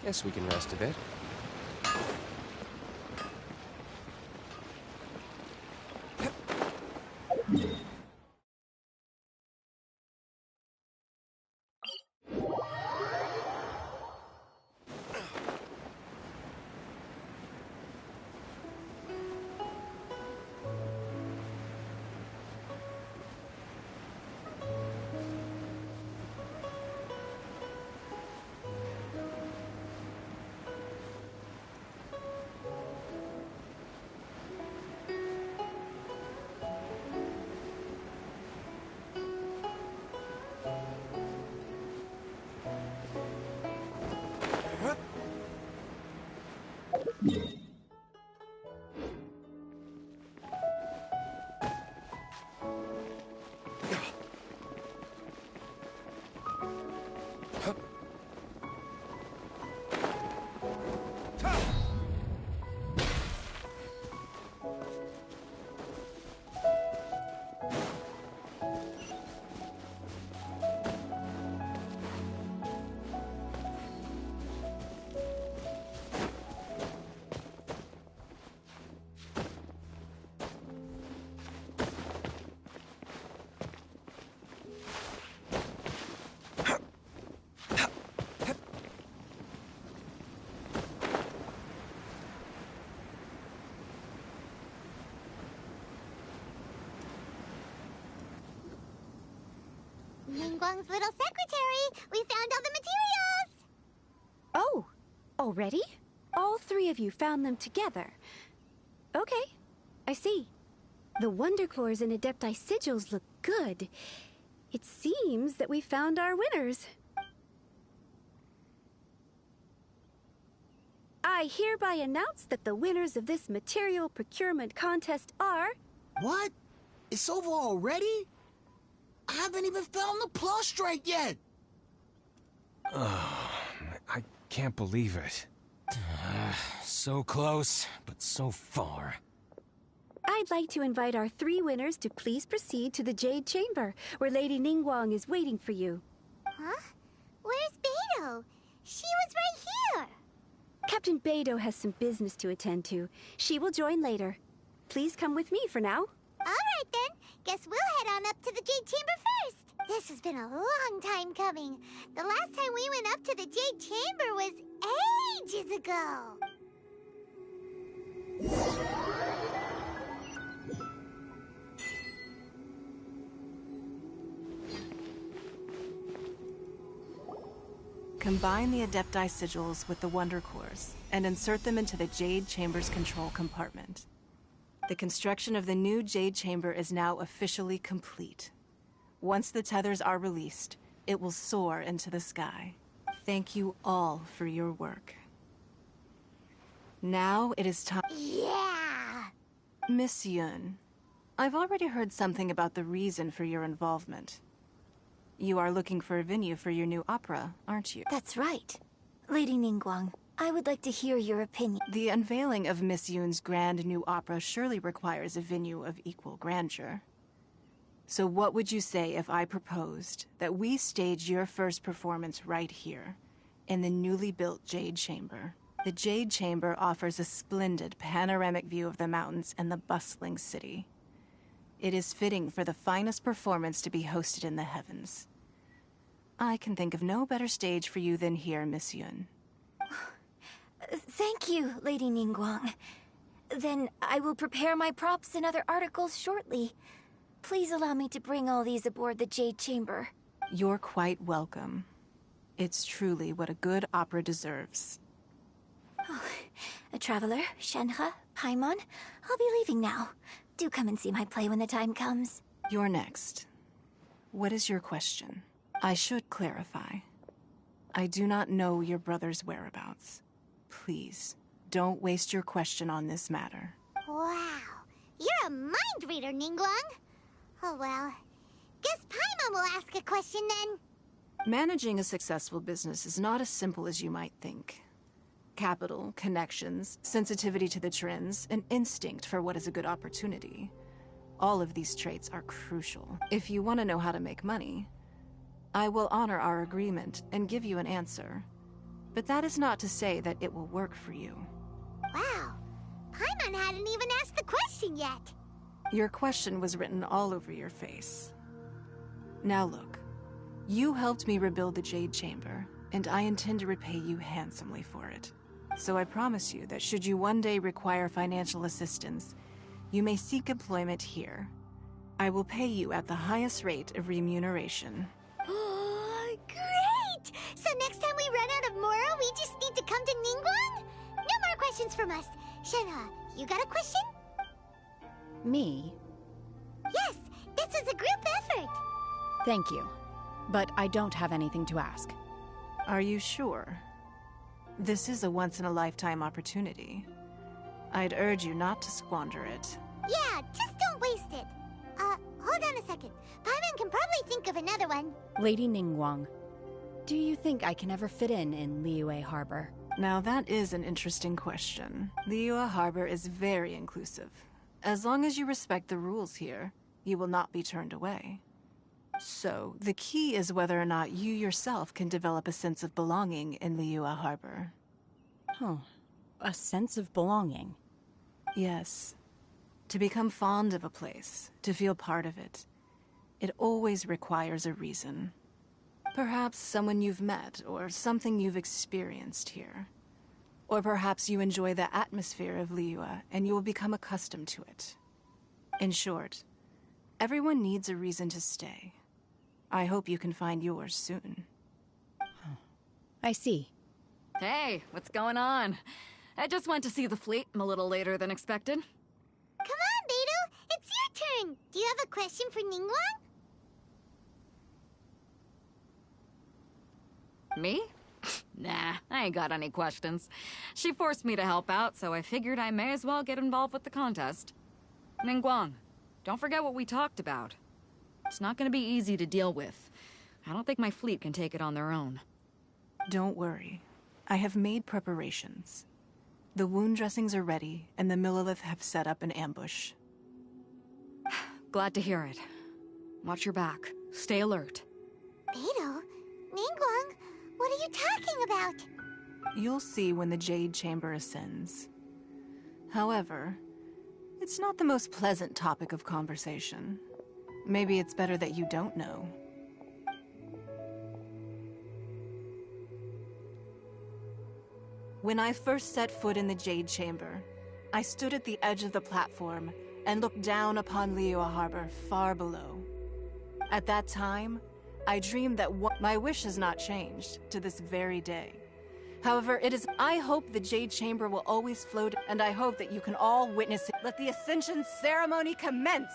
Guess we can rest a bit. Ningguang's little secretary! We found all the materials! Oh, already? All three of you found them together. Okay, I see. The Wonder Cores and Adepti sigils look good. It seems that we found our winners. I hereby announce that the winners of this material procurement contest are... What? It's over already? I haven't even found the plustrate yet! I can't believe it. So close, but so far. I'd like to invite our three winners to please proceed to the Jade Chamber, where Lady Ningguang is waiting for you. Huh? Where's Beidou? She was right here! Captain Beidou has some business to attend to. She will join later. Please come with me for now. Alright then, guess we'll head on up to the Jade Chamber first. This has been a long time coming. The last time we went up to the Jade Chamber was ages ago. Combine the Adepti sigils with the Wonder Cores and insert them into the Jade Chamber's control compartment. The construction of the new Jade Chamber is now officially complete. Once the tethers are released, it will soar into the sky. Thank you all for your work. Now it is time... Yeah! Miss Yun, I've already heard something about the reason for your involvement. You are looking for a venue for your new opera, aren't you? That's right. Lady Ningguang, I would like to hear your opinion. The unveiling of Miss Yun's grand new opera surely requires a venue of equal grandeur. So what would you say if I proposed that we stage your first performance right here, in the newly built Jade Chamber? The Jade Chamber offers a splendid panoramic view of the mountains and the bustling city. It is fitting for the finest performance to be hosted in the heavens. I can think of no better stage for you than here, Miss Yun. Thank you, Lady Ningguang. Then I will prepare my props and other articles shortly. Please allow me to bring all these aboard the Jade Chamber. You're quite welcome. It's truly what a good opera deserves. Oh, a traveler, Shenhe, Paimon, I'll be leaving now. Do come and see my play when the time comes. You're next. What is your question? I should clarify. I do not know your brother's whereabouts. Please, don't waste your question on this matter. Wow, you're a mind reader, Ningguang. Oh well, guess Paimon will ask a question then. Managing a successful business is not as simple as you might think. Capital, connections, sensitivity to the trends, and instinct for what is a good opportunity. All of these traits are crucial. If you want to know how to make money, I will honor our agreement and give you an answer. But that is not to say that it will work for you. Wow. Paimon hadn't even asked the question yet. Your question was written all over your face. Now look, you helped me rebuild the Jade Chamber, and I intend to repay you handsomely for it. So I promise you that should you one day require financial assistance, you may seek employment here. I will pay you at the highest rate of remuneration. Oh, great! So next time we run out of Moro, we just need to come to Ningguang? No more questions from us. Shenhe, you got a question? Me? Yes, this is a group effort. Thank you. But I don't have anything to ask. Are you sure? This is a once-in-a-lifetime opportunity. I'd urge you not to squander it. Yeah, just don't waste it. Hold on a second. Paimon can probably think of another one. Lady Ningguang, do you think I can ever fit in Liyue Harbor? Now that is an interesting question. Liyue Harbor is very inclusive. As long as you respect the rules here, you will not be turned away. So, the key is whether or not you yourself can develop a sense of belonging in Liyue Harbor. Huh. A sense of belonging? Yes. To become fond of a place, to feel part of it, it always requires a reason. Perhaps someone you've met, or something you've experienced here. Or perhaps you enjoy the atmosphere of Liyue, and you will become accustomed to it. In short, everyone needs a reason to stay. I hope you can find yours soon. I see. Hey, what's going on? I just went to see the fleet a little later than expected. Come on, Beidou! It's your turn! Do you have a question for Ningguang? Me? Nah, I ain't got any questions. She forced me to help out, so I figured I may as well get involved with the contest. Ningguang, don't forget what we talked about. It's not gonna be easy to deal with. I don't think my fleet can take it on their own. Don't worry. I have made preparations. The wound dressings are ready, and the Millelith have set up an ambush. Glad to hear it. Watch your back. Stay alert. Beidou? Ningguang? What are you talking about? You'll see when the Jade Chamber ascends. However, it's not the most pleasant topic of conversation. Maybe it's better that you don't know. When I first set foot in the Jade Chamber, I stood at the edge of the platform and looked down upon Liyue Harbor far below. At that time, I dreamed that my wish has not changed to this very day. However, I hope the Jade Chamber will always float, and I hope that you can all witness it. Let the Ascension ceremony commence!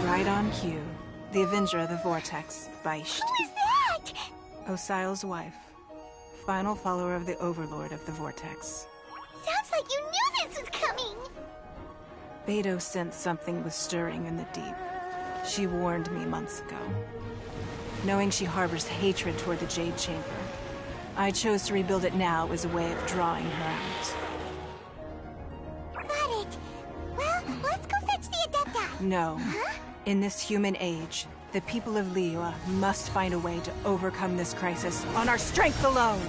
Right on cue. The Avenger of the Vortex, Beisht. Who is that? Osial's wife. Final follower of the Overlord of the Vortex. Sounds like you knew this was coming! Beidou sensed something was stirring in the deep. She warned me months ago. Knowing she harbors hatred toward the Jade Chamber, I chose to rebuild it now as a way of drawing her out. Got it. Well, let's go fetch the Adepta. No. Huh? In this human age, the people of Liyue must find a way to overcome this crisis on our strength alone!